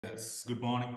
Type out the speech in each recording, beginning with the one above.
Yes, good morning.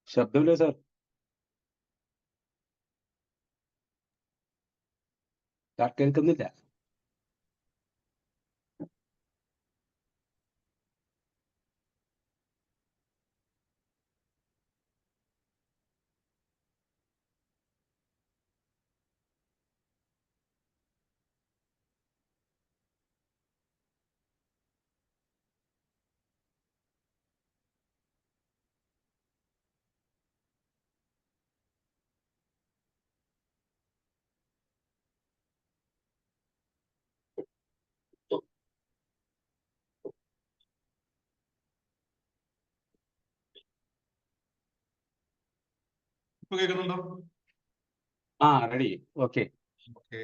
ശബ്ദമില്ല sir. Sir കേൾക്കുന്നില്ല. ഇപ്പൊ കേൾക്കുന്നുണ്ടോ? റെഡി. ഓക്കെ. ഓക്കെ.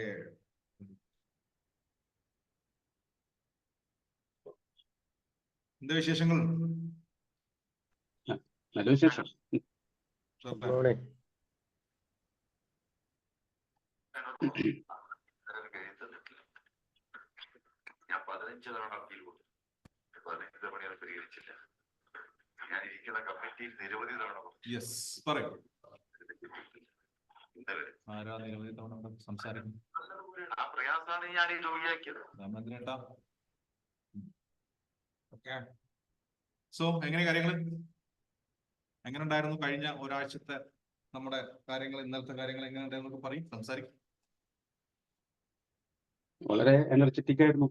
എന്താ വിശേഷങ്ങൾ? നല്ല വിശേഷം. ഞാൻ 15 തവണ അപ്പീൽ കൊടുത്തു. 15 തവണ അത് പരിഹരിച്ചില്ല. ഞാൻ ഇരിക്കുന്ന കമ്മിറ്റിയിൽ നിരവധി തവണ പറയൂ. ആരാ നിരവധി തവണ സംസാരിക്കുന്നു? ആ പ്രയാസമാണ് ഞാൻ ഈ രോഗിയാക്കിയത്. സോ എങ്ങനെ കാര്യങ്ങൾ എങ്ങനെ ഉണ്ടായിരുന്നു കഴിഞ്ഞ ഒരാഴ്ചത്തെ നമ്മുടെ കാര്യങ്ങൾ, ഇന്നലത്തെ കാര്യങ്ങൾ എങ്ങനെ ഉണ്ടായിരുന്നു പറയും, സംസാരിക്കും. വളരെ എനർജറ്റിക് ആയിരുന്നു.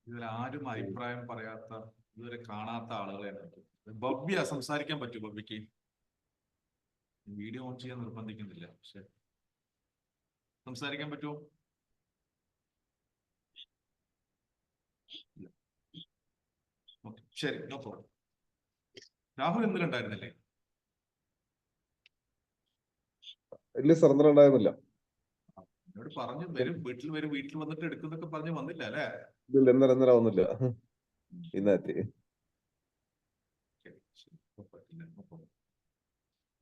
ഇതിൽ ആരും അഭിപ്രായം പറയാത്ത, ഇതുവരെ കാണാത്ത ആളുകളെയാണ്. ബബ്ബിയ സംസാരിക്കാൻ പറ്റും? ബബ്ബിക്ക് വീഡിയോ ഓൺ ചെയ്യാൻ നിർബന്ധിക്കുന്നില്ല, പക്ഷെ സംസാരിക്കാൻ പറ്റുമോ? ശരി, നോ പ്രോബ്ലം. രാഹുൽ എന്തിലുണ്ടായിരുന്നില്ലേ? ഇല്ല സാർ, ഇന്നലെ ഉണ്ടായിരുന്നില്ല. എന്നോട് പറഞ്ഞു വീട്ടിൽ വീട്ടിൽ വന്നിട്ട് എടുക്കുന്നൊക്കെ പറഞ്ഞു, വന്നില്ല അല്ലേ? ഇല്ല, ഇന്നലെ വന്നില്ല. ഇന്നെത്തി.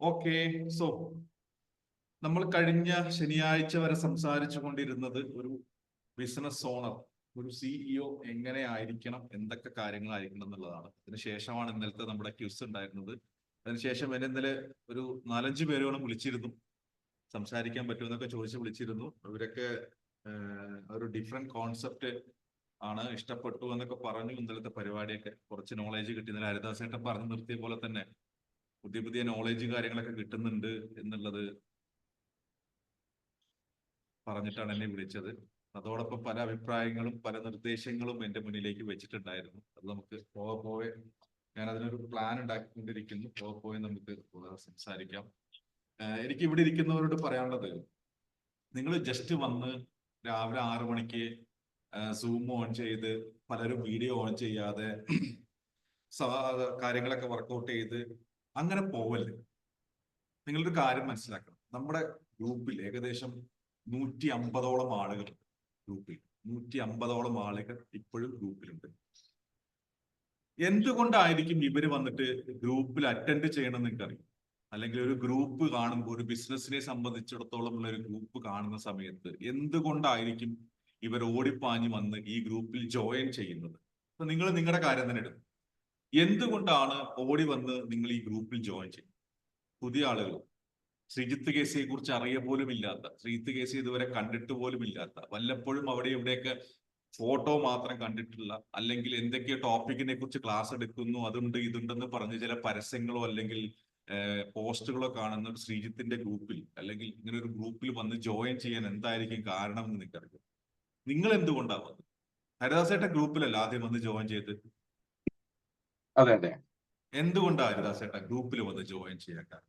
ഓക്കെ. സോ നമ്മൾ കഴിഞ്ഞ ശനിയാഴ്ച വരെ സംസാരിച്ചു കൊണ്ടിരുന്നത് ഒരു ബിസിനസ് ഓണർ, ഒരു സിഇഒ എങ്ങനെ ആയിരിക്കണം, എന്തൊക്കെ കാര്യങ്ങളായിരിക്കണം എന്നുള്ളതാണ്. അതിനുശേഷമാണ് ഇന്നലത്തെ നമ്മുടെ ക്യൂസ് ഉണ്ടായിരുന്നത്. അതിനുശേഷം എന്നെ ഇന്നലെ ഒരു 4-5 പേരോളം വിളിച്ചിരുന്നു, സംസാരിക്കാൻ പറ്റുമെന്നൊക്കെ ചോദിച്ച് വിളിച്ചിരുന്നു. അവരൊക്കെ ഒരു ഡിഫറെന്റ് കോൺസെപ്റ്റ് ആണ്, ഇഷ്ടപ്പെട്ടു എന്നൊക്കെ പറഞ്ഞു. ഇന്നലത്തെ പരിപാടിയൊക്കെ കുറച്ച് നോളേജ് കിട്ടി. ഇന്നലെ ഹരിദാസേട്ടൻ പറഞ്ഞു നിർത്തിയ പോലെ തന്നെ പുതിയ പുതിയ നോളേജ് കാര്യങ്ങളൊക്കെ കിട്ടുന്നുണ്ട് എന്നുള്ളത് പറഞ്ഞിട്ടാണ് എന്നെ വിളിച്ചത്. അതോടൊപ്പം പല അഭിപ്രായങ്ങളും പല നിർദ്ദേശങ്ങളും എൻ്റെ മുന്നിലേക്ക് വെച്ചിട്ടുണ്ടായിരുന്നു. അത് നമുക്ക് പോകെ ഞാൻ അതിനൊരു പ്ലാൻ ഉണ്ടാക്കിക്കൊണ്ടിരിക്കുന്നു. പോകെ നമുക്ക് സംസാരിക്കാം. എനിക്ക് ഇവിടെ ഇരിക്കുന്നവരോട് പറയാനുള്ളത്, നിങ്ങൾ ജസ്റ്റ് വന്ന് രാവിലെ 6 മണിക്ക് സൂം ഓൺ ചെയ്ത്, പലരും വീഡിയോ ഓൺ ചെയ്യാതെ കാര്യങ്ങളൊക്കെ വർക്കൗട്ട് ചെയ്ത് അങ്ങനെ പോവല്ലേ. നിങ്ങളൊരു കാര്യം മനസ്സിലാക്കണം, നമ്മുടെ ഗ്രൂപ്പിൽ ഏകദേശം 150ഓളം ആളുകൾ ഗ്രൂപ്പിൽ 150ഓളം ആളുകൾ ഇപ്പോഴും ഗ്രൂപ്പിലുണ്ട്. എന്തുകൊണ്ടായിരിക്കും ഇവര് വന്നിട്ട് ഗ്രൂപ്പിൽ അറ്റൻഡ് ചെയ്യണമെന്ന് നിങ്ങൾക്കറിയാം? അല്ലെങ്കിൽ ഒരു ഗ്രൂപ്പ് കാണുമ്പോൾ, ഒരു ബിസിനസിനെ സംബന്ധിച്ചിടത്തോളം ഉള്ള ഒരു ഗ്രൂപ്പ് കാണുന്ന സമയത്ത് എന്തുകൊണ്ടായിരിക്കും ഇവർ ഓടിപ്പാഞ്ഞ് വന്ന് ഈ ഗ്രൂപ്പിൽ ജോയിൻ ചെയ്യുന്നത്? അപ്പൊ നിങ്ങൾ നിങ്ങളുടെ കാര്യം തന്നെ എടുക്കും. എന്തുകൊണ്ടാണ് ഓടി വന്ന് നിങ്ങൾ ഈ ഗ്രൂപ്പിൽ ജോയിൻ ചെയ്യുന്നത്? പുതിയ ആളുകൾ, ശ്രീജിത്ത് കേസിയെ കുറിച്ച് അറിയ പോലും ഇല്ലാത്ത, ശ്രീജിത്ത് കേസ് ഇതുവരെ കണ്ടിട്ട് പോലും ഇല്ലാത്ത, വല്ലപ്പോഴും അവിടെ ഇവിടെയൊക്കെ ഫോട്ടോ മാത്രം കണ്ടിട്ടുള്ള, അല്ലെങ്കിൽ എന്തൊക്കെയോ ടോപ്പിക്കിനെ കുറിച്ച് ക്ലാസ് എടുക്കുന്നു, അതുണ്ട് ഇതുണ്ടെന്ന് പറഞ്ഞ് ചില പരസ്യങ്ങളോ അല്ലെങ്കിൽ പോസ്റ്റുകളോ കാണുന്ന ഒരു ശ്രീജിത്തിന്റെ ഗ്രൂപ്പിൽ, അല്ലെങ്കിൽ ഇങ്ങനെ ഒരു ഗ്രൂപ്പിൽ വന്ന് ജോയിൻ ചെയ്യാൻ എന്തായിരിക്കും കാരണം എന്ന് നിങ്ങൾക്കറിയാം? നിങ്ങൾ എന്തുകൊണ്ടാണ് വന്നത്? ഹരിദാസേട്ടൻ ഗ്രൂപ്പിലല്ല ആദ്യം വന്ന് ജോയിൻ ചെയ്ത്? അതെ അതെ. എന്തുകൊണ്ടാണ് ഹരിദാസേട്ടൻ ഗ്രൂപ്പിൽ വന്ന് ജോയിൻ ചെയ്യാൻ കാരണം?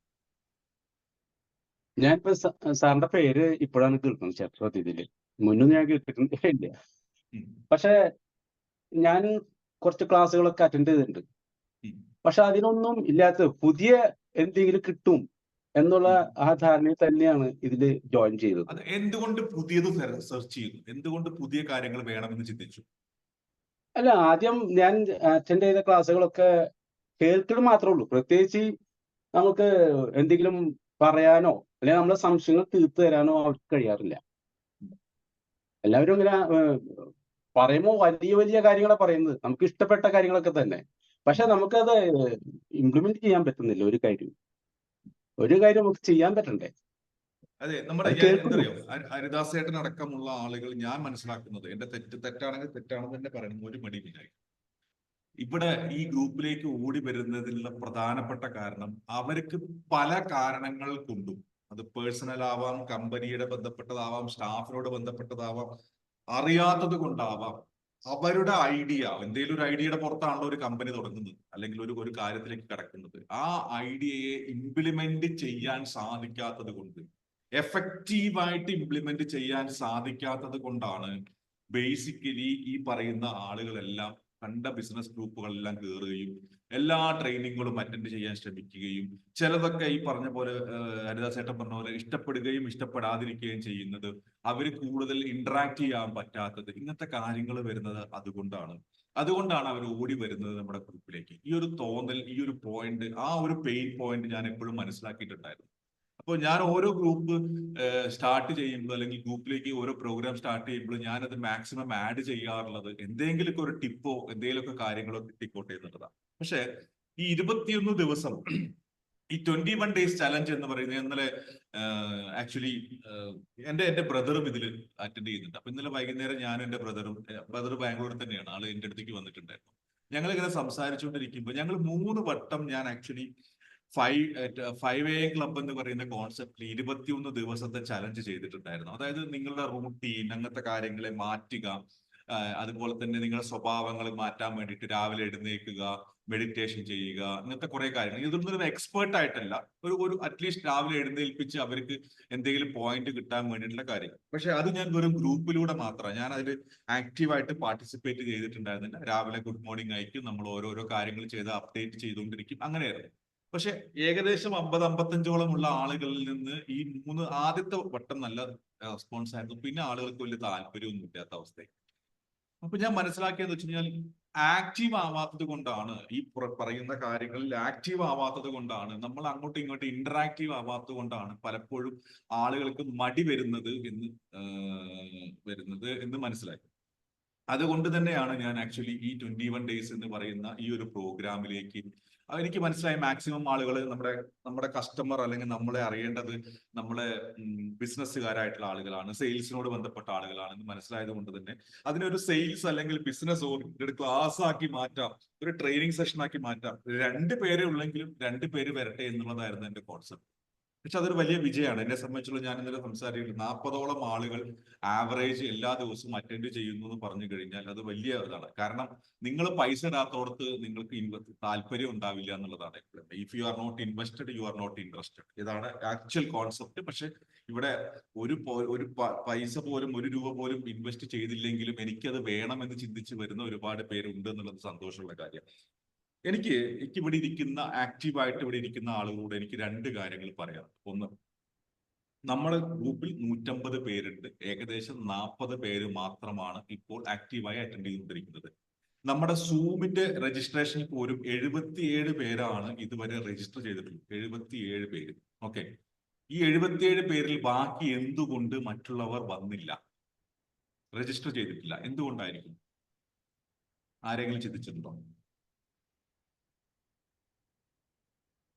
ഞാനിപ്പോ സാറിന്റെ പേര് ഇപ്പോഴാണ് കേൾക്കുന്നത് ക്ഷേത്രത്തില്. മുന്നൊന്നും ഞാൻ കേട്ടിട്ടില്ല. പക്ഷെ ഞാൻ കുറച്ച് ക്ലാസ്സുകളൊക്കെ അറ്റൻഡ് ചെയ്തിട്ടുണ്ട്. പക്ഷെ അതിനൊന്നും ഇല്ലാത്ത പുതിയ എന്തെങ്കിലും കിട്ടും എന്നുള്ള ആ ധാരണയിൽ തന്നെയാണ് ഇതിൽ ജോയിൻ ചെയ്തത്. എന്തുകൊണ്ട് പുതിയത് സെർച്ച് ചെയ്തു? എന്തുകൊണ്ട് പുതിയ കാര്യങ്ങൾ വേണമെന്ന് ചിന്തിച്ചു? അല്ല, ആദ്യം ഞാൻ അറ്റൻഡ് ചെയ്ത ക്ലാസ്സുകളൊക്കെ കേൾക്കുന്നത് മാത്രമേ ഉള്ളൂ. പ്രത്യേകിച്ച് നമുക്ക് എന്തെങ്കിലും പറയാനോ അല്ലെങ്കിൽ നമ്മളെ സംശയങ്ങൾ തീർത്തു തരാനോ അവർക്ക് കഴിയാറില്ല. എല്ലാവരും ഇങ്ങനെ പറയുമ്പോൾ വലിയ വലിയ കാര്യങ്ങളാണ് പറയുന്നത്, നമുക്ക് ഇഷ്ടപ്പെട്ട കാര്യങ്ങളൊക്കെ തന്നെ. പക്ഷെ നമുക്കത് ഇംപ്ലിമെന്റ് ചെയ്യാൻ പറ്റുന്നില്ല. ഒരു കാര്യം നമുക്ക് ചെയ്യാൻ പറ്റണ്ടേ? അതെ, നമ്മുടെ ഹരിദാസേട്ടൻ അടക്കമുള്ള ആളുകൾ, ഞാൻ മനസ്സിലാക്കുന്നത്, എന്റെ തെറ്റാണെങ്കിൽ തെറ്റാണെന്ന് തന്നെ പറയുന്നത് ഒരു മടിയില്ല. ഇവിടെ ഈ ഗ്രൂപ്പിലേക്ക് ഓടി വരുന്നതിനുള്ള പ്രധാനപ്പെട്ട കാരണം, അവർക്ക് പല കാരണങ്ങൾ കൊണ്ടും, അത് പേഴ്സണൽ ആവാം, കമ്പനിയുടെ ബന്ധപ്പെട്ടതാവാം, സ്റ്റാഫിനോട് ബന്ധപ്പെട്ടതാവാം, അറിയാത്തത് കൊണ്ടാവാം, അവരുടെ ഐഡിയ, എന്തെങ്കിലും ഒരു ഐഡിയയുടെ പുറത്താണല്ലോ ഒരു കമ്പനി തുടങ്ങുന്നത്, അല്ലെങ്കിൽ ഒരു കാര്യത്തിലേക്ക് കിടക്കുന്നത്. ആ ഐഡിയയെ ഇംപ്ലിമെന്റ് ചെയ്യാൻ സാധിക്കാത്തത് കൊണ്ട്, എഫക്റ്റീവായിട്ട് ഇംപ്ലിമെന്റ് ചെയ്യാൻ സാധിക്കാത്തത് കൊണ്ടാണ് ബേസിക്കലി ഈ പറയുന്ന ആളുകളെല്ലാം കണ്ട ബിസിനസ് ഗ്രൂപ്പുകളെല്ലാം കയറുകയും എല്ലാ ട്രെയിനിങ്ങുകളും അറ്റൻഡ് ചെയ്യാൻ ശ്രമിക്കുകയും ചിലതൊക്കെ ഈ പറഞ്ഞ പോലെ ഹരിദാസേട്ടൻ പറഞ്ഞ പോലെ ഇഷ്ടപ്പെടുകയും ഇഷ്ടപ്പെടാതിരിക്കുകയും ചെയ്യുന്നത്, അവർ കൂടുതൽ ഇന്ററാക്ട് ചെയ്യാൻ പറ്റാത്തത്, ഇങ്ങനത്തെ കാര്യങ്ങൾ വരുന്നത് അതുകൊണ്ടാണ് അവർ ഓടി വരുന്നത് നമ്മുടെ ഗ്രൂപ്പിലേക്ക്. ഈ ഒരു തോന്നൽ, ഈ ഒരു പോയിന്റ്, ആ ഒരു പെയിൻ പോയിന്റ് ഞാൻ എപ്പോഴും മനസ്സിലാക്കിയിട്ടുണ്ടായിരുന്നു. അപ്പോൾ ഞാൻ ഓരോ ഗ്രൂപ്പ് സ്റ്റാർട്ട് ചെയ്യുമ്പോൾ, അല്ലെങ്കിൽ ഗ്രൂപ്പിലേക്ക് ഓരോ പ്രോഗ്രാം സ്റ്റാർട്ട് ചെയ്യുമ്പോൾ ഞാനത് മാക്സിമം ആഡ് ചെയ്യാറുള്ളത് എന്തെങ്കിലുമൊക്കെ ഒരു ടിപ്പോ എന്തെങ്കിലുമൊക്കെ കാര്യങ്ങളോ കിട്ടിക്കോട്ടെ എന്നുള്ളതാണ്. പക്ഷെ ഈ 21 ദിവസം ഈ 21 ഡേയ്സ് ചലഞ്ച് എന്ന് പറയുന്നത് ഇന്നലെ ആക്ച്വലി എന്റെ ബ്രദറും ഇതിൽ അറ്റൻഡ് ചെയ്യുന്നുണ്ട്. അപ്പൊ ഇന്നലെ വൈകുന്നേരം ഞാനും എന്റെ ബ്രദർ ബാംഗ്ലൂരിൽ തന്നെയാണ്, ആള് എന്റെ അടുത്തേക്ക് വന്നിട്ടുണ്ടായിരുന്നു. ഞങ്ങൾ ഇങ്ങനെ സംസാരിച്ചുകൊണ്ടിരിക്കുമ്പോൾ ഞങ്ങൾ 3 വട്ടം ഞാൻ ആക്ച്വലി 5 AM ക്ലബ് എന്ന് പറയുന്ന കോൺസെപ്റ്റിൽ 21 ദിവസത്തെ ചലഞ്ച് ചെയ്തിട്ടുണ്ടായിരുന്നു. അതായത് നിങ്ങളുടെ റൂട്ടീൻ, അങ്ങനത്തെ കാര്യങ്ങളെ മാറ്റുക, അതുപോലെ തന്നെ നിങ്ങളുടെ സ്വഭാവങ്ങൾ മാറ്റാൻ വേണ്ടിയിട്ട് രാവിലെ എഴുന്നേൽക്കുക, മെഡിറ്റേഷൻ ചെയ്യുക, അങ്ങനത്തെ കുറെ കാര്യങ്ങൾ. ഇതൊന്നും ഒരു എക്സ്പേർട്ട് ആയിട്ടല്ല, ഒരു അറ്റ്ലീസ്റ്റ് രാവിലെ എഴുന്നേൽപ്പിച്ച് അവർക്ക് എന്തെങ്കിലും പോയിന്റ് കിട്ടാൻ വേണ്ടിയിട്ടുള്ള കാര്യം. പക്ഷെ അത് ഞാൻ വെറും ഗ്രൂപ്പിലൂടെ മാത്രമാണ്, ഞാൻ അതിൽ ആക്റ്റീവായിട്ട് പാർട്ടിസിപ്പേറ്റ് ചെയ്തിട്ടുണ്ടായിരുന്നില്ല. രാവിലെ ഗുഡ് മോർണിംഗ് അയക്കും, നമ്മൾ ഓരോരോ കാര്യങ്ങൾ ചെയ്ത് അപ്ഡേറ്റ് ചെയ്തുകൊണ്ടിരിക്കും, അങ്ങനെയായിരുന്നു. പക്ഷെ ഏകദേശം 50-55ഓളം ഉള്ള ആളുകളിൽ നിന്ന് ഈ ആദ്യത്തെ വട്ടം നല്ല റെസ്പോൺസ് ആയിരുന്നു. പിന്നെ ആളുകൾക്ക് വലിയ താല്പര്യമൊന്നും ഇല്ലാത്ത അവസ്ഥയായി. അപ്പൊ ഞാൻ മനസ്സിലാക്കിയെന്ന് വെച്ച് കഴിഞ്ഞാൽ ആക്റ്റീവ് ആവാത്തത് കൊണ്ടാണ്, ഈ പറയുന്ന കാര്യങ്ങളിൽ ആക്റ്റീവ് ആവാത്തത് കൊണ്ടാണ്, നമ്മൾ അങ്ങോട്ടും ഇങ്ങോട്ടും ഇന്ററാക്റ്റീവ് ആവാത്തത് കൊണ്ടാണ് പലപ്പോഴും ആളുകൾക്ക് മടി വരുന്നത് എന്ന് മനസ്സിലാക്കി. അതുകൊണ്ട് തന്നെയാണ് ഞാൻ ആക്ച്വലി ഈ 21 ഡേയ്സ് എന്ന് പറയുന്ന ഈ ഒരു പ്രോഗ്രാമിലേക്ക് എനിക്ക് മനസ്സിലായി മാക്സിമം ആളുകൾ നമ്മുടെ കസ്റ്റമർ അല്ലെങ്കിൽ നമ്മളെ അറിയേണ്ടത് നമ്മളെ ബിസിനസ്സുകാരായിട്ടുള്ള ആളുകളാണ്, സെയിൽസിനോട് ബന്ധപ്പെട്ട ആളുകളാണെന്ന് മനസ്സിലായത് കൊണ്ട് തന്നെ അതിനൊരു സെയിൽസ് അല്ലെങ്കിൽ ബിസിനസ് ഓറിയന്റഡ് ക്ലാസ് ആക്കി മാറ്റാം, ഒരു ട്രെയിനിങ് സെഷൻ ആക്കി മാറ്റാം. 2 പേരെ ഉള്ളെങ്കിലും 2 പേര് വരട്ടെ എന്നുള്ളതായിരുന്നു എന്റെ കോൺസെപ്റ്റ്. പക്ഷെ അതൊരു വലിയ വിജയമാണ് എന്നെ സംബന്ധിച്ചുള്ള. ഞാൻ ഇന്നലെ സംസാരിക്കുന്നത് 40ഓളം ആളുകൾ ആവറേജ് എല്ലാ ദിവസവും അറ്റൻഡ് ചെയ്യുന്നു എന്ന് പറഞ്ഞു കഴിഞ്ഞാൽ അത് വലിയ ഇതാണ്. കാരണം നിങ്ങൾ പൈസ ഇടാത്തോടത്ത് നിങ്ങൾക്ക് താല്പര്യം ഉണ്ടാവില്ല എന്നുള്ളതാണ്. If you are not invested you are not interested, ഇതാണ് ആക്ച്വൽ കോൺസെപ്റ്റ്. പക്ഷെ ഇവിടെ ഒരു പൈസ പോലും, 1 രൂപ പോലും ഇൻവെസ്റ്റ് ചെയ്തില്ലെങ്കിലും എനിക്കത് വേണമെന്ന് ചിന്തിച്ച് വരുന്ന ഒരുപാട് പേരുണ്ട് എന്നുള്ളത് സന്തോഷമുള്ള കാര്യം. എനിക്ക് ഇവിടെ ഇരിക്കുന്ന ആക്റ്റീവായിട്ട് ഇവിടെ ഇരിക്കുന്ന ആളുകളോട് എനിക്ക് 2 കാര്യങ്ങൾ പറയാം. ഒന്ന്, നമ്മുടെ ഗ്രൂപ്പിൽ 150 പേരുണ്ട്. ഏകദേശം 40 പേര് മാത്രമാണ് ഇപ്പോൾ ആക്റ്റീവായി അറ്റൻഡ് ചെയ്തുകൊണ്ടിരിക്കുന്നത്. നമ്മുടെ സൂമിന്റെ രജിസ്ട്രേഷൻ പോലും 77 പേരാണ് ഇതുവരെ രജിസ്റ്റർ ചെയ്തിട്ടുള്ളത്. 77 പേര്. ഓക്കെ, ഈ 77 പേരിൽ ബാക്കി എന്തുകൊണ്ട് മറ്റുള്ളവർ വന്നില്ല, രജിസ്റ്റർ ചെയ്തിട്ടില്ല? എന്തുകൊണ്ടായിരിക്കും? ആരെങ്കിലും ചിന്തിച്ചിട്ടുണ്ടോ?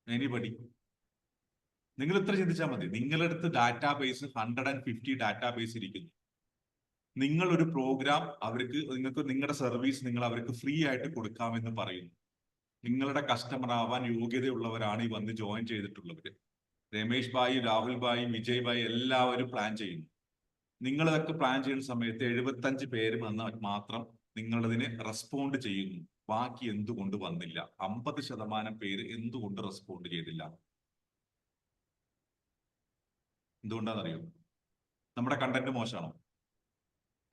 എനിബഡി? നിങ്ങൾ ഇത്ര ചിന്തിച്ചാൽ മതി. നിങ്ങളുടെ അടുത്ത് ഡാറ്റാബേസ് 150 ഡാറ്റാബേസ് ഇരിക്കുന്നു. നിങ്ങൾ ഒരു പ്രോഗ്രാം നിങ്ങൾക്ക് നിങ്ങളുടെ സർവീസ് നിങ്ങൾ അവർക്ക് ഫ്രീ ആയിട്ട് കൊടുക്കാമെന്ന് പറയുന്നു. നിങ്ങളുടെ കസ്റ്റമർ ആവാൻ യോഗ്യതയുള്ളവരാണ് ഈ വന്ന് ജോയിൻ ചെയ്തിട്ടുള്ളവര്. രമേഷ് ഭായി, രാഹുൽ ഭായി, വിജയ് ഭായി എല്ലാവരും പ്ലാൻ ചെയ്യുന്നു. നിങ്ങളതൊക്കെ പ്ലാൻ ചെയ്യുന്ന സമയത്ത് 75 പേര് മാത്രം നിങ്ങളതിന് റെസ്പോണ്ട് ചെയ്യുന്നു. ബാക്കി എന്തുകൊണ്ട് വന്നില്ല? 50% പേര് എന്തുകൊണ്ട് റെസ്പോണ്ട് ചെയ്തില്ല? എന്തുകൊണ്ടാണെന്നറിയോ? നമ്മുടെ കണ്ടന്റ് മോശമാണോ?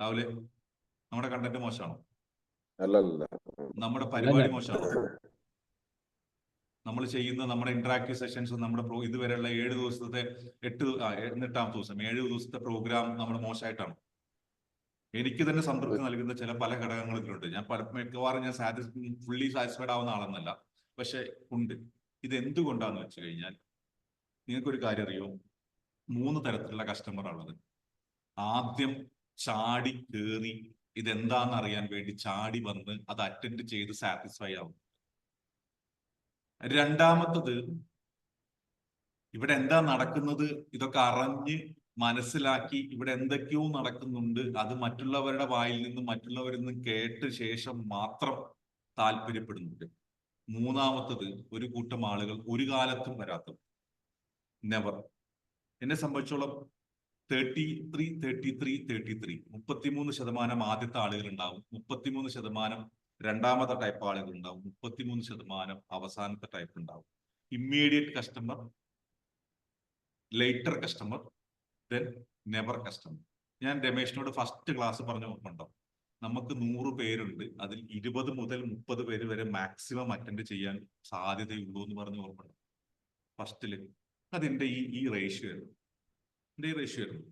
രാവിലെ നമ്മുടെ കണ്ടന്റ് മോശമാണോ? അല്ലല്ല, നമ്മുടെ പരിപാടി മോശമാണോ? നമ്മൾ ചെയ്യുന്ന നമ്മുടെ ഇന്ററാക്റ്റീവ് സെഷൻസ്, നമ്മുടെ ഇതുവരെയുള്ള 7 ദിവസത്തെ 8ാമത്തെ ദിവസം 7 ദിവസത്തെ പ്രോഗ്രാം നമ്മൾ മോശമായിട്ടാണ്? എനിക്ക് തന്നെ സംതൃപ്തി നൽകുന്ന പല ഘടകങ്ങളിലുണ്ട്. ഞാൻ മിക്കവാറും ഞാൻ ഫുള്ളി സാറ്റിസ്ഫൈഡ് ആവുന്ന ആളെന്നല്ല, പക്ഷെ ഉണ്ട്. ഇത് എന്തുകൊണ്ടാന്ന് വെച്ച് കഴിഞ്ഞാൽ നിങ്ങൾക്കൊരു കാര്യം അറിയോ? 3 തരത്തിലുള്ള കസ്റ്റമർ ആണുള്ളത്. ആദ്യം ചാടി കയറി ഇതെന്താന്ന് അറിയാൻ വേണ്ടി ചാടി വന്ന് അത് അറ്റൻഡ് ചെയ്ത് സാറ്റിസ്ഫൈ ആവും. രണ്ടാമത്തത് ഇവിടെ എന്താ നടക്കുന്നത് ഇതൊക്കെ അറിഞ്ഞ് മനസ്സിലാക്കി ഇവിടെ എന്തൊക്കെയോ നടക്കുന്നുണ്ട്, അത് മറ്റുള്ളവരുടെ വായിൽ നിന്നും മറ്റുള്ളവരിൽ നിന്നും കേട്ട ശേഷം മാത്രം താല്പര്യപ്പെടുന്നുണ്ട്. മൂന്നാമത്തത് ഒരു കൂട്ടം ആളുകൾ ഒരു കാലത്തും വരാത്തത്, നെവർ. എന്നെ സംബന്ധിച്ചോളം 33% ആദ്യത്തെ ആളുകൾ ഉണ്ടാവും, 33% രണ്ടാമത്തെ ടൈപ്പ് ആളുകൾ ഉണ്ടാവും, 33% അവസാനത്തെ ടൈപ്പ് ഉണ്ടാവും. Immediate customer, later customer, then never customer. ഞാൻ രമേഷിനോട് ഫസ്റ്റ് ക്ലാസ് പറഞ്ഞ ഓർമ്മയുണ്ടോ? നമുക്ക് 100 പേരുണ്ട്, അതിൽ 20 മുതൽ 30 പേര് വരെ മാക്സിമം അറ്റൻഡ് ചെയ്യാൻ സാധ്യതയുള്ളൂ എന്ന് പറഞ്ഞ് ഓർമ്മയുണ്ട് ഫസ്റ്റില്. അതെന്റെ ഈ റേഷ്യോ ആയിരുന്നു, എന്റെ ഈ റേഷ്യോ ആയിരുന്നു.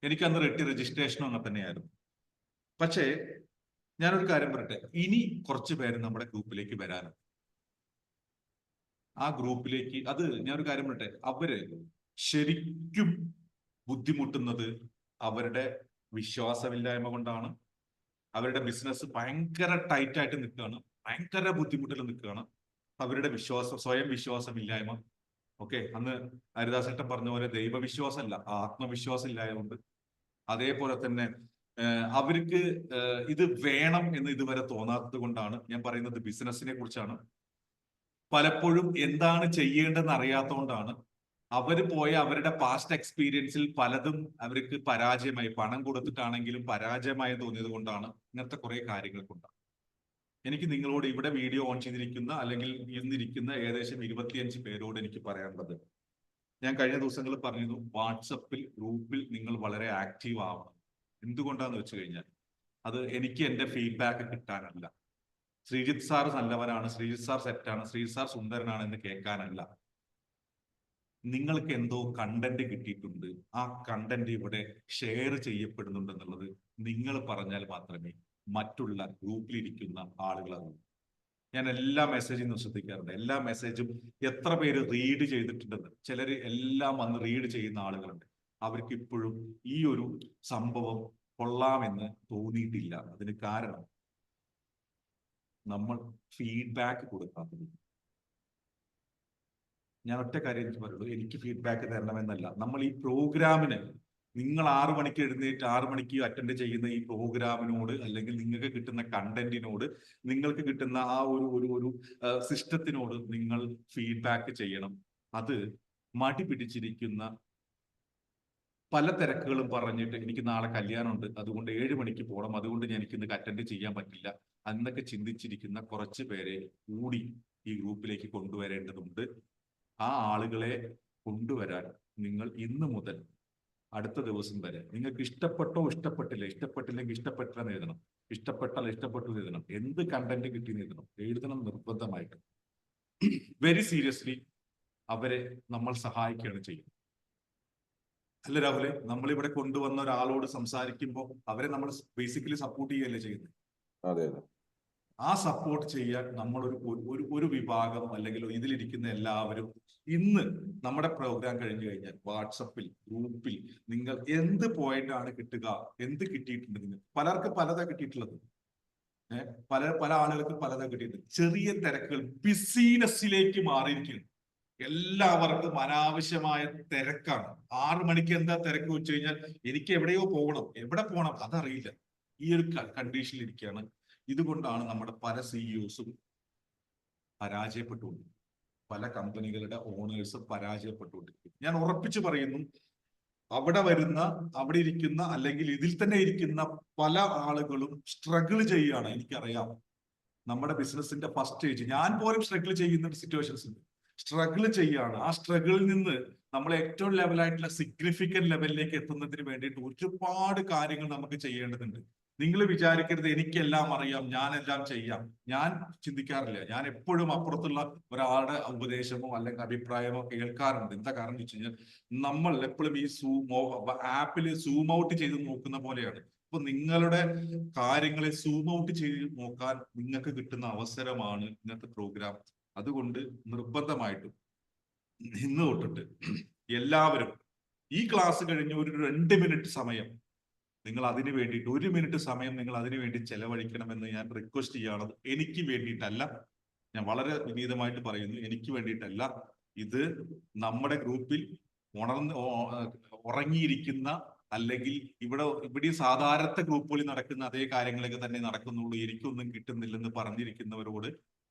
എനിക്ക് അന്ന് രജിസ്ട്രേഷനും അങ്ങനെ തന്നെയായിരുന്നു. പക്ഷേ ഞാനൊരു കാര്യം പറയട്ടെ, ഇനി കുറച്ച് പേര് നമ്മുടെ ഗ്രൂപ്പിലേക്ക് വരാനും ആ ഗ്രൂപ്പിലേക്ക്, അത് ഞാനൊരു കാര്യം പറയട്ടെ, അവര് ശരിക്കും ബുദ്ധിമുട്ടുന്നത് അവരുടെ വിശ്വാസമില്ലായ്മ കൊണ്ടാണ്. അവരുടെ ബിസിനസ് ഭയങ്കര ടൈറ്റ് ആയിട്ട് നിൽക്കുകയാണ്, ഭയങ്കര ബുദ്ധിമുട്ടിൽ നിൽക്കുകയാണ്. അവരുടെ സ്വയം വിശ്വാസമില്ലായ്മ. ഓക്കെ, അന്ന് ഹരിദാസേട്ടൻ പറഞ്ഞ പോലെ ദൈവവിശ്വാസമല്ല, ആത്മവിശ്വാസം ഇല്ലായതുകൊണ്ട്. അതേപോലെ തന്നെ അവർക്ക് ഇത് വേണം എന്ന് ഇതുവരെ തോന്നാത്തത് കൊണ്ടാണ്. ഞാൻ പറയുന്നത് ബിസിനസിനെ കുറിച്ചാണ്. പലപ്പോഴും എന്താണ് ചെയ്യേണ്ടതെന്ന് അറിയാത്തതുകൊണ്ടാണ്. അവര് പോയ അവരുടെ പാസ്റ്റ് എക്സ്പീരിയൻസിൽ പലതും അവർക്ക് പരാജയമായി, പണം കൊടുത്തിട്ടാണെങ്കിലും പരാജയമായി തോന്നിയത് കൊണ്ടാണ്. ഇങ്ങനത്തെ കുറെ കാര്യങ്ങൾ കൊണ്ടാണ്. എനിക്ക് നിങ്ങളോട് ഇവിടെ വീഡിയോ ഓൺ ചെയ്തിരിക്കുന്ന അല്ലെങ്കിൽ ഇന്നിരിക്കുന്ന ഏകദേശം 25 പേരോട് എനിക്ക് പറയാനുള്ളത്, ഞാൻ കഴിഞ്ഞ ദിവസങ്ങളിൽ പറഞ്ഞിരുന്നു, വാട്സപ്പിൽ ഗ്രൂപ്പിൽ നിങ്ങൾ വളരെ ആക്റ്റീവ് ആവണം. എന്തുകൊണ്ടാന്ന് വെച്ച് കഴിഞ്ഞാൽ അത് എനിക്ക് എന്റെ ഫീഡ്ബാക്ക് കിട്ടാനല്ല, ശ്രീജിത്ത് സാർ നല്ലവനാണ്, ശ്രീജിത്ത് സാർ സെറ്റാണ്, ശ്രീജിത്ത് സാർ സുന്ദരനാണ് എന്ന് കേൾക്കാനല്ല. നിങ്ങൾക്ക് എന്തോ കണ്ടന്റ് കിട്ടിയിട്ടുണ്ട്, ആ കണ്ടന്റ് ഇവിടെ ഷെയർ ചെയ്യപ്പെടുന്നുണ്ടെന്നുള്ളത് നിങ്ങൾ പറഞ്ഞാൽ മാത്രമേ മറ്റുള്ള ഗ്രൂപ്പിലിരിക്കുന്ന ആളുകൾ അറിയൂ. ഞാൻ എല്ലാ മെസ്സേജും ശ്രദ്ധിക്കാറുണ്ട്, എല്ലാ മെസ്സേജും എത്ര പേര് റീഡ് ചെയ്തിട്ടുണ്ടെന്ന്. ചിലര് എല്ലാം വന്ന് റീഡ് ചെയ്യുന്ന ആളുകളുണ്ട്. അവർക്ക് ഇപ്പോഴും ഈ ഒരു സംഭവം കൊള്ളാമെന്ന് തോന്നിയിട്ടില്ല. അതിന് കാരണം നമ്മൾ ഫീഡ്ബാക്ക് കൊടുക്കാത്തത്. ഞാൻ ഒറ്റ കാര്യം എനിക്ക് പറയുള്ളൂ, എനിക്ക് ഫീഡ്ബാക്ക് തരണമെന്നല്ല. നമ്മൾ ഈ പ്രോഗ്രാമിന്, നിങ്ങൾ 6 മണിക്ക് എഴുന്നേറ്റ് 6 മണിക്ക് അറ്റൻഡ് ചെയ്യുന്ന ഈ പ്രോഗ്രാമിനോട്, അല്ലെങ്കിൽ നിങ്ങൾക്ക് കിട്ടുന്ന കണ്ടന്റിനോട്, നിങ്ങൾക്ക് കിട്ടുന്ന ആ ഒരു സിസ്റ്റത്തിനോട് നിങ്ങൾ ഫീഡ്ബാക്ക് ചെയ്യണം. അത് മടി പിടിച്ചിരിക്കുന്ന, പല തിരക്കുകളും പറഞ്ഞിട്ട് എനിക്ക് നാളെ കല്യാണമുണ്ട്, അതുകൊണ്ട് 7 മണിക്ക് പോകണം, അതുകൊണ്ട് എനിക്ക് ഇന്ന് അറ്റൻഡ് ചെയ്യാൻ പറ്റില്ല എന്നൊക്കെ ചിന്തിച്ചിരിക്കുന്ന കുറച്ച് പേരെ കൂടി ഈ ഗ്രൂപ്പിലേക്ക് കൊണ്ടുവരേണ്ടതുണ്ട്. ആ ആളുകളെ കൊണ്ടുവരാൻ നിങ്ങൾ ഇന്ന് മുതൽ അടുത്ത ദിവസം വരെ, നിങ്ങൾക്ക് ഇഷ്ടപ്പെട്ടോ ഇഷ്ടപ്പെട്ടില്ലെങ്കിൽ ഇഷ്ടപ്പെട്ടില്ലെന്ന് എഴുതണം, ഇഷ്ടപ്പെട്ടാൽ ഇഷ്ടപ്പെട്ടു എഴുതണം, എന്ത് കണ്ടന്റ് കിട്ടിയെന്ന് എഴുതണം നിർബന്ധമായിട്ട്. വെരി സീരിയസ്ലി അവരെ നമ്മൾ സഹായിക്കുകയാണ് ചെയ്യുന്നത്. അല്ല രാഹുലെ, നമ്മളിവിടെ കൊണ്ടുവന്ന ഒരാളോട് സംസാരിക്കുമ്പോൾ അവരെ നമ്മൾ ബേസിക്കലി സപ്പോർട്ട് ചെയ്യുകയല്ലേ ചെയ്യുന്നത്. അതെ അതെ. ആ സപ്പോർട്ട് ചെയ്യാൻ നമ്മളൊരു വിഭാഗം, അല്ലെങ്കിൽ ഇതിലിരിക്കുന്ന എല്ലാവരും ഇന്ന് നമ്മുടെ പ്രോഗ്രാം കഴിഞ്ഞു കഴിഞ്ഞാൽ വാട്സപ്പിൽ ഗ്രൂപ്പിൽ നിങ്ങൾ എന്ത് പോയിന്റ് ആണ് കിട്ടുക, എന്ത് കിട്ടിയിട്ടുണ്ട്, നിങ്ങൾ പലർക്ക് പലതാ കിട്ടിയിട്ടുള്ളത്. പല ആളുകൾക്ക് പലതാ കിട്ടിയിട്ടുണ്ട്. ചെറിയ തിരക്കുകൾ ബിസിനസ്സിലേക്ക് മാറിയിരിക്കുകയാണ്. എല്ലാവർക്കും അനാവശ്യമായ തിരക്കാണ്. 6 മണിക്ക് എന്താ തിരക്ക് വെച്ച് കഴിഞ്ഞാൽ എനിക്ക് എവിടെയോ പോകണം, എവിടെ പോകണം അതറിയില്ല. ഈ ഒരു കണ്ടീഷനിൽ ഇരിക്കുകയാണ്. ഇതുകൊണ്ടാണ് നമ്മുടെ പല സിഇഒസും പരാജയപ്പെട്ടുകൊണ്ട്, പല കമ്പനികളുടെ ഓണേഴ്സും പരാജയപ്പെട്ടുകൊണ്ടിരിക്കും. ഞാൻ ഉറപ്പിച്ചു പറയുന്നു, അവിടെ ഇരിക്കുന്ന അല്ലെങ്കിൽ ഇതിൽ തന്നെ ഇരിക്കുന്ന പല ആളുകളും സ്ട്രഗിൾ ചെയ്യുകയാണ്. എനിക്കറിയാം, നമ്മുടെ ബിസിനസിന്റെ ഫസ്റ്റ് സ്റ്റേജ് ഞാൻ പോലും സ്ട്രഗിൾ ചെയ്യുന്ന സിറ്റുവേഷൻസ് ഉണ്ട്. സ്ട്രഗിൾ ചെയ്യാണ്. ആ സ്ട്രഗിളിൽ നിന്ന് നമ്മൾ ഏറ്റവും ലെവലായിട്ടുള്ള സിഗ്നിഫിക്കന്റ് ലെവലിലേക്ക് എത്തുന്നതിന് വേണ്ടിയിട്ട് ഒരുപാട് കാര്യങ്ങൾ നമുക്ക് ചെയ്യേണ്ടതുണ്ട്. നിങ്ങൾ വിചാരിക്കരുത് എനിക്കെല്ലാം അറിയാം, ഞാനെല്ലാം ചെയ്യാം. ഞാൻ ചിന്തിക്കാറില്ല. ഞാൻ എപ്പോഴും അപ്പുറത്തുള്ള ഒരാളുടെ ഉപദേശമോ അല്ലെങ്കിൽ അഭിപ്രായമോ കേൾക്കാറുണ്ട്. എന്താ കാരണം എന്ന് വെച്ച് കഴിഞ്ഞാൽ, നമ്മൾ എപ്പോഴും ഈ ആപ്പിൽ സൂം ഔട്ട് ചെയ്ത് നോക്കുന്ന പോലെയാണ്. അപ്പൊ നിങ്ങളുടെ കാര്യങ്ങളെ സൂം ഔട്ട് ചെയ്ത് നോക്കാൻ നിങ്ങൾക്ക് കിട്ടുന്ന അവസരമാണ് ഇന്നത്തെ പ്രോഗ്രാം. അതുകൊണ്ട് നിർബന്ധമായിട്ടും ഇന്ന് തൊട്ടിട്ട് എല്ലാവരും ഈ ക്ലാസ് കഴിഞ്ഞ് ഒരു 2 മിനിറ്റ് സമയം നിങ്ങൾ അതിന് വേണ്ടിയിട്ട്, 1 മിനിറ്റ് സമയം നിങ്ങൾ അതിനു വേണ്ടി ചെലവഴിക്കണമെന്ന് ഞാൻ റിക്വസ്റ്റ് ചെയ്യുകയാണ്. എനിക്ക് വേണ്ടിയിട്ടല്ല, ഞാൻ വളരെ വിനീതമായിട്ട് പറയുന്നു, എനിക്ക് വേണ്ടിയിട്ടല്ല. ഇത് നമ്മുടെ ഗ്രൂപ്പിൽ ഉറങ്ങിയിരിക്കുന്ന, അല്ലെങ്കിൽ ഇവിടെ സാധാരണ ഗ്രൂപ്പുകളിൽ നടക്കുന്ന അതേ കാര്യങ്ങളൊക്കെ തന്നെ നടക്കുന്നുള്ളൂ, എനിക്കൊന്നും കിട്ടുന്നില്ലെന്ന് പറഞ്ഞിരിക്കുന്നവരോട്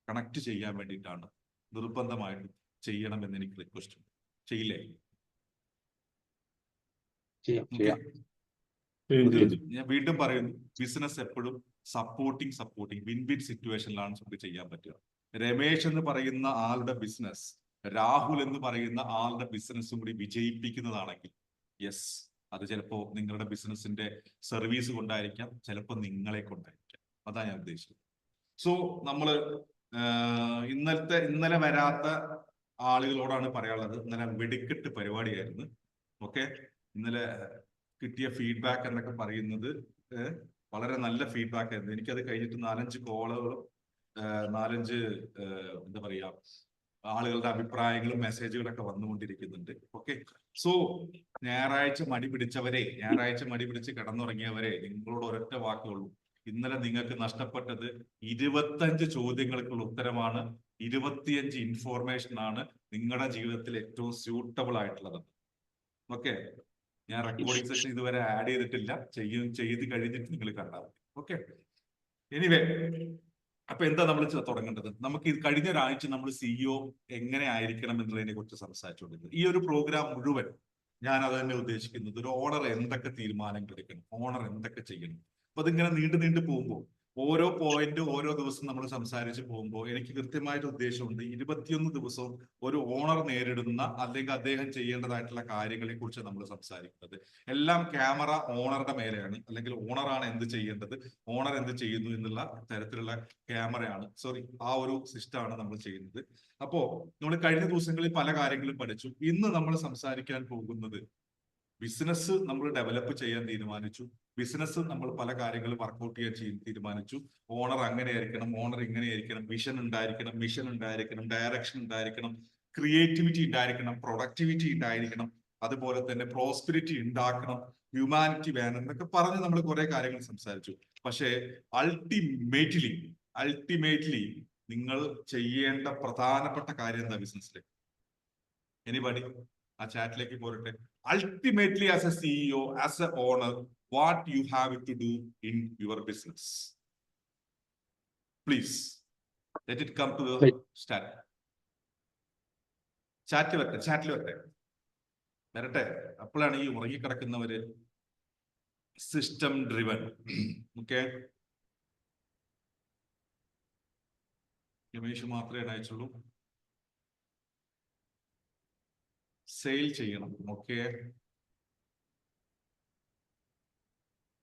കണക്ട് ചെയ്യാൻ വേണ്ടിയിട്ടാണ്. നിർബന്ധമായിട്ടും ചെയ്യണമെന്ന് എനിക്ക് റിക്വസ്റ്റ് ഉണ്ട്. ചെയ്യില്ലേ? ഞാൻ വീണ്ടും പറയുന്നു, ബിസിനസ് എപ്പോഴും സപ്പോർട്ടിങ് വിൻ വിൻ സിറ്റുവേഷനിലാണ് നമുക്ക് ചെയ്യാൻ പറ്റുക. രമേശ് എന്ന് പറയുന്ന ആളുടെ ബിസിനസ്, രാഹുൽ എന്ന് പറയുന്ന ആളുടെ ബിസിനസ്സും കൂടി വിജയിപ്പിക്കുന്നതാണെങ്കിൽ യെസ്, അത് ചിലപ്പോൾ നിങ്ങളുടെ ബിസിനസിന്റെ സർവീസ് കൊണ്ടായിരിക്കാം, ചിലപ്പോൾ നിങ്ങളെ കൊണ്ടായിരിക്കാം. അതാ ഞാൻ ഉദ്ദേശിച്ചത്. സോ നമ്മള് ഇന്നലെ വരാത്ത ആളുകളോടാണ് പറയാനുള്ളത്. ഇന്നലെ വെടിക്കെട്ട് പരിപാടിയായിരുന്നു. ഓക്കെ, ഇന്നലെ കിട്ടിയ ഫീഡ്ബാക്ക് എന്നൊക്കെ പറയുന്നത് വളരെ നല്ല ഫീഡ്ബാക്ക് ആയിരുന്നു. എനിക്കത് കഴിഞ്ഞിട്ട് 4-5 കോളുകളും 4-5 എന്താ പറയാ ആളുകളുടെ അഭിപ്രായങ്ങളും മെസ്സേജുകളൊക്കെ വന്നുകൊണ്ടിരിക്കുന്നുണ്ട്. ഓക്കെ, സോ ഞായറാഴ്ച മടി പിടിച്ച് കിടന്നുറങ്ങിയവരെ നിങ്ങളോട് ഒരൊറ്റ വാക്കുള്ളൂ. ഇന്നലെ നിങ്ങൾക്ക് നഷ്ടപ്പെട്ടത് 25 ചോദ്യങ്ങൾക്കുള്ള ഉത്തരമാണ്, 25 ഇൻഫോർമേഷൻ ആണ് നിങ്ങളുടെ ജീവിതത്തിൽ ഏറ്റവും സ്യൂട്ടബിൾ ആയിട്ടുള്ളത്. ഓക്കെ, ഞാൻ റെക്കോർഡിംഗ് സെഷൻ ഇതുവരെ ആഡ് ചെയ്തിട്ടില്ല, ചെയ്ത് കഴിഞ്ഞിട്ട് നിങ്ങൾ കണ്ടാൽ മതി. ഓക്കെ, എനിവേ, അപ്പൊ എന്താ നമ്മൾ തുടങ്ങേണ്ടത്? നമുക്ക് കഴിഞ്ഞ ഒരാഴ്ച നമ്മൾ CEO എങ്ങനെ ആയിരിക്കണം എന്നുള്ളതിനെ കുറിച്ച് സംസാരിച്ചുകൊണ്ടിരുന്നത്. ഈ ഒരു പ്രോഗ്രാം മുഴുവൻ ഞാൻ അത് തന്നെ ഉദ്ദേശിക്കുന്നത്, ഒരു ഓണർ എന്തൊക്കെ തീരുമാനങ്ങൾ എടുക്കണം, ഓണർ എന്തൊക്കെ ചെയ്യണം. അപ്പൊ അതിങ്ങനെ നീണ്ടു പോകുമ്പോൾ ഓരോ പോയിന്റ് ഓരോ ദിവസം നമ്മൾ സംസാരിച്ച് പോകുമ്പോൾ എനിക്ക് കൃത്യമായിട്ട് ഉദ്ദേശമുണ്ട്. 21 ദിവസവും ഒരു ഓണർ നേരിടുന്ന അല്ലെങ്കിൽ അദ്ദേഹം ചെയ്യേണ്ടതായിട്ടുള്ള കാര്യങ്ങളെ കുറിച്ച് നമ്മൾ സംസാരിക്കുന്നത്. എല്ലാം ക്യാമറ ഓണറുടെ മേലെയാണ്, അല്ലെങ്കിൽ ഓണറാണ് എന്ത് ചെയ്യേണ്ടത്, ഓണർ എന്ത് ചെയ്യുന്നു എന്നുള്ള തരത്തിലുള്ള ക്യാമറയാണ്, ആ ഒരു സിസ്റ്റമാണ് നമ്മൾ ചെയ്യുന്നത്. അപ്പോ നമ്മൾ കഴിഞ്ഞ ദിവസങ്ങളിൽ പല കാര്യങ്ങളും പഠിച്ചു. ഇന്ന് നമ്മൾ സംസാരിക്കാൻ പോകുന്നത് ബിസിനസ് നമ്മൾ ഡെവലപ്പ് ചെയ്യാൻ തീരുമാനിച്ചു. ബിസിനസ് നമ്മൾ പല കാര്യങ്ങളും വർക്ക്ഔട്ട് ചെയ്യാൻ തീരുമാനിച്ചു. ഓണർ അങ്ങനെയായിരിക്കണം, ഓണർ ഇങ്ങനെയായിരിക്കണം, വിഷൻ ഉണ്ടായിരിക്കണം, മിഷൻ ഉണ്ടായിരിക്കണം, ഡയറക്ഷൻ ഉണ്ടായിരിക്കണം, ക്രിയേറ്റിവിറ്റി ഉണ്ടായിരിക്കണം, പ്രൊഡക്ടിവിറ്റി ഉണ്ടായിരിക്കണം, അതുപോലെ തന്നെ പ്രോസ്പെരിറ്റി ഉണ്ടാക്കണം, ഹ്യൂമാനിറ്റി വേണം എന്നൊക്കെ പറഞ്ഞ് നമ്മൾ കുറെ കാര്യങ്ങൾ സംസാരിച്ചു. പക്ഷേ അൾട്ടിമേറ്റ്ലി നിങ്ങൾ ചെയ്യേണ്ട പ്രധാനപ്പെട്ട കാര്യം എന്താ ബിസിനസ്സിൽ? എനിബഡി ആ ചാറ്റിലേക്ക് പോരട്ടെ. Ultimately, as a CEO, as an owner, what you have to do in your business? Please, let it come to the chat. ചാറ്റിൽ വരട്ടെ. അപ്പോഴാണ് ഈ ഉറങ്ങിക്കിടക്കുന്നവര് സിസ്റ്റം ഡ്രിവൻ. ഓക്കെ, രമേശ് മാത്രമേ അയച്ചുള്ളൂ. സെയിൽ ചെയ്യണം. ഓക്കെ,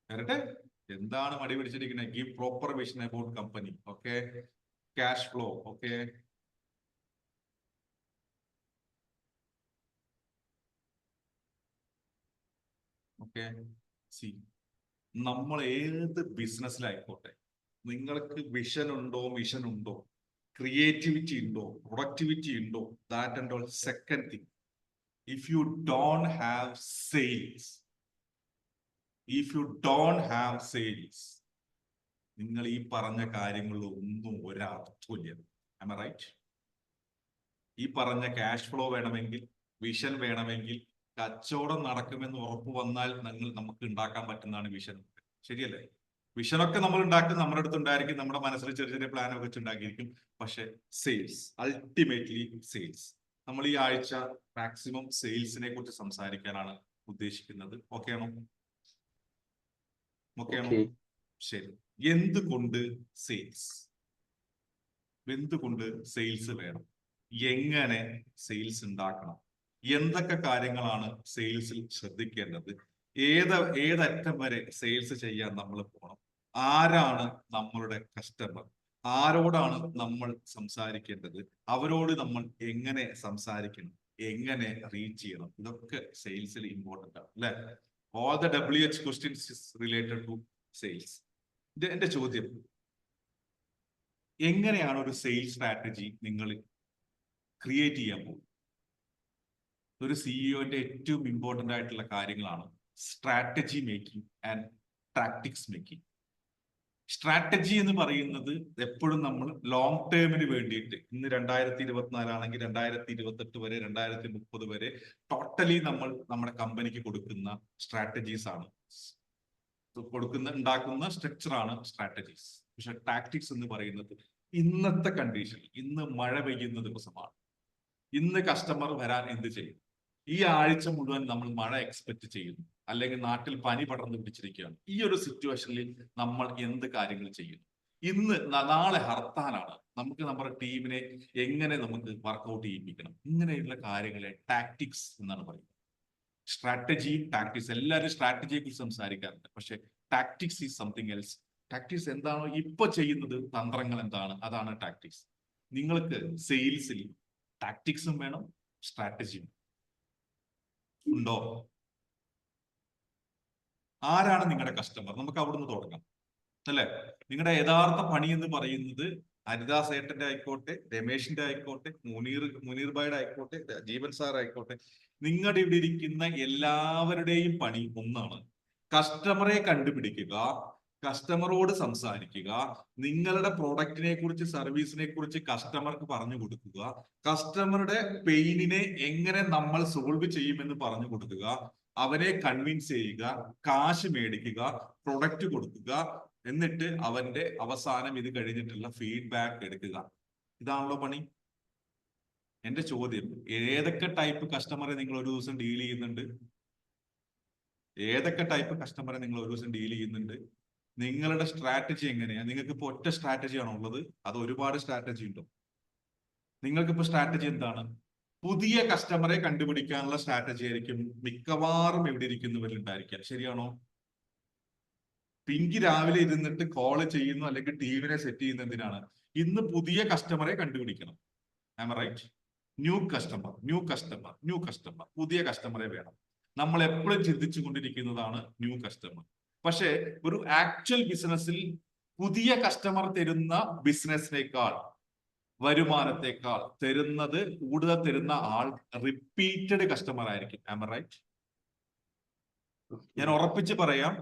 വരട്ടെ. എന്താണ് മടി പിടിച്ചിരിക്കുന്നത്? Give proper vision about company. Okay, cash flow. Okay, see, നമ്മൾ ഏത് ബിസിനസ്സിലായിക്കോട്ടെ, നിങ്ങൾക്ക് വിഷൻ ഉണ്ടോ, മിഷൻ ഉണ്ടോ, ക്രിയേറ്റിവിറ്റി ഉണ്ടോ, പ്രൊഡക്ടിവിറ്റി ഉണ്ടോ, that and all second thing. If you don't have sales, നിങ്ങൾ ഈ പറഞ്ഞ കാര്യങ്ങളിലൊന്നും ഒരർത്ഥമില്ല. Am I right? ഈ പറഞ്ഞ ക്യാഷ് ഫ്ലോ വേണമെങ്കിൽ, വിഷൻ വേണമെങ്കിൽ, കച്ചവടം നടക്കുമെന്ന് ഉറപ്പ് വന്നാൽ നമുക്ക് ഉണ്ടാക്കാൻ പറ്റുന്നതാണ് വിഷൻ. ശരിയല്ലേ? വിഷനൊക്കെ നമ്മൾ ഉണ്ടാക്കും, നമ്മുടെ അടുത്ത് ഉണ്ടായിരിക്കും, നമ്മുടെ മനസ്സിൽ ചെറിയ പ്ലാനൊക്കെ വെച്ചുണ്ടാക്കിയിരിക്കും. പക്ഷെ സെയിൽസ്, അൾട്ടിമേറ്റ്ലി സെയിൽസ്. നമ്മൾ ഈ ആഴ്ച മാക്സിമം സെയിൽസിനെ കുറിച്ച് സംസാരിക്കാനാണ് ഉദ്ദേശിക്കുന്നത്. ഓക്കെ ആണോ? ശരി. എന്തുകൊണ്ട് സെയിൽസ് വേണം? എങ്ങനെ സെയിൽസ് ഉണ്ടാക്കണം? എന്തൊക്കെ കാര്യങ്ങളാണ് സെയിൽസിൽ ശ്രദ്ധിക്കേണ്ടത്? ഏതറ്റം വരെ സെയിൽസ് ചെയ്യാൻ നമ്മൾ പോകണം? ആരാണ് നമ്മളുടെ കസ്റ്റമർ? ആരോടാണ് നമ്മൾ സംസാരിക്കേണ്ടത്? അവരോട് നമ്മൾ എങ്ങനെ സംസാരിക്കണം? എങ്ങനെ റീച്ച് ചെയ്യണം? ഇതൊക്കെ സെയിൽസിൽ ഇമ്പോർട്ടന്റ് ആണ്, അല്ലെ? All the WH questions is related to sales. എന്റെ ചോദ്യം, എങ്ങനെയാണ് ഒരു സെയിൽസ് സ്ട്രാറ്റജി നിങ്ങൾ ക്രിയേറ്റ് ചെയ്യാൻ പോകുന്നത്? ഒരു സിഇഒന്റെ ഏറ്റവും ഇമ്പോർട്ടന്റ് ആയിട്ടുള്ള കാര്യങ്ങളാണ് strategy making and tactics making. Strategy എന്ന് പറയുന്നത് എപ്പോഴും നമ്മൾ ലോങ് ടേമിന് വേണ്ടിയിട്ട്, ഇന്ന് 2024 ആണെങ്കിൽ 2028 വരെ, 2030 വരെ ടോട്ടലി നമ്മൾ നമ്മുടെ കമ്പനിക്ക് കൊടുക്കുന്ന സ്ട്രാറ്റജീസ് ആണ്, ഉണ്ടാക്കുന്ന സ്ട്രക്ചറാണ് സ്ട്രാറ്റജീസ്. പക്ഷെ ടാക്ടിക്സ് എന്ന് പറയുന്നത് ഇന്നത്തെ കണ്ടീഷൻ, ഇന്ന് മഴ പെയ്യുന്ന ദിവസമാണ്, ഇന്ന് കസ്റ്റമർ വരാൻ എന്ത് ചെയ്യും? ഈ ആഴ്ച മുഴുവൻ നമ്മൾ മഴ എക്സ്പെക്ട് ചെയ്യുന്നു, അല്ലെങ്കിൽ നാട്ടിൽ പനി പടർന്നു പിടിച്ചിരിക്കുകയാണ്. ഈ ഒരു സിറ്റുവേഷനിൽ നമ്മൾ എന്ത് കാര്യങ്ങൾ ചെയ്യുന്നു? നാളെ ഹർത്താലാണ്, നമുക്ക് നമ്മുടെ ടീമിനെ എങ്ങനെ നമുക്ക് വർക്ക്ഔട്ട് ചെയ്യിപ്പിക്കണം? ഇങ്ങനെയുള്ള കാര്യങ്ങളെ ടാക്ടിക്സ് എന്നാണ് പറയുന്നത്. സ്ട്രാറ്റജി, ടാക്ടിക്സ്, എല്ലാവരും സ്ട്രാറ്റജിയെ കുറിച്ച് സംസാരിക്കാറുണ്ട്. പക്ഷെ tactics is something else. Tactics എന്താണോ ഇപ്പൊ ചെയ്യുന്നത്, തന്ത്രങ്ങൾ എന്താണ്, അതാണ് ടാക്ടിക്സ്. നിങ്ങൾക്ക് സെയിൽസിൽ ടാക്ടിക്സും വേണം, സ്ട്രാറ്റജിയും ഉണ്ടോ? ആരാണ് നിങ്ങളുടെ കസ്റ്റമർ? നമുക്ക് അവിടുന്ന് തുടങ്ങാം അല്ലെ. നിങ്ങളുടെ യഥാർത്ഥ പണി എന്ന് പറയുന്നത് ഹരിദാസ് ഏട്ടന്റെ ആയിക്കോട്ടെ, രമേശിന്റെ ആയിക്കോട്ടെ, മുനീർ ഭായിയുടെ ആയിക്കോട്ടെ, ജീവൻ സാർ ആയിക്കോട്ടെ, നിങ്ങളുടെ ഇവിടെ ഇരിക്കുന്ന എല്ലാവരുടെയും പണി ഒന്നാണ്. കസ്റ്റമറെ കണ്ടുപിടിക്കുക, കസ്റ്റമറോട് സംസാരിക്കുക, നിങ്ങളുടെ പ്രോഡക്റ്റിനെ കുറിച്ച്, സർവീസിനെ കുറിച്ച് കസ്റ്റമർക്ക് പറഞ്ഞു കൊടുക്കുക, കസ്റ്റമറുടെ പെയിനിനെ എങ്ങനെ നമ്മൾ സോൾവ് ചെയ്യുമെന്ന് പറഞ്ഞു കൊടുക്കുക, അവരെ കൺവിൻസ് ചെയ്യുക, കാശ് മേടിക്കുക, പ്രൊഡക്റ്റ് കൊടുക്കുക, എന്നിട്ട് അവന്റെ അവസാനം ഇത് കഴിഞ്ഞിട്ടുള്ള ഫീഡ്ബാക്ക് എടുക്കുക. ഇതാണല്ലോ പണി. എന്റെ ചോദ്യം, ഏതൊക്കെ ടൈപ്പ് കസ്റ്റമറെ നിങ്ങൾ ഒരു ദിവസം ഡീൽ ചെയ്യുന്നുണ്ട്? ഏതൊക്കെ ടൈപ്പ് കസ്റ്റമറെ നിങ്ങൾ ഒരു ദിവസം ഡീൽ ചെയ്യുന്നുണ്ട്? നിങ്ങളുടെ സ്ട്രാറ്റജി എങ്ങനെയാ? നിങ്ങൾക്ക് ഇപ്പൊ ഒറ്റ സ്ട്രാറ്റജി ആണോ ഉള്ളത്? അത് ഒരുപാട് സ്ട്രാറ്റജി ഉണ്ടോ? നിങ്ങൾക്കിപ്പോ സ്ട്രാറ്റജി എന്താണ്? പുതിയ കസ്റ്റമറെ കണ്ടുപിടിക്കാനുള്ള സ്ട്രാറ്റജി ആയിരിക്കും മിക്കവാറും ഇവിടെ ഇരിക്കുന്നവരിൽ ഉണ്ടായിരിക്കുക. ശരിയാണോ? പിങ്കി രാവിലെ ഇരുന്നിട്ട് കോള് ചെയ്യുന്നു, അല്ലെങ്കിൽ ടീമിനെ സെറ്റ് ചെയ്യുന്ന എന്തിനാണ്? ഇന്ന് പുതിയ കസ്റ്റമറെ കണ്ടുപിടിക്കണം. Am right? New customer, new customer, new customer, പുതിയ കസ്റ്റമറെ വേണം. നമ്മൾ എപ്പോഴും ചിന്തിച്ചു കൊണ്ടിരിക്കുന്നതാണ് ന്യൂ കസ്റ്റമർ. പക്ഷെ ഒരു ആക്ച്വൽ ബിസിനസ്സിൽ പുതിയ കസ്റ്റമർ തരുന്ന ബിസിനസ്സിനേക്കാൾ, വരുമാനത്തെക്കാൾ കൂടുതൽ തരുന്ന ആൾ റിപ്പീറ്റഡ് കസ്റ്റമർ ആയിരിക്കും. Am right? ഞാൻ ഉറപ്പിച്ച് പറയാം,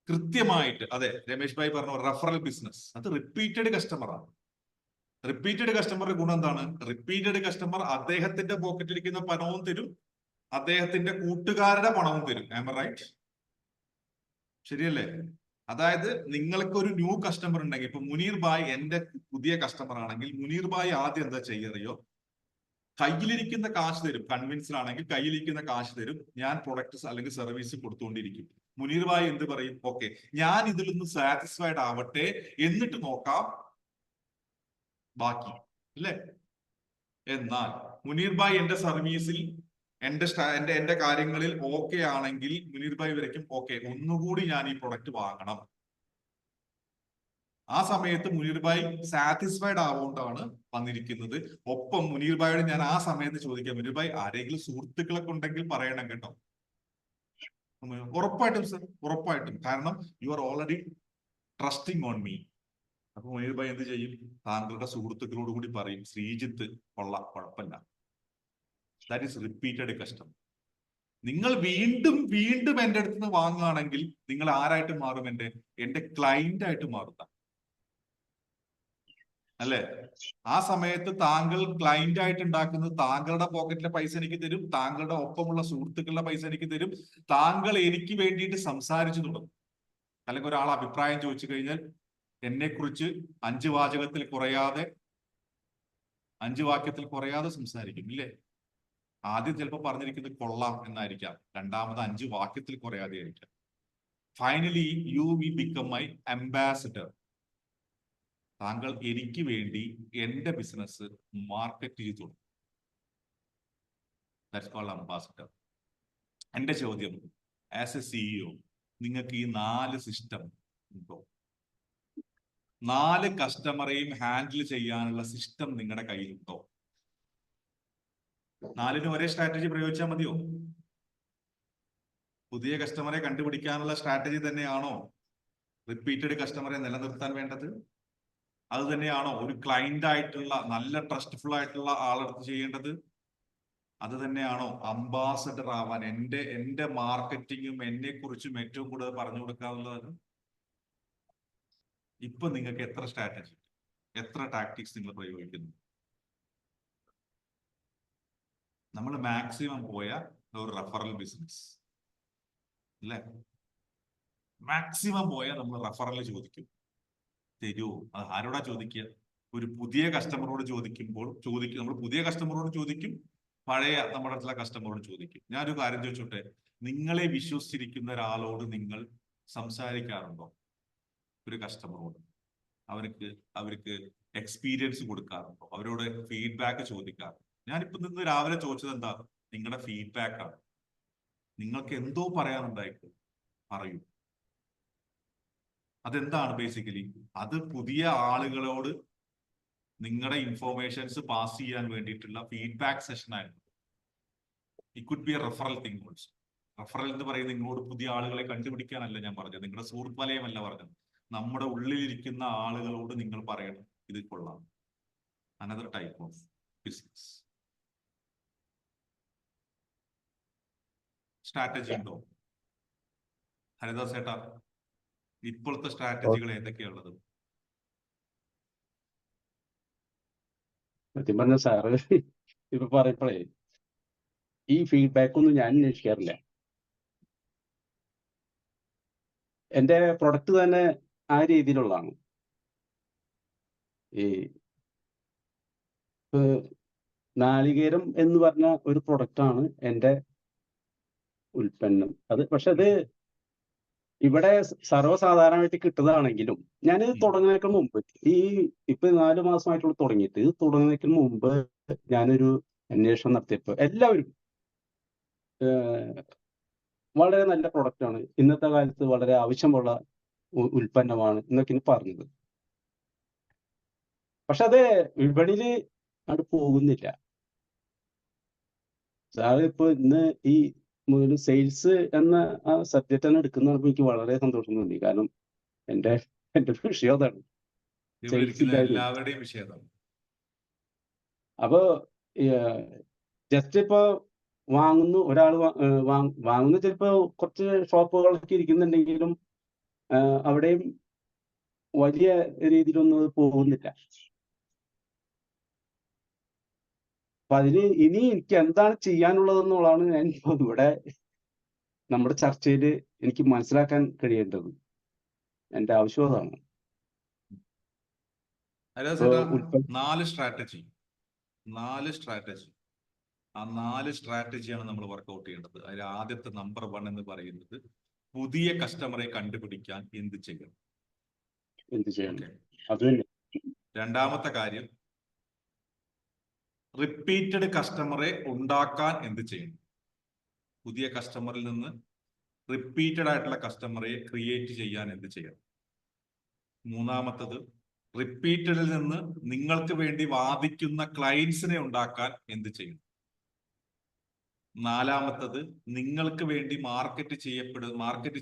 കൃത്യമായിട്ട്. അതെ, രമേശ് ഭായി പറഞ്ഞ റെഫറൽ ബിസിനസ്, അത് റിപ്പീറ്റഡ് കസ്റ്റമറാണ്. റിപ്പീറ്റഡ് കസ്റ്റമറുടെ ഗുണം എന്താണ്? റിപ്പീറ്റഡ് കസ്റ്റമർ അദ്ദേഹത്തിന്റെ പോക്കറ്റിലിരിക്കുന്ന പണവും തരും, അദ്ദേഹത്തിന്റെ കൂട്ടുകാരുടെ പണവും തരും. Am right? ശരിയല്ലേ? അതായത് നിങ്ങൾക്ക് ഒരു ന്യൂ കസ്റ്റമർ ഉണ്ടെങ്കിൽ, ഇപ്പൊ മുനീർ ഭായ് എന്റെ പുതിയ കസ്റ്റമർ ആണെങ്കിൽ, മുനീർ ഭായ് ആദ്യം എന്താ ചെയ്യറിയോ? കയ്യിലിരിക്കുന്ന കാശ് തരും. കൺവിൻസ്ഡ് ആണെങ്കിൽ കയ്യിലിരിക്കുന്ന കാശ് തരും, ഞാൻ പ്രൊഡക്റ്റ് അല്ലെങ്കിൽ സർവീസ് കൊടുത്തുകൊണ്ടിരിക്കും. മുനീർ ഭായ് എന്ത് പറയും? ഓക്കെ, ഞാൻ ഇതിൽ നിന്ന് സാറ്റിസ്ഫൈഡ് ആവട്ടെ, എന്നിട്ട് നോക്കാം ബാക്കി, അല്ലേ? എന്നാൽ മുനീർ ഭായ് എന്റെ സർവീസിൽ, എന്റെ കാര്യങ്ങളിൽ ഓക്കെ ആണെങ്കിൽ മുനീർ ഭായ് വരയ്ക്കും ഓക്കെ, ഒന്നുകൂടി ഞാൻ ഈ പ്രൊഡക്റ്റ് വാങ്ങണം. ആ സമയത്ത് മുനീർ ഭായ് സാറ്റിസ്ഫൈഡ് ആവുകൊണ്ടാണ് വന്നിരിക്കുന്നത്. ഒപ്പം മുനീർ ഭായിയോട് ഞാൻ ആ സമയത്ത് ചോദിക്കാം, മുനീർ ഭായ് ആരെങ്കിലും സുഹൃത്തുക്കളൊക്കെ ഉണ്ടെങ്കിൽ പറയണം കേട്ടോ. ഉറപ്പായിട്ടും സർ, ഉറപ്പായിട്ടും. കാരണം you are already trusting on me. അപ്പൊ മുനീർ ഭായ് എന്ത് ചെയ്യും? താങ്കളുടെ സുഹൃത്തുക്കളോട് കൂടി പറയും, ശ്രീജിത്ത് കൊള്ളാം, കുഴപ്പമില്ല. That is repeated customer. നിങ്ങൾ വീണ്ടും വീണ്ടും എന്റെ അടുത്ത് നിന്ന് വാങ്ങുകയാണെങ്കിൽ നിങ്ങൾ ആരായിട്ട് മാറും? എന്റെ ക്ലൈന്റ് ആയിട്ട് മാറുന്ന, അല്ലെ? ആ സമയത്ത് താങ്കൾ ക്ലൈന്റ് ആയിട്ട് ഉണ്ടാക്കുന്നത്, താങ്കളുടെ പോക്കറ്റിലെ പൈസ എനിക്ക് തരും, താങ്കളുടെ ഒപ്പമുള്ള സുഹൃത്തുക്കളുടെ പൈസ എനിക്ക് തരും, താങ്കൾ എനിക്ക് വേണ്ടിയിട്ട് സംസാരിച്ചു തുടങ്ങും. അല്ലെങ്കിൽ ഒരാൾ അഭിപ്രായം ചോദിച്ചു കഴിഞ്ഞാൽ എന്നെ കുറിച്ച് 5 വാചകത്തിൽ കുറയാതെ, 5 വാക്യത്തിൽ കുറയാതെ സംസാരിക്കും, ഇല്ലേ? ആദ്യം ചിലപ്പോൾ പറഞ്ഞിരിക്കുന്നത് കൊള്ളാം എന്നായിരിക്കാം, രണ്ടാമത് 5 വാക്യത്തിൽ കുറയാതെ ആയിരിക്കാം. Finally you will become my ambassador. താങ്കൾ എനിക്ക് വേണ്ടി എന്റെ ബിസിനസ് മാർക്കറ്റ് ചെയ്തു തുടങ്ങും. That's called ambassador. എന്റെ ചോദ്യം, ആസ് എ സിഇഒ, നിങ്ങൾക്ക് ഈ 4 സിസ്റ്റം ഉണ്ടോ? 4 കസ്റ്റമറെയും ഹാൻഡിൽ ചെയ്യാനുള്ള സിസ്റ്റം നിങ്ങളുടെ കയ്യിലുണ്ടോ? 4നും ഒരേ സ്ട്രാറ്റജി പ്രയോഗിച്ചാൽ മതിയോ? പുതിയ കസ്റ്റമറെ കണ്ടുപിടിക്കാനുള്ള സ്ട്രാറ്റജി തന്നെയാണോ റിപ്പീറ്റഡ് കസ്റ്റമറെ നിലനിർത്താൻ വേണ്ടത്? അത് തന്നെയാണോ ഒരു ക്ലൈന്റ് ആയിട്ടുള്ള, നല്ല ട്രസ്റ്റ്ഫുൾ ആയിട്ടുള്ള ആളെടുത്ത് ചെയ്യേണ്ടത്? അത് തന്നെയാണോ അംബാസഡർ ആവാൻ, എന്റെ മാർക്കറ്റിങ്ങും എന്നെ കുറിച്ചും ഏറ്റവും കൂടുതൽ പറഞ്ഞു കൊടുക്കാനുള്ളത്? ഇപ്പൊ നിങ്ങൾക്ക് എത്ര സ്ട്രാറ്റജി, എത്ര ടാക്ടിക്സ് നിങ്ങൾ പ്രയോഗിക്കുന്നു? നമ്മൾ മാക്സിമം പോയ ഒരു റെഫറൽ ബിസിനസ്, അല്ലെ? മാക്സിമം പോയാൽ നമ്മൾ റെഫറൽ ചോദിക്കും, തരുമോ? അത് ആരോടാ ചോദിക്കുക? ഒരു പുതിയ കസ്റ്റമറോട് ചോദിക്കുമ്പോൾ നമ്മൾ പുതിയ കസ്റ്റമറോട് ചോദിക്കും, പഴയ നമ്മുടെ അടുത്തുള്ള കസ്റ്റമറോട് ചോദിക്കും. ഞാനൊരു കാര്യം ചോദിച്ചോട്ടെ, നിങ്ങളെ വിശ്വസിച്ചിരിക്കുന്ന ഒരാളോട് നിങ്ങൾ സംസാരിക്കാറുണ്ടോ? ഒരു കസ്റ്റമറോട് അവർക്ക് എക്സ്പീരിയൻസ് കൊടുക്കാറുണ്ടോ? അവരോട് ഫീഡ്ബാക്ക് ചോദിക്കാറുണ്ടോ? ഞാനിപ്പോ നിന്ന് രാവിലെ ചോദിച്ചത് എന്താ? നിങ്ങളുടെ ഫീഡ്ബാക്ക് ആണ്. നിങ്ങൾക്ക് എന്തോ പറയാനുണ്ടായിരിക്കും, പറയൂ. അതെന്താണ് ബേസിക്കലി? അത് പുതിയ ആളുകളോട് നിങ്ങളുടെ ഇൻഫോർമേഷൻസ് പാസ് ചെയ്യാൻ വേണ്ടിയിട്ടുള്ള ഫീഡ്ബാക്ക് സെഷൻ ആയിരുന്നു. It could be A referral thing also. Referral എന്ന് പറയുന്നത് നിങ്ങളോട് പുതിയ ആളുകളെ കണ്ടുപിടിക്കാനല്ല ഞാൻ പറഞ്ഞത്, നിങ്ങളുടെ സുഹൃത്ത് വലയമല്ല പറഞ്ഞത്. നമ്മുടെ ഉള്ളിലിരിക്കുന്ന ആളുകളോട് നിങ്ങൾ പറയണം ഇത് കൊള്ളാം. Another type of business. Strategy ഉണ്ടോ ഹരിദാസ് ചേട്ടാ? ഇപ്പോഴത്തെ സ്ട്രാറ്റജികൾ ഏതൊക്കെയുള്ളത്? സത്യം പറഞ്ഞ സാറ് ഇപ്പൊ പറയപ്പോഴേ ഈ ഫീഡ്ബാക്ക് ഒന്നും ഞാൻ അന്വേഷിക്കാറില്ല. എന്റെ പ്രൊഡക്റ്റ് തന്നെ ആ രീതിയിലുള്ളതാണ്. ഈ നാളികേരം എന്ന് പറഞ്ഞ ഒരു പ്രൊഡക്റ്റാണ് എന്റെ ഉൽപ്പന്നം. പക്ഷെ അത് ഇവിടെ സർവ്വസാധാരണമായിട്ട് കിട്ടുന്നതാണെങ്കിലും ഞാനിത് തുടങ്ങുന്നതിന് മുമ്പ്, ഇപ്പൊ 4 മാസമായിട്ടുള്ള തുടങ്ങിയിട്ട്, ഇത് തുടങ്ങുന്നതിന് മുമ്പ് ഞാനൊരു അന്വേഷണം നടത്തിയപ്പോ എല്ലാവരും വളരെ നല്ല പ്രൊഡക്റ്റാണ്, ഇന്നത്തെ കാലത്ത് വളരെ ആവശ്യമുള്ള ഉൽപ്പന്നമാണ് എന്നൊക്കെയാണ് പറഞ്ഞത്. പക്ഷെ അത് വിപണിയിൽ അത് പോകുന്നില്ല. സാറ് ഇപ്പൊ ഇന്ന് ഈ സെയിൽസ് എന്ന ആ സബ്ജക്റ്റ് തന്നെ എടുക്കുന്ന എനിക്ക് വളരെ സന്തോഷം തോന്നി. കാരണം എന്റെ വിഷയം അതാണ്, സെയിൽസ് ഇല്ലായിരുന്നു. എല്ലാവരുടെയും വിഷയം അതാണ്. അപ്പൊ ജസ്റ്റ് ഇപ്പൊ ഒരാൾ വാങ്ങുന്ന ചിലപ്പോ കുറച്ച് ഷോപ്പുകളൊക്കെ ഇരിക്കുന്നുണ്ടെങ്കിലും അവിടെയും വലിയ രീതിയിലൊന്നും പോകുന്നില്ല. അപ്പൊ അതിന് ഇനി എനിക്ക് എന്താണ് ചെയ്യാനുള്ളതെന്നുള്ളതാണ് ഞാൻ ഇവിടെ നമ്മുടെ ചർച്ചയിൽ എനിക്ക് മനസ്സിലാക്കാൻ കഴിയേണ്ടത്. എന്റെ ആവശ്യം അതാണ്. നാല് സ്ട്രാറ്റജി ആ 4 സ്ട്രാറ്റജിയാണ് നമ്മൾ വർക്ക്ഔട്ട് ചെയ്യേണ്ടത്. അതിൽ ആദ്യത്തെ നമ്പർ 1 എന്ന് പറയുന്നത് പുതിയ കസ്റ്റമറെ കണ്ടുപിടിക്കാൻ എന്ത് ചെയ്യണം. അത് തന്നെ. രണ്ടാമത്തെ കാര്യം റിപ്പീറ്റഡ് കസ്റ്റമറെ ഉണ്ടാക്കാൻ എന്ത് ചെയ്യണം. പുതിയ കസ്റ്റമറിൽ നിന്ന് റിപ്പീറ്റഡ് ആയിട്ടുള്ള കസ്റ്റമറെ ക്രിയേറ്റ് ചെയ്യാൻ എന്ത് ചെയ്യണം. മൂന്നാമത്തത് റിപ്പീറ്റഡിൽ നിന്ന് നിങ്ങൾക്ക് വേണ്ടി വാദിക്കുന്ന ക്ലയൻസിനെ ഉണ്ടാക്കാൻ എന്ത് ചെയ്യണം. നാലാമത്തത് നിങ്ങൾക്ക് വേണ്ടി മാർക്കറ്റ്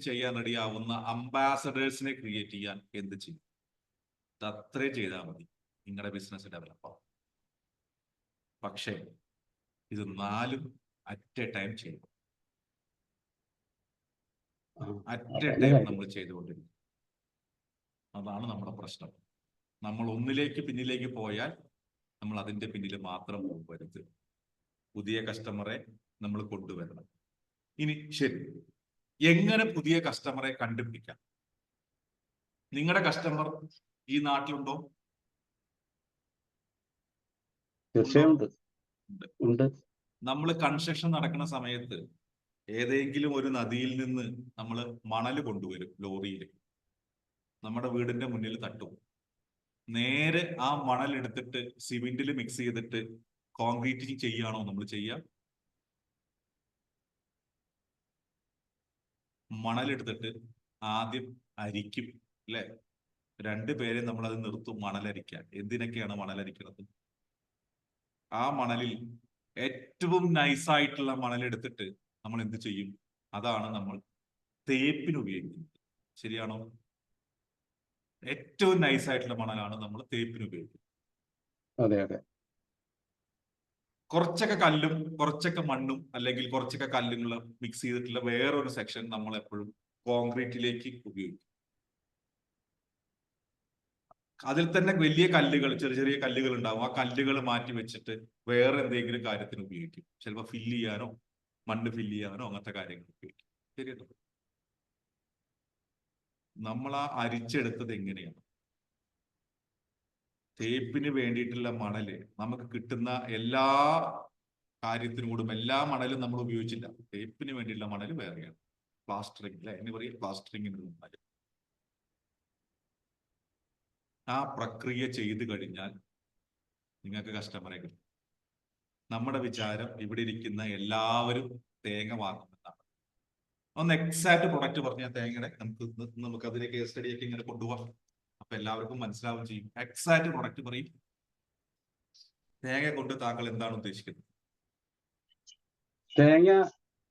ചെയ്യാൻ റെഡിയാവുന്ന അംബാസഡേഴ്സിനെ ക്രിയേറ്റ് ചെയ്യാൻ എന്ത് ചെയ്യും. അത്രേ ചെയ്താൽ മതി, നിങ്ങളുടെ ബിസിനസ് ഡെവലപ്പാവും. പക്ഷേ ഇത് 4 അറ്റ് എ ടൈം ചെയ്യണം. അറ്റ് എ ടൈം നമ്മൾ ചെയ്തുകൊണ്ടിരിക്കും. അതാണ് നമ്മുടെ പ്രശ്നം. നമ്മൾ ഒന്നിലേക്ക് പിന്നിലേക്ക് പോയാൽ നമ്മൾ അതിന്റെ പിന്നിൽ മാത്രം പോകരുത്. പുതിയ കസ്റ്റമറെ നമ്മൾ കൊണ്ടുവരണം. ഇനി ശരി, എങ്ങനെ പുതിയ കസ്റ്റമറെ കണ്ടുപിടിക്കാം? നിങ്ങളുടെ കസ്റ്റമർ ഈ നാട്ടിലുണ്ടോ? തീർച്ചയായും ഉണ്ട്. നമ്മൾ കൺസ്ട്രക്ഷൻ നടക്കുന്ന സമയത്ത് ഏതെങ്കിലും ഒരു നദിയിൽ നിന്ന് നമ്മൾ മണൽ കൊണ്ടുവരും ലോറിയിൽ, നമ്മുടെ വീടിന്റെ മുന്നിൽ തട്ടും. നേരെ ആ മണൽ എടുത്തിട്ട് സിമെന്റിൽ മിക്സ് ചെയ്തിട്ട് കോൺക്രീറ്റിങ് ചെയ്യാണോ നമ്മൾ ചെയ്യുക? മണലെടുത്തിട്ട് ആദ്യം അരിക്കും, അല്ലെ? 2 പേരെ നമ്മൾ അത് നിർത്തും മണലരിക്കാൻ. എന്തിനൊക്കെയാണ് മണലരിക്കുന്നത്? ആ മണലിൽ ഏറ്റവും നൈസായിട്ടുള്ള മണലെടുത്തിട്ട് നമ്മൾ എന്ത് ചെയ്യും? അതാണ് നമ്മൾ തേപ്പിന് ഉപയോഗിക്കുന്നത്. ശരിയാണോ? ഏറ്റവും നൈസായിട്ടുള്ള മണലാണ് നമ്മൾ തേപ്പിന് ഉപയോഗിക്കുന്നത്. അതെ അതെ. കുറച്ചൊക്കെ കല്ലും കുറച്ചൊക്കെ മണ്ണും അല്ലെങ്കിൽ കുറച്ചൊക്കെ കല്ലുകളും മിക്സ് ചെയ്തിട്ടുള്ള വേറൊരു സെക്ഷൻ നമ്മൾ എപ്പോഴും കോൺക്രീറ്റിലേക്ക് ഉപയോഗിക്കും. അതിൽ തന്നെ വലിയ കല്ലുകൾ, ചെറിയ ചെറിയ കല്ലുകൾ ഉണ്ടാവും. ആ കല്ലുകൾ മാറ്റി വെച്ചിട്ട് വേറെ എന്തെങ്കിലും കാര്യത്തിന് ഉപയോഗിക്കും. ചിലപ്പോൾ ഫില്ല് ചെയ്യാനോ മണ്ണ് ഫില്ല് ചെയ്യാനോ അങ്ങനത്തെ കാര്യങ്ങൾ ഉപയോഗിക്കും. ശരിയല്ലോ? നമ്മൾ ആ അരിച്ചെടുത്തത് എങ്ങനെയാണ്? തേപ്പിന് വേണ്ടിയിട്ടുള്ള മണല് നമുക്ക് കിട്ടുന്ന എല്ലാ കാര്യത്തിനോടും എല്ലാ മണലും നമ്മൾ ഉപയോഗിച്ചില്ല. തേപ്പിന് വേണ്ടിയുള്ള മണൽ വേറെയാണ്. പ്ലാസ്റ്ററിംഗ്, അല്ലെ? എന്ന് പറയും പ്ലാസ്റ്ററിംഗിന് മണൽ. ആ പ്രക്രിയ ചെയ്തു കഴിഞ്ഞാൽ നിങ്ങൾക്ക് കസ്റ്റമറെ കിട്ടും. നമ്മുടെ വിചാരം ഇവിടെ ഇരിക്കുന്ന എല്ലാവരും തേങ്ങ വാങ്ങുന്നതാണ്. ഒന്ന് എക്സാക്ട് പ്രൊഡക്റ്റ് പറഞ്ഞാൽ തേങ്ങയുടെ നമുക്ക് അതിനെ കേസ് സ്റ്റഡി ഒക്കെ ഇങ്ങനെ കൊണ്ടുപോകാം. അപ്പൊ എല്ലാവർക്കും മനസ്സിലാവും ചെയ്യും. എക്സാക്ട് പ്രൊഡക്റ്റ് പറയും. തേങ്ങ കൊണ്ട് താങ്കൾ എന്താണ് ഉദ്ദേശിക്കുന്നത്? തേങ്ങ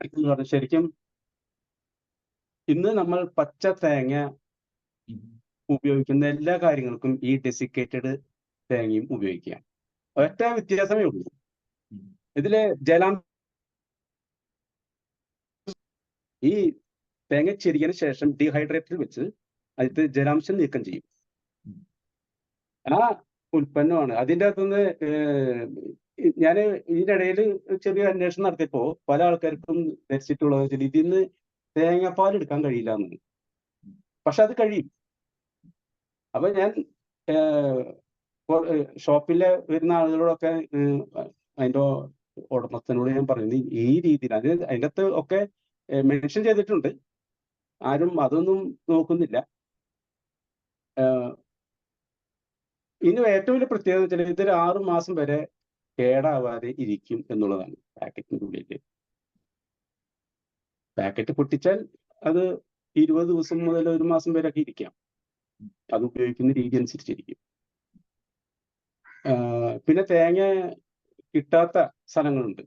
എന്ന് പറഞ്ഞാൽ ശരിക്കും ഇന്ന് നമ്മൾ പച്ച തേങ്ങ ഉപയോഗിക്കുന്ന എല്ലാ കാര്യങ്ങൾക്കും ഈ ഡെസിക്കേറ്റഡ് തേങ്ങയും ഉപയോഗിക്കാം. ഒറ്റ വ്യത്യാസമേ ഉള്ളൂ. ഇതില് ഈ തേങ്ങ ചെരിയതിനു ശേഷം ഡീഹൈഡ്രേറ്ററിൽ വെച്ച് അതിൽ ജലാംശം നീക്കം ചെയ്യും. ആ ഉൽപ്പന്നമാണ് അതിൻ്റെ അകത്തുനിന്ന്. ഞാൻ ഇതിനിടയിൽ ചെറിയ അന്വേഷണം നടത്തിയപ്പോ പല ആൾക്കാർക്കും ധരിച്ചിട്ടുള്ളത് വെച്ചാൽ ഇതിന്ന് തേങ്ങാപ്പാൽ എടുക്കാൻ കഴിയില്ല എന്ന്. പക്ഷെ അത് കഴിയും. അപ്പൊ ഞാൻ ഷോപ്പിലെ വരുന്ന ആളുകളോടൊക്കെ അതിന്റെ ഉടമസ്ഥനോട് ഞാൻ പറയുന്നത് ഈ രീതിയിൽ അതിൻ്റെ അകത്ത് ഒക്കെ മെൻഷൻ ചെയ്തിട്ടുണ്ട്. ആരും അതൊന്നും നോക്കുന്നില്ല. ഇനി ഏറ്റവും വലിയ പ്രത്യേകത വെച്ചാൽ ഇതൊരു 6 മാസം വരെ കേടാവാതെ ഇരിക്കും എന്നുള്ളതാണ്. പാക്കറ്റിന്റെ ഉള്ളിൽ പാക്കറ്റ് പൊട്ടിച്ചാൽ അത് 20 ദിവസം മുതൽ 1 മാസം വരെ ഒക്കെ ഇരിക്കാം. അത് ഉപയോഗിക്കുന്ന രീതി അനുസരിച്ചിരിക്കും. പിന്നെ തേങ്ങ കിട്ടാത്ത സ്ഥലങ്ങളുണ്ട്.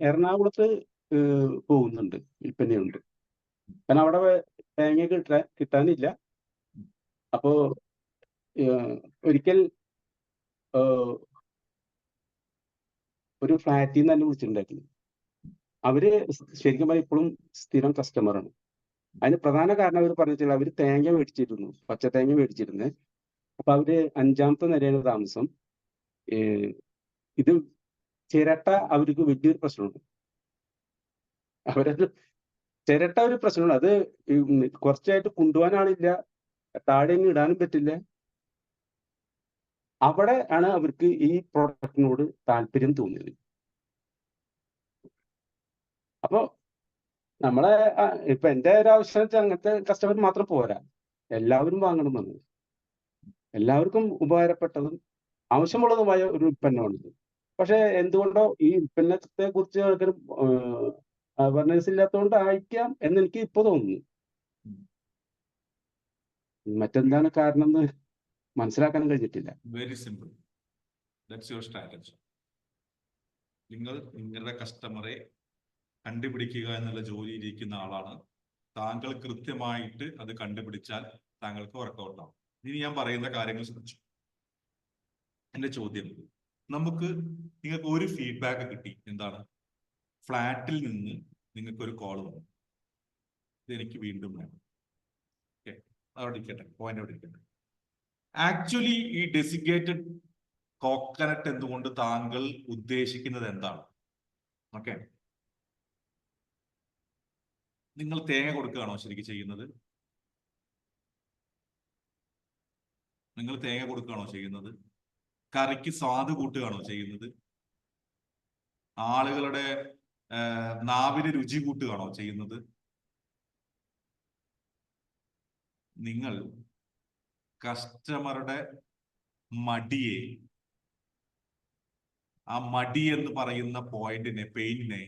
എറണാകുളത്ത് പോകുന്നുണ്ട്, വിൽപ്പനയുണ്ട്. കാരണം അവിടെ തേങ്ങ കിട്ടാനില്ല. അപ്പോ ഒരിക്കൽ ഒരു ഫ്ലാറ്റിൽ നിന്ന് തന്നെ വിളിച്ചിട്ടുണ്ടായിരുന്നു. അവര് ശരിക്കും പറഞ്ഞാൽ ഇപ്പോഴും സ്ഥിരം കസ്റ്റമറാണ്. അതിന് പ്രധാന കാരണം അവർ പറഞ്ഞിട്ടുള്ള അവര് തേങ്ങ മേടിച്ചിരുന്നു, പച്ച തേങ്ങ മേടിച്ചിരുന്നത്. അപ്പൊ അവര് 5ാമത്തെ നിലയാണ് താമസം. ഇത് ചിരട്ട അവർക്ക് വലിയൊരു പ്രശ്നമുണ്ട്. അവരത് ചിരട്ട ഒരു പ്രശ്നമാണ്. അത് കുറച്ചായിട്ട് കൊണ്ടുപോകാൻ ആളില്ല, താഴെ ഇടാനും പറ്റില്ല. അവിടെ ആണ് അവർക്ക് ഈ പ്രോഡക്റ്റിനോട് താല്പര്യം തോന്നിയത്. അപ്പൊ നമ്മളെ ഇപ്പൊ എന്റെ ഒരു ആവശ്യം വെച്ചാൽ അങ്ങനത്തെ കസ്റ്റമർ മാത്രം പോരാ, എല്ലാവരും വാങ്ങണമെന്ന്. എല്ലാവർക്കും ഉപകാരപ്പെട്ടതും ആവശ്യമുള്ളതുമായ ഒരു ഉൽപ്പന്നമാണിത്. പക്ഷെ എന്തുകൊണ്ടോ ഈ ഉൽപ്പന്നത്തെ കുറിച്ച് അവയർനെസ് ഇല്ലാത്തതുകൊണ്ടായിരിക്കാം എന്ന് എനിക്ക് ഇപ്പൊ തോന്നുന്നു. മറ്റെന്താണ് കാരണം എന്ന് മനസ്സിലാക്കാൻ കഴിഞ്ഞിട്ടില്ല. Very simple. That's your strategy. നിങ്ങൾ നിങ്ങളുടെ കസ്റ്റമറെ കണ്ടുപിടിക്കുക എന്നുള്ള ജോലിയിൽ ഇരിക്കുന്ന ആളാണ്. താങ്കൾ കൃത്യമായിട്ട് അത് കണ്ടുപിടിച്ചാൽ താങ്കൾക്ക് വർക്കൗട്ട് ആവും. ഇനി ഞാൻ പറയുന്ന കാര്യങ്ങൾ ശ്രദ്ധിച്ചു. എന്റെ ചോദ്യം, നിങ്ങൾക്ക് ഒരു ഫീഡ്ബാക്ക് കിട്ടി. എന്താണ്? ഫ്ലാറ്റിൽ നിന്ന് നിങ്ങൾക്ക് ഒരു കോൾ വന്നു, ഇതെനിക്ക് വീണ്ടും വേണം. ഓക്കെ, അവിടെ ഇരിക്കട്ടെ, പോയിന്റ് അവിടെ ഇരിക്കട്ടെ. ആക്ച്വലി ഈ ഡെസിഗേറ്റഡ് കോക്കനട്ട് എന്തുകൊണ്ട് താങ്കൾ ഉദ്ദേശിക്കുന്നത് എന്താണ്? ഓക്കെ, നിങ്ങൾ തേങ്ങ കൊടുക്കുകയാണോ ശരിക്കും ചെയ്യുന്നത്? നിങ്ങൾ തേങ്ങ കൊടുക്കുകയാണോ ചെയ്യുന്നത്? കറിക്ക് സ്വാദ് കൂട്ടുകയാണോ ചെയ്യുന്നത്? ആളുകളുടെ നാവിന് രുചി കൂട്ടുകയാണോ ചെയ്യുന്നത്? നിങ്ങൾ കസ്റ്റമറുടെ മടിയെ, ആ മടി എന്ന് പറയുന്ന പോയിന്റിനെ, പെയിനിനെ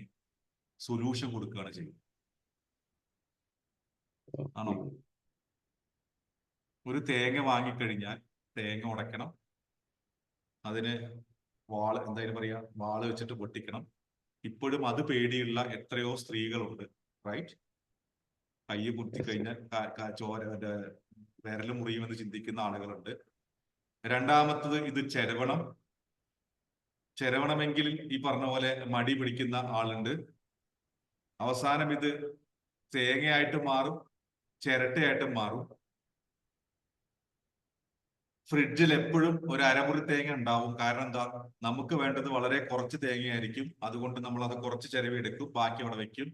സൊല്യൂഷൻ കൊടുക്കുകയാണ് ചെയ്യുന്നത്. ആണോ? ഒരു തേങ്ങ വാങ്ങിക്കഴിഞ്ഞാൽ തേങ്ങ ഉടയ്ക്കണം, അതിന് എന്തായാലും പറയാ, വാള് വെച്ചിട്ട് പൊട്ടിക്കണം. ഇപ്പോഴും അത് പേടിയുള്ള എത്രയോ സ്ത്രീകളുണ്ട്, റൈറ്റ്? കൈ കുത്തിക്കഴിഞ്ഞാൽ ചോര വിരല് മുറിയുമെന്ന് ചിന്തിക്കുന്ന ആളുകളുണ്ട്. രണ്ടാമത്തത്, ഇത് ചെരവണമെങ്കിൽ ഈ പറഞ്ഞ പോലെ മടി പിടിക്കുന്ന ആളുണ്ട്. അവസാനം ഇത് തേങ്ങയായിട്ട് മാറും, ചിരട്ടയായിട്ട് മാറും. ഫ്രിഡ്ജിൽ എപ്പോഴും ഒരു അരമുറി തേങ്ങ ഉണ്ടാവും. കാരണം എന്താ? നമുക്ക് വേണ്ടത് വളരെ കുറച്ച് തേങ്ങയായിരിക്കും. അതുകൊണ്ട് നമ്മൾ അത് കുറച്ച് ചിരവിയെടുക്കും, ബാക്കി അവിടെ വെക്കും.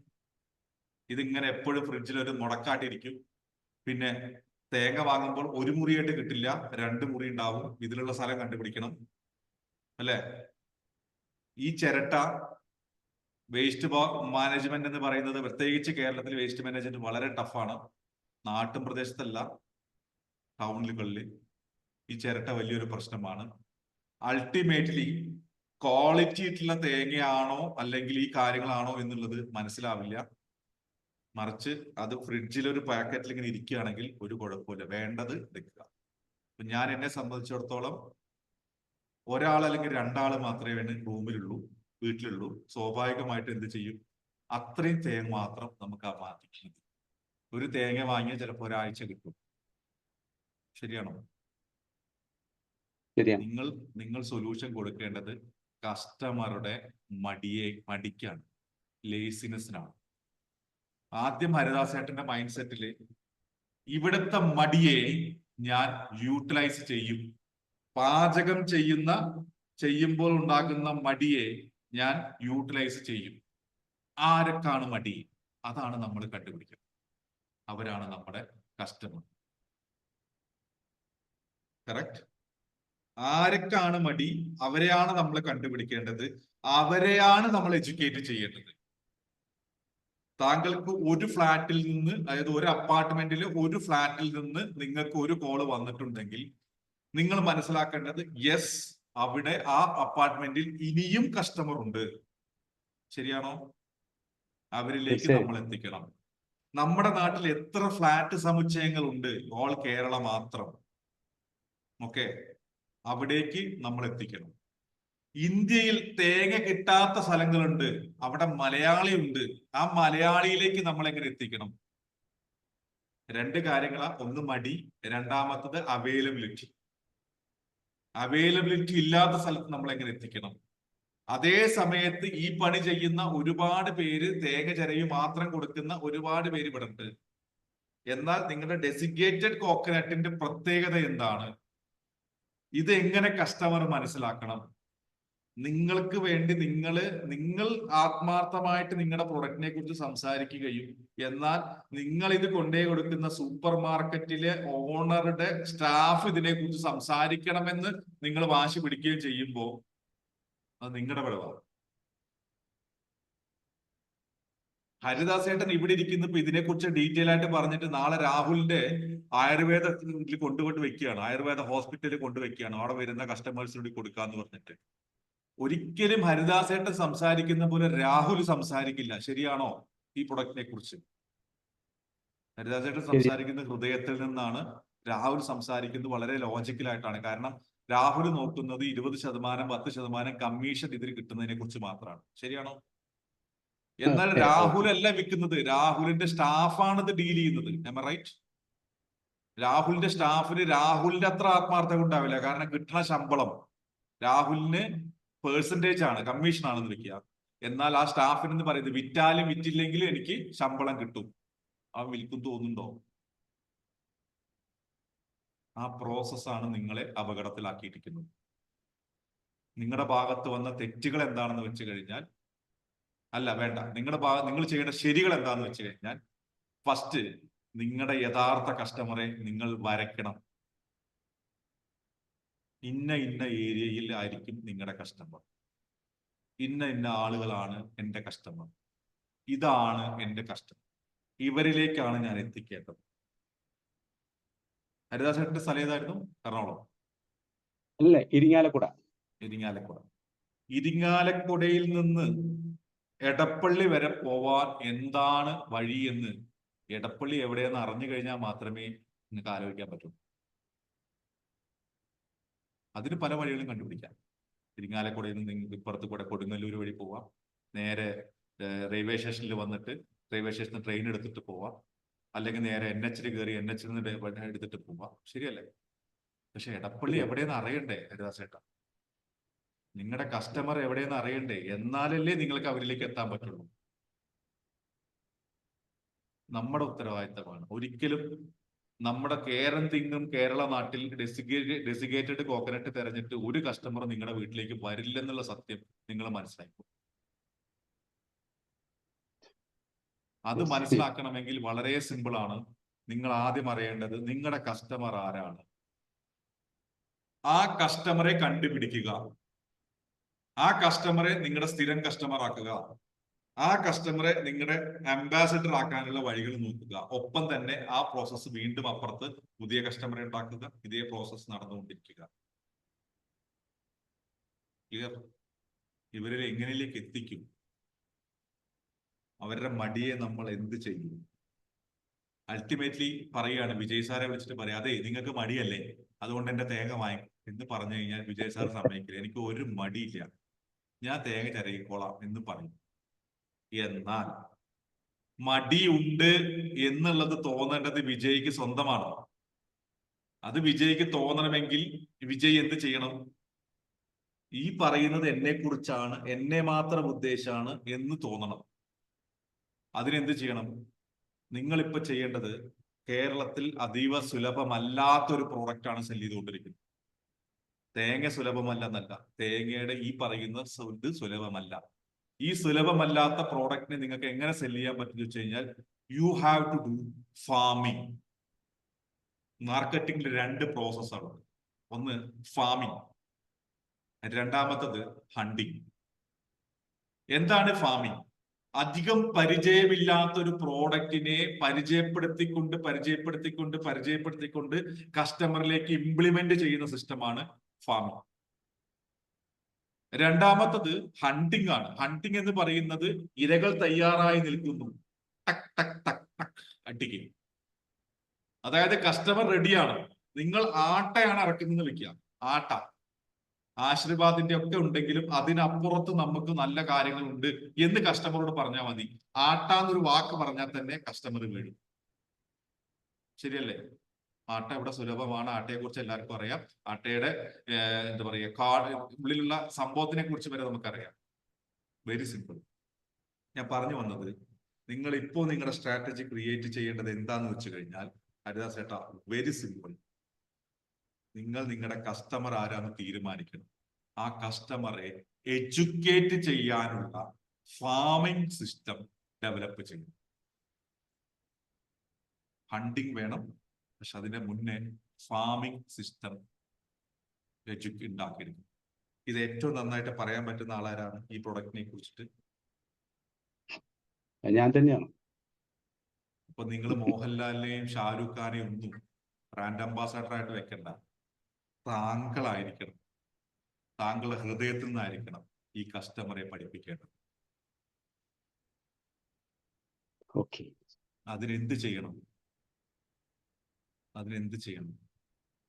ഇതിങ്ങനെ എപ്പോഴും ഫ്രിഡ്ജിൽ ഒരു മുടക്കാട്ടിരിക്കും. പിന്നെ തേങ്ങ വാങ്ങുമ്പോൾ ഒരു മുറിയായിട്ട് കിട്ടില്ല, 2 മുറി ഉണ്ടാവും. ഇതിലുള്ള സ്ഥലം കണ്ടുപിടിക്കണം, അല്ലെ? ഈ ചിരട്ട വേസ്റ്റ് മാനേജ്മെന്റ് എന്ന് പറയുന്നത്, പ്രത്യേകിച്ച് കേരളത്തിൽ വേസ്റ്റ് മാനേജ്മെന്റ് വളരെ ടഫാണ്. നാട്ടും പ്രദേശത്തല്ല, ടൗണുകളിൽ ഈ ചിരട്ട വലിയൊരു പ്രശ്നമാണ്. അൾട്ടിമേറ്റ്ലി ക്വാളിറ്റി ആയിട്ടുള്ള തേങ്ങയാണോ അല്ലെങ്കിൽ ഈ കാര്യങ്ങളാണോ എന്നുള്ളത് മനസ്സിലാവില്ല. മറിച്ച് അത് ഫ്രിഡ്ജിൽ ഒരു പാക്കറ്റിൽ ഇങ്ങനെ ഇരിക്കുകയാണെങ്കിൽ ഒരു കുഴപ്പമില്ല, വേണ്ടത് എടുക്കുക. അപ്പൊ ഞാൻ എന്നെ സംബന്ധിച്ചിടത്തോളം ഒരാൾ അല്ലെങ്കിൽ രണ്ടാൾ മാത്രമേ റൂമിലുള്ളൂ, വീട്ടിലുള്ളൂ. സ്വാഭാവികമായിട്ട് എന്ത് ചെയ്യും, അത്രയും തേങ്ങ മാത്രം നമുക്ക് ആ മാറ്റി. ഒരു തേങ്ങ വാങ്ങിയാൽ ചിലപ്പോൾ ഒരാഴ്ച കിട്ടും. ശരിയാണോ? ശരിയാണ്. നിങ്ങൾ സൊല്യൂഷൻ കൊടുക്കേണ്ടത് കസ്റ്റമറുടെ മടിക്കാണ്, ലേസിനെസ്സിനാണ്. ആദ്യം ഹരിദാസേട്ടന്റെ മൈൻഡ് സെറ്റില് ഇവിടുത്തെ മടിയെ ഞാൻ യൂട്ടിലൈസ് ചെയ്യും. പാചകം ചെയ്യുമ്പോൾ ഉണ്ടാകുന്ന മടിയെ ഞാൻ യൂട്ടിലൈസ് ചെയ്യും. ആരൊക്കെയാണ് മടി, അതാണ് നമ്മൾ കണ്ടുപിടിക്കുന്നത്. അവരാണ് നമ്മുടെ കസ്റ്റമർ. കറക്റ്റ്? ആരൊക്കെയാണ് മടി, അവരെയാണ് നമ്മൾ കണ്ടുപിടിക്കേണ്ടത്, അവരെയാണ് നമ്മൾ എഡ്യൂക്കേറ്റ് ചെയ്യേണ്ടത്. താങ്കൾക്ക് ഒരു ഫ്ലാറ്റിൽ നിന്ന്, അതായത് ഒരു അപ്പാർട്ട്മെന്റിൽ ഒരു ഫ്ലാറ്റിൽ നിന്ന് നിങ്ങൾക്ക് ഒരു കോള് വന്നിട്ടുണ്ടെങ്കിൽ നിങ്ങൾ മനസ്സിലാക്കേണ്ടത് യെസ്, അവിടെ ആ അപ്പാർട്ട്മെന്റിൽ ഇനിയും കസ്റ്റമർ ഉണ്ട്. ശരിയാണോ? അവരിലേക്ക് നമ്മൾ എത്തിക്കണം. നമ്മുടെ നാട്ടിൽ എത്ര ഫ്ലാറ്റ് സമുച്ചയങ്ങൾ ഉണ്ട്? ഓൾ കേരള മാത്രം. ഓക്കെ, അവിടേക്ക് നമ്മൾ എത്തിക്കണം. ഇന്ത്യയിൽ തേങ്ങ കിട്ടാത്ത സ്ഥലങ്ങളുണ്ട്, അവിടെ മലയാളി ഉണ്ട്. ആ മലയാളിയിലേക്ക് നമ്മൾ എങ്ങനെ എത്തിക്കണം? രണ്ട് കാര്യങ്ങളാ. ഒന്ന് മടി, രണ്ടാമത്തത് അവൈലബിലിറ്റി. അവൈലബിലിറ്റി ഇല്ലാത്ത സ്ഥലത്ത് നമ്മൾ എങ്ങനെ എത്തിക്കണം? അതേ സമയത്ത് ഈ പണി ചെയ്യുന്ന ഒരുപാട് പേര്, തേങ്ങ ചിരവി മാത്രം കൊടുക്കുന്ന ഒരുപാട് പേര് ഇവിടെ ഉണ്ട്. എന്നാൽ നിങ്ങളുടെ ഡെസിഗ്നേറ്റഡ് കോക്കനട്ടിന്റെ പ്രത്യേകത എന്താണ്? ഇത് എങ്ങനെ കസ്റ്റമർ മനസ്സിലാക്കണം? നിങ്ങൾക്ക് വേണ്ടി നിങ്ങൾ ആത്മാർത്ഥമായിട്ട് നിങ്ങളുടെ പ്രൊഡക്റ്റിനെ കുറിച്ച് സംസാരിക്കുകയും എന്നാൽ നിങ്ങൾ ഇത് കൊണ്ടുപോയി കൊടുക്കുന്ന സൂപ്പർ മാർക്കറ്റിലെ ഓണറുടെ സ്റ്റാഫ് ഇതിനെ കുറിച്ച് സംസാരിക്കണമെന്ന് നിങ്ങൾ വാശി പിടിക്കുകയും ചെയ്യുമ്പോൾ അത് നിങ്ങളുടെ പിഴവാണ്. ഹരിദാസേട്ടൻ ഇവിടെ ഇരിക്കുന്ന ഇപ്പൊ ഇതിനെക്കുറിച്ച് ഡീറ്റെയിൽ ആയിട്ട് പറഞ്ഞിട്ട് നാളെ രാഹുലിന്റെ ആയുർവേദ കൊണ്ടുപോയിട്ട് വെക്കുകയാണ്, ആയുർവേദ ഹോസ്പിറ്റലിൽ കൊണ്ടുവയ്ക്കുകയാണ്, അവിടെ വരുന്ന കസ്റ്റമേഴ്സിനോട് കൊടുക്കാന്ന് പറഞ്ഞിട്ട്. ഒരിക്കലും ഹരിദാസേട്ടൻ സംസാരിക്കുന്ന പോലെ രാഹുൽ സംസാരിക്കില്ല. ശരിയാണോ? ഈ പ്രൊഡക്റ്റിനെ കുറിച്ച് ഹരിദാസേട്ടൻ സംസാരിക്കുന്ന ഹൃദയത്തിൽ നിന്നാണ്, രാഹുൽ സംസാരിക്കുന്നത് വളരെ ലോജിക്കലായിട്ടാണ്. കാരണം രാഹുൽ നോക്കുന്നത് 20%, 10% കമ്മീഷൻ ഇതിൽ കിട്ടുന്നതിനെ കുറിച്ച് മാത്രമാണ്. ശരിയാണോ? എന്നാൽ രാഹുൽ അല്ല വിൽക്കുന്നത്, രാഹുലിന്റെ സ്റ്റാഫാണ് ഇത് ഡീൽ ചെയ്യുന്നത്. am I right? രാഹുലിന്റെ സ്റ്റാഫിന് രാഹുലിന്റെ അത്ര ആത്മാർത്ഥത ഉണ്ടാവില്ല. കാരണം കിട്ടുന്ന ശമ്പളം രാഹുലിന് പേഴ്സൻറ്റേജ് ആണ്, കമ്മീഷൻ ആണെന്ന് വെക്കുക. എന്നാൽ ആ സ്റ്റാഫിന് പറയുന്നത് വിറ്റാലും വിറ്റില്ലെങ്കിലും എനിക്ക് ശമ്പളം കിട്ടും. അവൻ വിൽക്കും തോന്നുന്നുണ്ടോ? ആ പ്രോസസ്സാണ് നിങ്ങളെ അപകടത്തിലാക്കിയിരിക്കുന്നത്. നിങ്ങളുടെ ഭാഗത്ത് വന്ന തെറ്റുകൾ എന്താണെന്ന് വെച്ച് കഴിഞ്ഞാൽ, അല്ല വേണ്ട, നിങ്ങൾ ചെയ്യേണ്ട ശരികൾ എന്താണെന്ന് വെച്ച് കഴിഞ്ഞാൽ, ഫസ്റ്റ് നിങ്ങളുടെ യഥാർത്ഥ കസ്റ്റമറെ നിങ്ങൾ വരയ്ക്കണം. ഇന്ന ഏരിയയിൽ ആയിരിക്കും നിങ്ങളുടെ കസ്റ്റമർ, ഇന്ന ആളുകളാണ് എൻ്റെ കസ്റ്റമർ, ഇതാണ് എൻ്റെ കസ്റ്റമർ, ഇവരിലേക്കാണ് ഞാൻ എത്തിക്കേണ്ടത്. ഹരിദാസേട്ടന്റെ സ്ഥലം ഏതായിരുന്നു? എറണാകുളം അല്ലേ? ഇരിങ്ങാലക്കുട. ഇരിങ്ങാലക്കുടയിൽ നിന്ന് എടപ്പള്ളി വരെ പോവാൻ എന്താണ് വഴി എന്ന് എടപ്പള്ളി എവിടെയെന്ന് അറിഞ്ഞു കഴിഞ്ഞാൽ മാത്രമേ നിങ്ങൾക്ക് ആലോചിക്കാൻ പറ്റൂ. അതിന് പല വഴികളും കണ്ടുപിടിക്കാം. ഇരിങ്ങാലക്കുടയിൽ നിന്ന് നിങ്ങൾക്ക് ഇപ്പുറത്ത് കൂടെ കൊടുങ്ങല്ലൂർ വഴി പോവാം, നേരെ റെയിൽവേ സ്റ്റേഷനിൽ വന്നിട്ട് റെയിൽവേ സ്റ്റേഷനിൽ ട്രെയിൻ എടുത്തിട്ട് പോവാം, അല്ലെങ്കിൽ നേരെ NH കയറി NH എടുത്തിട്ട് പോവാം. ശരിയല്ലേ? പക്ഷെ എടപ്പള്ളി എവിടെയെന്ന് അറിയണ്ടേ ഹരിദാസേട്ടാ? നിങ്ങളുടെ കസ്റ്റമർ എവിടെയെന്ന് അറിയണ്ടേ? എന്നാലല്ലേ നിങ്ങൾക്ക് അവരിലേക്ക് എത്താൻ പറ്റുള്ളൂ. നമ്മുടെ ഉത്തരവാദിത്തമാണ്. ഒരിക്കലും നമ്മുടെ കേരള നാട്ടിൽ ഡെസിഗേറ്റഡ് കോക്കനട്ട് തെരഞ്ഞിട്ട് ഒരു കസ്റ്റമർ നിങ്ങളുടെ വീട്ടിലേക്ക് വരില്ലെന്നുള്ള സത്യം നിങ്ങൾ മനസ്സിലാക്കും. അത് മനസ്സിലാക്കണമെങ്കിൽ വളരെ സിമ്പിൾ ആണ്. നിങ്ങൾ ആദ്യം അറിയേണ്ടത് നിങ്ങളുടെ കസ്റ്റമർ ആരാണ്. ആ കസ്റ്റമറെ കണ്ടുപിടിക്കുക, ആ കസ്റ്റമറെ നിങ്ങളുടെ സ്ഥിരം കസ്റ്റമർ ആക്കുക, ആ കസ്റ്റമറെ നിങ്ങളുടെ അംബാസിഡർ ആക്കാനുള്ള വഴികൾ നോക്കുക. ഒപ്പം തന്നെ ആ പ്രോസസ്സ് വീണ്ടും അപ്പുറത്ത് പുതിയ കസ്റ്റമറെ ഉണ്ടാക്കുക. ഇതേ പ്രോസസ്സ് നടന്നുകൊണ്ടിരിക്കുക. ക്ലിയർ? ഇവരെ എങ്ങനെയിലേക്ക് എത്തിക്കും? അവരുടെ മടിയെ നമ്മൾ എന്ത് ചെയ്യും? അൾട്ടിമേറ്റ്ലി പറയുകയാണ്, വിജയ് സാറെ വിളിച്ചിട്ട് പറയാം, അതെ നിങ്ങൾക്ക് മടിയല്ലേ, അതുകൊണ്ട് എന്റെ തേങ്ങ വാങ്ങിക്കും എന്ന് പറഞ്ഞു കഴിഞ്ഞാൽ വിജയ് സാർ സമ്മതിക്കില്ല. എനിക്ക് ഒരു മടിയില്ല, ഞാൻ തേങ്ങ ചിരകിക്കോളാം എന്ന് പറയും. എന്നാൽ മടിയുണ്ട് എന്നുള്ളത് തോന്നേണ്ടത് വിജയ്ക്ക് സ്വന്തമാണ്. അത് വിജയ്ക്ക് തോന്നണമെങ്കിൽ വിജയ് എന്ത് ചെയ്യണം? ഈ പറയുന്നത് എന്നെ കുറിച്ചാണ്, എന്നെ മാത്രം ഉദ്ദേശാണ് എന്ന് തോന്നണം. അതിനെന്ത് ചെയ്യണം? നിങ്ങളിപ്പോ ചെയ്യേണ്ടത്, കേരളത്തിൽ അതീവ സുലഭമല്ലാത്തൊരു പ്രോഡക്റ്റാണ് സെല് ചെയ്തുകൊണ്ടിരിക്കുന്നത്. തേങ്ങ സുലഭമല്ലെന്നല്ല, തേങ്ങയുടെ ഈ പറയുന്ന ഇത് സുലഭമല്ല. ഈ സുലഭമല്ലാത്ത പ്രോഡക്റ്റിനെ നിങ്ങൾക്ക് എങ്ങനെ സെല് ചെയ്യാൻ പറ്റുമെന്ന് വെച്ച് കഴിഞ്ഞാൽ, you have to do farming. മാർക്കറ്റിംഗിൽ 2 പ്രോസസ്സാണ്. ഒന്ന് ഫാമിംഗ്, രണ്ടാമത്തത് ഹണ്ടിങ്. എന്താണ് ഫാമിംഗ്? അധികം പരിചയമില്ലാത്ത ഒരു പ്രോഡക്റ്റിനെ പരിചയപ്പെടുത്തിക്കൊണ്ട് കസ്റ്റമറിലേക്ക് ഇംപ്ലിമെന്റ് ചെയ്യുന്ന സിസ്റ്റമാണ് ഫാമിംഗ്. രണ്ടാമത്തത് ഹണ്ടിങ് ആണ്. ഹണ്ടിങ് എന്ന് പറയുന്നത് ഇരകൾ തയ്യാറായി നിൽക്കുന്നു, ടക് ടക് ടക് ടക് അടിക്കുക. അതായത് കസ്റ്റമർ റെഡിയാണ്, നിങ്ങൾ ആട്ടയാണ് ഇറക്കുന്നത് വെക്കുക. ആട്ട ആശീർവാദിന്റെ ഒക്കെ ഉണ്ടെങ്കിലും അതിനപ്പുറത്ത് നമുക്ക് നല്ല കാര്യങ്ങളുണ്ട് എന്ന് കസ്റ്റമറോട് പറഞ്ഞാൽ മതി. ആട്ട എന്നൊരു വാക്ക് പറഞ്ഞാൽ തന്നെ കസ്റ്റമർ വീഴും. ശരിയല്ലേ? ആട്ട ഇവിടെ സുലഭമാണ്, ആട്ടയെ കുറിച്ച് എല്ലാവർക്കും അറിയാം. ആട്ടയുടെ എന്താ പറയുക, ഉള്ളിലുള്ള സംഭവത്തിനെ കുറിച്ച് വരെ നമുക്കറിയാം. Very simple. ഞാൻ പറഞ്ഞു വന്നത്, നിങ്ങൾ ഇപ്പോ നിങ്ങളുടെ സ്ട്രാറ്റജി ക്രിയേറ്റ് ചെയ്യേണ്ടത് എന്താന്ന് വെച്ച് കഴിഞ്ഞാൽ, ഹരിദാസ് ചേട്ടാ, വെരി സിമ്പിൾ. നിങ്ങൾ നിങ്ങളുടെ കസ്റ്റമർ ആരാന്ന് തീരുമാനിക്കണം. ആ കസ്റ്റമറെ എഡ്യൂക്കേറ്റ് ചെയ്യാനുള്ള ഫാമിംഗ് സിസ്റ്റം ഡെവലപ്പ് ചെയ്യണം. ഹണ്ടിങ് വേണം, പക്ഷെ അതിന്റെ മുന്നേ ഫാമിംഗ് സിസ്റ്റം ഉണ്ടാക്കിയെടുക്കും. ഇത് ഏറ്റവും നന്നായിട്ട് പറയാൻ പറ്റുന്ന ആളാരാണ് ഈ പ്രൊഡക്റ്റിനെ കുറിച്ചിട്ട്? ഞാൻ തന്നെയാണ്. അപ്പൊ നിങ്ങൾ മോഹൻലാലിനെയും ഷാരൂഖ് ഖാനെയും ഒന്നും ബ്രാൻഡ് അംബാസഡർ ആയിട്ട് വെക്കണ്ട. താങ്കളായിരിക്കണം, താങ്കളുടെ ഹൃദയത്തിൽ നിന്നായിരിക്കണം ഈ കസ്റ്റമറെ പഠിപ്പിക്കേണ്ടത്. ഓക്കെ. അതിനെന്ത് ചെയ്യണം?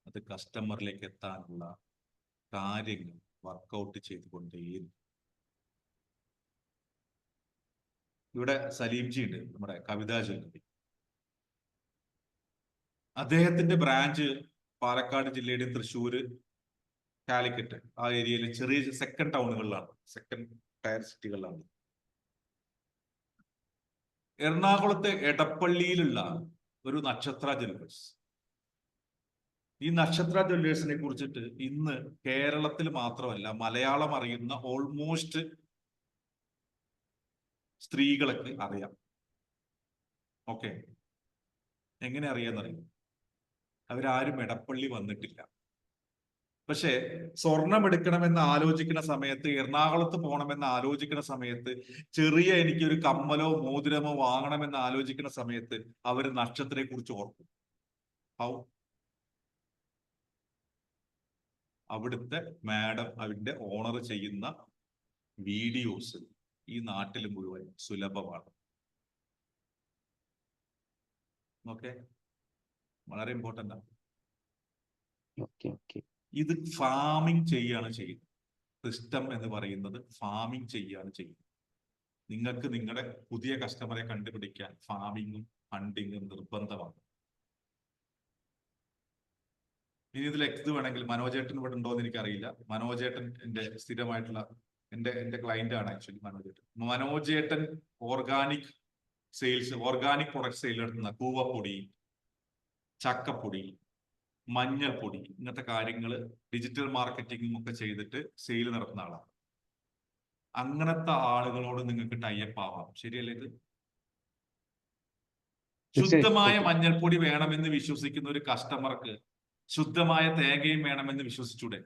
അത് കസ്റ്റമറിലേക്ക് എത്താനുള്ള കാര്യങ്ങൾ വർക്കൗട്ട് ചെയ്തുകൊണ്ടേയിരിക്കും. ഇവിടെ സലീംജി ഉണ്ട്, നമ്മുടെ കവിതാ ജ്വല്ലറി. അദ്ദേഹത്തിന്റെ ബ്രാഞ്ച് പാലക്കാട് ജില്ലയുടെ തൃശ്ശൂര്, കാലിക്കറ്റ് ആ ഏരിയയിലെ ചെറിയ സെക്കൻഡ് ടൗണുകളിലാണ്, സെക്കൻഡ് ടയർ സിറ്റികളിലാണ്. എറണാകുളത്തെ എടപ്പള്ളിയിലുള്ള ഒരു നക്ഷത്ര ജ്വല്ലേഴ്സ്. ഈ നക്ഷത്ര ജ്വല്ലേഴ്സിനെ കുറിച്ചിട്ട് ഇന്ന് കേരളത്തിൽ മാത്രമല്ല, മലയാളം അറിയുന്ന ഓൾമോസ്റ്റ് സ്ത്രീകളൊക്കെ അറിയാം. ഓക്കെ, എങ്ങനെ അറിയാന്നറിയാം? അവരാരും എടപ്പള്ളി വന്നിട്ടില്ല. പക്ഷെ സ്വർണം എടുക്കണമെന്ന് ആലോചിക്കുന്ന സമയത്ത്, എറണാകുളത്ത് പോകണമെന്ന് ആലോചിക്കുന്ന സമയത്ത്, ചെറിയ എനിക്കൊരു കമ്മലോ മോതിരമോ വാങ്ങണമെന്ന് ആലോചിക്കുന്ന സമയത്ത് അവർ നക്ഷത്രത്തെ കുറിച്ച് ഓർക്കും. അവിടുത്തെ മാഡം, അതിന്റെ ഓണർ ചെയ്യുന്ന വീഡിയോസ് ഈ നാട്ടിൽ മുഴുവൻ സുലഭമാണ്. ഓക്കെ, വളരെ ഇമ്പോർട്ടന്റ് ആണ്. ഇത് ഫാമിംഗ് ചെയ്യാണ് ചെയ്യുന്നത്. സിസ്റ്റം എന്ന് പറയുന്നത് ഫാമിംഗ് ചെയ്യാണ് ചെയ്യുന്നത്. നിങ്ങൾക്ക് നിങ്ങളുടെ പുതിയ കസ്റ്റമറെ കണ്ടുപിടിക്കാൻ ഫാമിങ്ങും ഹണ്ടിങ്ങും നിർബന്ധമാണ്. ഇനി ഇതിൽ ഇത് വേണമെങ്കിൽ മനോജേട്ടൻ ഇവിടെ ഉണ്ടോ എന്ന് എനിക്കറിയില്ല. മനോജേട്ടൻ എന്റെ സ്ഥിരമായിട്ടുള്ള എന്റെ ക്ലയന്റ് ആണ് ആക്ച്വലി മനോജേട്ടൻ. മനോജേട്ടൻ ഓർഗാനിക് പ്രൊഡക്റ്റ് സെയിൽ നടത്തുന്ന കൂവപ്പൊടി, ചക്കപ്പൊടി, മഞ്ഞൾപ്പൊടി, ഇങ്ങനത്തെ കാര്യങ്ങൾ ഡിജിറ്റൽ മാർക്കറ്റിംഗും ഒക്കെ ചെയ്തിട്ട് സെയിൽ നടത്തുന്ന ആളാണ്. അങ്ങനത്തെ ആളുകളോട് നിങ്ങൾക്ക് ടൈപ്പ് ആവാം. ശരിയല്ലേ? ഇത് ശുദ്ധമായ മഞ്ഞൾപ്പൊടി വേണമെന്ന് വിശ്വസിക്കുന്ന ഒരു കസ്റ്റമർക്ക് ശുദ്ധമായ തേങ്ങയും വേണമെന്ന് വിശ്വസിച്ചൂടെ?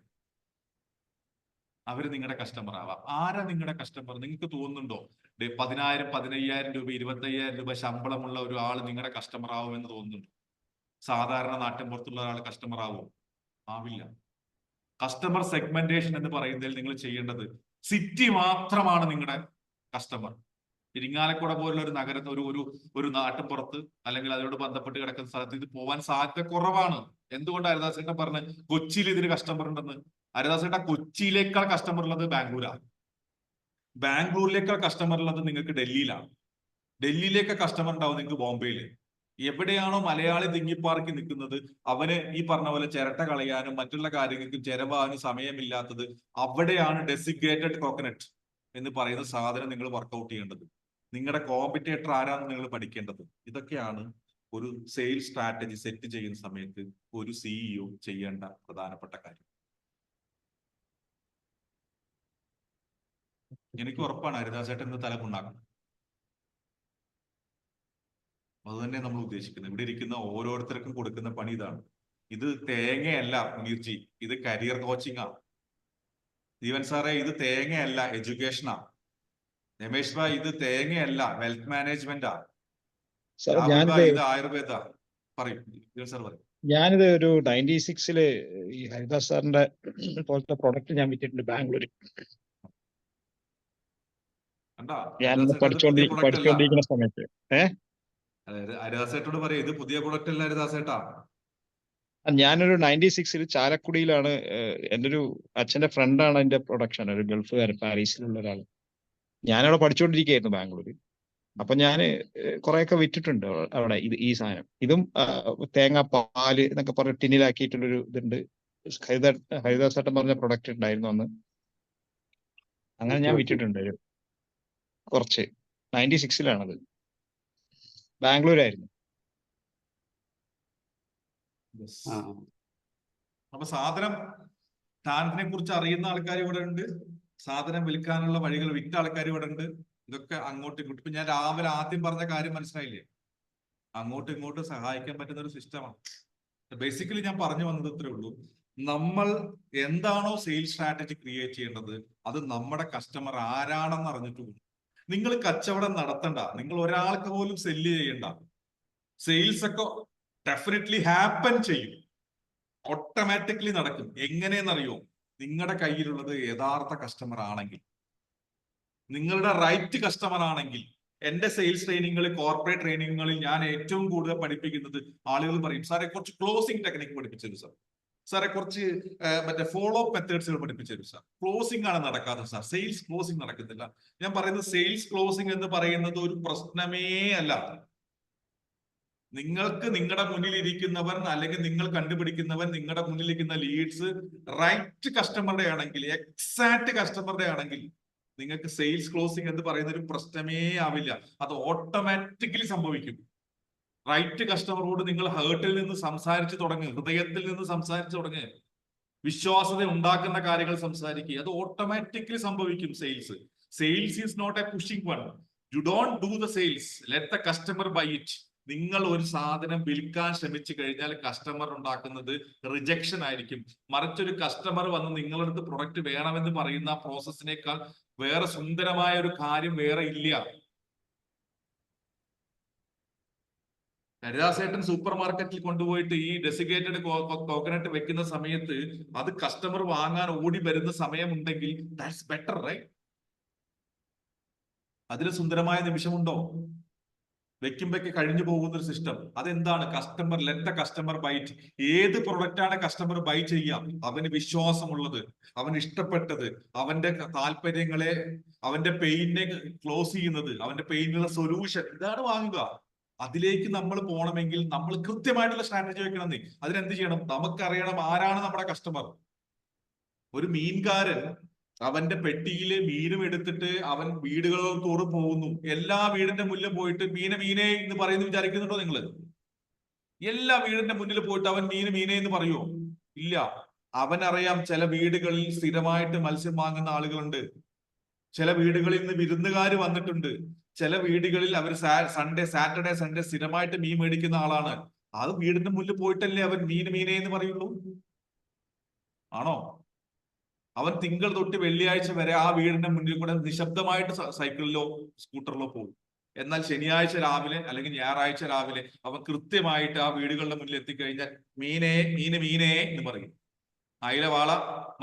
അവര് നിങ്ങളുടെ കസ്റ്റമർ ആവാം. ആരാ നിങ്ങളുടെ കസ്റ്റമർ? നിങ്ങൾക്ക് തോന്നുന്നുണ്ടോ 10,000, 15,000 രൂപ, 25,000 രൂപ ശമ്പളമുള്ള ഒരു ആള് നിങ്ങളുടെ കസ്റ്റമർ ആവുമെന്ന് തോന്നുന്നുണ്ടോ? സാധാരണ നാട്ടിൻപുറത്തുള്ള ഒരാൾ കസ്റ്റമർ ആവും? ആവില്ല. കസ്റ്റമർ സെഗ്മെന്റേഷൻ എന്ന് പറയുന്നതിൽ നിങ്ങൾ ചെയ്യേണ്ടത്, സിറ്റി മാത്രമാണ് നിങ്ങളുടെ കസ്റ്റമർ. ഇരിങ്ങാലക്കുട പോലുള്ള ഒരു നഗരത്തിൽ ഒരു നാട്ടുപുറത്ത് അല്ലെങ്കിൽ അതിനോട് ബന്ധപ്പെട്ട് കിടക്കുന്ന സ്ഥലത്ത് ഇത് പോവാൻ സാധ്യത കുറവാണ്. എന്തുകൊണ്ട് ഹരിദാസേട്ടൻ പറഞ്ഞ് കൊച്ചിയിൽ ഇതിന് കസ്റ്റമർ ഉണ്ടെന്ന്? ഹരിദാസേട്ട കൊച്ചിയിലേക്കാൾ കസ്റ്റമർ ഉള്ളത് ബാംഗ്ലൂരാണ്. ബാംഗ്ലൂരിലേക്കാൾ കസ്റ്റമർ ഉള്ളത് നിങ്ങൾക്ക് ഡൽഹിയിലാണ്. ഡൽഹിയിലേക്ക് കസ്റ്റമർ ഉണ്ടാവും നിങ്ങൾക്ക് ബോംബെയിൽ. എവിടെയാണോ മലയാളി തിങ്ങിപ്പാർക്കി നിൽക്കുന്നത് അവന് ഈ പറഞ്ഞ പോലെ ചിരട്ട കളയാനും മറ്റുള്ള കാര്യങ്ങൾക്കും ചെലവാനും സമയമില്ലാത്തത്, അവിടെയാണ് ഡെസിഗ്രേറ്റഡ് കോക്കനട്ട് എന്ന് പറയുന്ന സാധനം നിങ്ങൾ വർക്കൗട്ട് ചെയ്യേണ്ടത്. നിങ്ങളുടെ കോമ്പറ്റേറ്റർ ആരാണെന്ന് നിങ്ങൾ പഠിക്കേണ്ടത്. ഇതൊക്കെയാണ് ഒരു സെയിൽസ് സ്ട്രാറ്റജി സെറ്റ് ചെയ്യുന്ന സമയത്ത് ഒരു സിഇഒ ചെയ്യേണ്ട പ്രധാനപ്പെട്ട കാര്യം. എനിക്ക് ഉറപ്പാണ് ഹരിദാസേട്ടൻ ഇന്ന് തലമുണ്ടാക്കണം. അത് തന്നെ നമ്മൾ ഉദ്ദേശിക്കുന്നത്. ഇവിടെ ഇരിക്കുന്ന ഓരോരുത്തർക്കും കൊടുക്കുന്ന പണി ഇതാണ്. ഇത് തേങ്ങയല്ല മുനീർജി, ഇത് കരിയർ കോച്ചിങ് ആണ്. ജീവൻ സാറേ, ഇത് തേങ്ങയല്ല എഡ്യൂക്കേഷനാ. രമേശ് ഭായ്, ഇത് തേങ്ങയല്ല വെൽത്ത് മാനേജ്മെന്റാ. ഇത് ആയുർവേദ. പറയും ജീവൻ സാർ പറയും. ഞാനിത് ഒരു 96 ഈ ഹരിദാസ് സാറിന്റെ പോലത്തെ പ്രൊഡക്റ്റ് ഞാൻ വിറ്റിട്ടുണ്ട് ബാംഗ്ലൂരിൽ. ഞാൻ പഠിച്ചുകൊണ്ടിരിക്കുന്ന സമയത്ത് ഹരിദാസേട്ടോട് പറയാം, ഇത് പുതിയ പ്രൊഡക്റ്റ് അല്ല ഹരിദാസേട്ടാ. ഞാനൊരു 96 ചാലക്കുടിയിലാണ്. എൻ്റെ ഒരു അച്ഛന്റെ ഫ്രണ്ടാണ് അതിന്റെ പ്രൊഡക്ഷൻ, ഒരു ഗൾഫുകാരൻ, പാരീസിലുള്ള ഒരാൾ. ഞാനവിടെ പഠിച്ചുകൊണ്ടിരിക്കുകയായിരുന്നു ബാംഗ്ലൂരിൽ. അപ്പൊ ഞാൻ കുറെയൊക്കെ വിറ്റിട്ടുണ്ട് അവിടെ. ഈ സാധനം ഇതും തേങ്ങ പാല് എന്നൊക്കെ പറഞ്ഞ ടിന്നിലാക്കിയിട്ടുള്ളൊരു ഇതുണ്ട്. ഹരിദാസ് ചേട്ടൻ പറഞ്ഞ പ്രൊഡക്റ്റ് ഉണ്ടായിരുന്നു അന്ന്. അങ്ങനെ ഞാൻ വിറ്റിട്ടുണ്ട് കുറച്ച്. 96 ബാംഗ്ലൂരായിരുന്നു. അപ്പൊ സാധനം ടാൻറ്റിനെ കുറിച്ച് അറിയുന്ന ആൾക്കാർ ഇവിടെ ഉണ്ട്, സാധനം വിൽക്കാനുള്ള വഴികൾ വിറ്റ ആൾക്കാർ ഇവിടെ ഉണ്ട്. ഇതൊക്കെ അങ്ങോട്ടും ഇങ്ങോട്ടും. ഇപ്പൊ ഞാൻ രാവിലെ ആദ്യം പറഞ്ഞ കാര്യം മനസ്സിലായില്ലേ? അങ്ങോട്ടും ഇങ്ങോട്ടും സഹായിക്കാൻ പറ്റുന്ന ഒരു സിസ്റ്റമാണ്. ബേസിക്കലി ഞാൻ പറഞ്ഞു വന്നത് ഇത്രേ ഉള്ളൂ. നമ്മൾ എന്താണോ സെയിൽസ് സ്ട്രാറ്റജി ക്രിയേറ്റ് ചെയ്യേണ്ടത് അത് നമ്മുടെ കസ്റ്റമർ ആരാണെന്ന് അറിഞ്ഞിട്ട് പോകും. നിങ്ങൾ കച്ചവടം നടത്തണ്ട, നിങ്ങൾ ഒരാൾക്ക് പോലും സെല്ല് ചെയ്യണ്ട. സെയിൽസ് ഒക്കെ ഡെഫിനറ്റ്ലി ഹാപ്പൻ ചെയ്യും, ഓട്ടോമാറ്റിക്കലി നടക്കും. എങ്ങനെയെന്നറിയോ? നിങ്ങളുടെ കയ്യിലുള്ളത് യഥാർത്ഥ കസ്റ്റമർ ആണെങ്കിൽ, നിങ്ങളുടെ റൈറ്റ് കസ്റ്റമർ ആണെങ്കിൽ. എന്റെ സെയിൽസ് ട്രെയിനിങ്ങുകളിൽ, കോർപ്പറേറ്റ് ട്രെയിനിങ്ങുകളിൽ ഞാൻ ഏറ്റവും കൂടുതൽ പഠിപ്പിക്കുന്നത്, ആളുകൾ പറയും സാറെ കുറച്ച് ക്ലോസിംഗ് ടെക്നിക്ക് പഠിപ്പിച്ചു തരും സാർ, സാറെ കുറച്ച് മറ്റേ ഫോളോ അപ്പ് മെത്തേഡ്സുകൾ പഠിപ്പിച്ചു തരും സാർ. ക്ലോസിംഗ് ആണ് നടക്കാത്തത് സാർ, സെയിൽസ് ക്ലോസിംഗ് നടക്കുന്നില്ല. ഞാൻ പറയുന്നത് സെയിൽസ് ക്ലോസിംഗ് എന്ന് പറയുന്നത് ഒരു പ്രശ്നമേ അല്ല. നിങ്ങൾക്ക് നിങ്ങളുടെ മുന്നിൽ ഇരിക്കുന്നവൻ അല്ലെങ്കിൽ നിങ്ങൾ കണ്ടുപിടിക്കുന്നവൻ, നിങ്ങളുടെ മുന്നിലിരിക്കുന്ന ലീഡ്സ് റൈറ്റ് കസ്റ്റമറുടെ ആണെങ്കിൽ, എക്സാക്ട് കസ്റ്റമറുടെ ആണെങ്കിൽ നിങ്ങൾക്ക് സെയിൽസ് ക്ലോസിംഗ് എന്ന് പറയുന്ന ഒരു പ്രശ്നമേ ആവില്ല. അത് ഓട്ടോമാറ്റിക്കലി സംഭവിക്കും. റൈറ്റ് കസ്റ്റമറോട് നിങ്ങൾ ഹേർട്ടിൽ നിന്ന് സംസാരിച്ച് തുടങ്ങുക, ഹൃദയത്തിൽ നിന്ന് സംസാരിച്ച് തുടങ്ങുക, വിശ്വാസത ഉണ്ടാക്കുന്ന കാര്യങ്ങൾ സംസാരിക്കുക. അത് ഓട്ടോമാറ്റിക്കലി സംഭവിക്കും. Sales is not a pushing one. You don't do the sales, let the customer buy it. നിങ്ങൾ ഒരു സാധനം വിൽക്കാൻ ശ്രമിച്ചു കഴിഞ്ഞാൽ കസ്റ്റമർ ഉണ്ടാക്കുന്നത് റിജക്ഷൻ ആയിരിക്കും. മറിച്ചൊരു കസ്റ്റമർ വന്ന് നിങ്ങളടുത്ത് പ്രൊഡക്റ്റ് വേണമെന്ന് പറയുന്ന പ്രോസസ്സിനേക്കാൾ വേറെ സുന്ദരമായ ഒരു കാര്യം വേറെ ഇല്ല. ഹരിദാസേട്ടൻ സൂപ്പർ മാർക്കറ്റിൽ കൊണ്ടുപോയിട്ട് ഈ ഡെസിഗ്രേറ്റഡ് കോക്കനട്ട് വെക്കുന്ന സമയത്ത് അത് കസ്റ്റമർ വാങ്ങാൻ ഓടി വരുന്ന സമയമുണ്ടെങ്കിൽ ദാറ്റ്സ് ബെറ്റർ, റൈറ്റ്? അതിന് സുന്ദരമായ നിമിഷമുണ്ടോ? വെക്കുമ്പോഴേക്ക് കഴിഞ്ഞു പോകുന്ന ഒരു സിസ്റ്റം. അതെന്താണ്? Customer, let the customer buy it. ഏത് പ്രൊഡക്റ്റ് ആണ് കസ്റ്റമർ ബൈ ചെയ്യാം? അവന് വിശ്വാസമുള്ളത്, അവന് ഇഷ്ടപ്പെട്ടത്, അവന്റെ താല്പര്യങ്ങളെ, അവന്റെ പെയിനെ ക്ലോസ് ചെയ്യുന്നത്, അവന്റെ പെയിനുള്ള സൊല്യൂഷൻ, ഇതാണ് വാങ്ങുക. അതിലേക്ക് നമ്മൾ പോകണമെങ്കിൽ നമ്മൾ കൃത്യമായിട്ടുള്ള സ്ട്രാറ്റജി വെക്കണം. അതിനെന്ത് ചെയ്യണം? നമുക്കറിയണം ആരാണ് നമ്മുടെ കസ്റ്റമർ. ഒരു മീൻകാരൻ അവന്റെ പെട്ടിയില് മീനും എടുത്തിട്ട് അവൻ വീടുകൾ തോറും പോകുന്നു. എല്ലാ വീടിന്റെ മുന്നിൽ പോയിട്ട് മീനെ മീനെ എന്ന് പറയുന്നു വിചാരിക്കുന്നുണ്ടോ നിങ്ങള്? എല്ലാ വീടിന്റെ മുന്നിൽ പോയിട്ട് അവൻ മീന് മീനെ എന്ന് പറയുമോ? ഇല്ല. അവനറിയാം ചില വീടുകളിൽ സ്ഥിരമായിട്ട് മത്സ്യം വാങ്ങുന്ന ആളുകളുണ്ട്, ചില വീടുകളിൽ നിന്ന് വിരുന്നുകാർ വന്നിട്ടുണ്ട്, ചില വീടുകളിൽ അവർ സാറ്റർഡേ സൺഡേ സ്ഥിരമായിട്ട് മീൻ മേടിക്കുന്ന ആളാണ്. അത് വീടിന്റെ മുന്നിൽ പോയിട്ടല്ലേ അവൻ മീന് മീനെ എന്ന് പറയുള്ളൂ? ആണോ? അവൻ തിങ്കൾ തൊട്ട് വെള്ളിയാഴ്ച വരെ ആ വീടിന്റെ മുന്നിൽ കൂടെ നിശബ്ദമായിട്ട് സൈക്കിളിലോ സ്കൂട്ടറിലോ പോകും. എന്നാൽ ശനിയാഴ്ച രാവിലെ അല്ലെങ്കിൽ ഞായറാഴ്ച രാവിലെ അവൻ കൃത്യമായിട്ട് ആ വീടുകളുടെ മുന്നിൽ എത്തിക്കഴിഞ്ഞാൽ മീനെ മീന് മീനേ എന്ന് പറയും. അയില, വാള,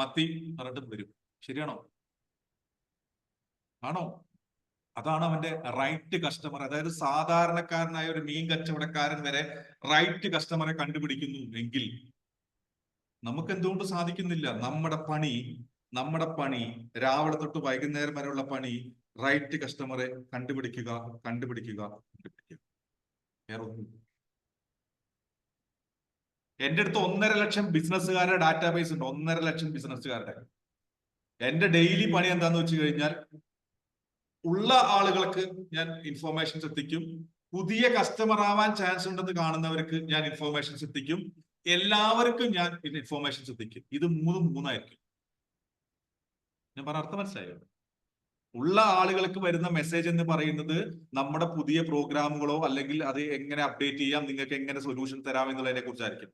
മത്തി പറഞ്ഞിട്ട് വരും. ശരിയാണോ? ആണോ? അതാണ് അവന്റെ റൈറ്റ് കസ്റ്റമർ. അതായത് സാധാരണക്കാരനായ ഒരു മീൻ കച്ചവടക്കാരൻ വരെ റൈറ്റ് കസ്റ്റമറെ കണ്ടുപിടിക്കുന്നു എങ്കിൽ നമുക്ക് എന്തുകൊണ്ട് സാധിക്കുന്നില്ല? നമ്മുടെ പണി രാവിലെ തൊട്ട് വൈകുന്നേരം വരെയുള്ള പണി റൈറ്റ് കസ്റ്റമറെ കണ്ടുപിടിക്കുക. വേറെ ഒന്നും. എന്റെ അടുത്ത് 1.5 ലക്ഷം ബിസിനസ്സുകാരുടെ ഡാറ്റാബേസ് ഉണ്ട്. 1.5 ലക്ഷം ബിസിനസ്സുകാരുടെ. എന്റെ ഡെയിലി പണി എന്താന്ന് വെച്ച് കഴിഞ്ഞാൽ ഉള്ള ആളുകൾക്ക് ഞാൻ ഇൻഫോർമേഷൻസ് എത്തിക്കും. പുതിയ കസ്റ്റമർ ആവാൻ ചാൻസ് ഉണ്ടെന്ന് കാണുന്നവർക്ക് ഞാൻ ഇൻഫോർമേഷൻസ് എത്തിക്കും. എല്ലാവർക്കും ഞാൻ ഇൻഫോർമേഷൻസ് എത്തിക്കും. ഇത് മൂന്നായിരിക്കും. ഞാൻ പറഞ്ഞ അർത്ഥം മനസ്സിലായോ? ഉള്ള ആളുകൾക്ക് വരുന്ന മെസ്സേജ് എന്ന് പറയുന്നത് നമ്മുടെ പുതിയ പ്രോഗ്രാമുകളോ അല്ലെങ്കിൽ അത് എങ്ങനെ അപ്ഡേറ്റ് ചെയ്യാം, നിങ്ങൾക്ക് എങ്ങനെ സൊല്യൂഷൻ തരാം എന്നുള്ളതിനെ കുറിച്ചായിരിക്കും.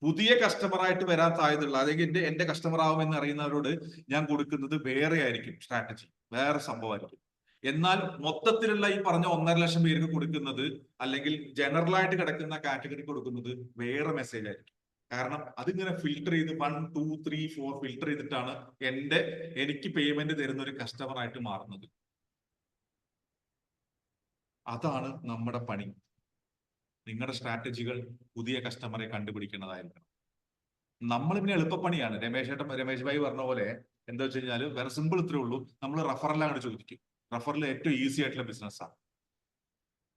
പുതിയ കസ്റ്റമറായിട്ട് വരാൻ സാധ്യതയുള്ള അല്ലെങ്കിൽ എന്റെ കസ്റ്റമർ ആവുമെന്ന് അറിയുന്നവരോട് ഞാൻ കൊടുക്കുന്നത് വേറെ ആയിരിക്കും, സ്ട്രാറ്റജി വേറെ സംഭവമായിരിക്കും. എന്നാൽ മൊത്തത്തിലുള്ള ഈ പറഞ്ഞ 1.5 ലക്ഷം പേർക്ക് കൊടുക്കുന്നത് അല്ലെങ്കിൽ ജനറൽ ആയിട്ട് കിടക്കുന്ന കാറ്റഗറി കൊടുക്കുന്നത് വേറെ മെസ്സേജ് ആയിരിക്കും. കാരണം അതിങ്ങനെ ഫിൽട്ടർ ചെയ്ത് 1, 2, 3, 4 ഫിൽട്ടർ ചെയ്തിട്ടാണ് എനിക്ക് പേയ്മെന്റ് തരുന്ന ഒരു കസ്റ്റമർ ആയിട്ട് മാറുന്നത്. അതാണ് നമ്മുടെ പണി. നിങ്ങളുടെ സ്ട്രാറ്റജികൾ പുതിയ കസ്റ്റമറെ കണ്ടുപിടിക്കുന്നതായിരിക്കണം. നമ്മൾ പിന്നെ എളുപ്പപ്പണിയാണ്. രമേശ് ഭായി പറഞ്ഞ പോലെ എന്താ വെച്ച് കഴിഞ്ഞാൽ വേറെ സിമ്പിൾ ഇത്രേ ഉള്ളൂ. നമ്മൾ റഫറലാണ് ചോദിക്കും. റഫറൽ ഏറ്റവും ഈസി ആയിട്ടുള്ള ബിസിനസ്സാണ്.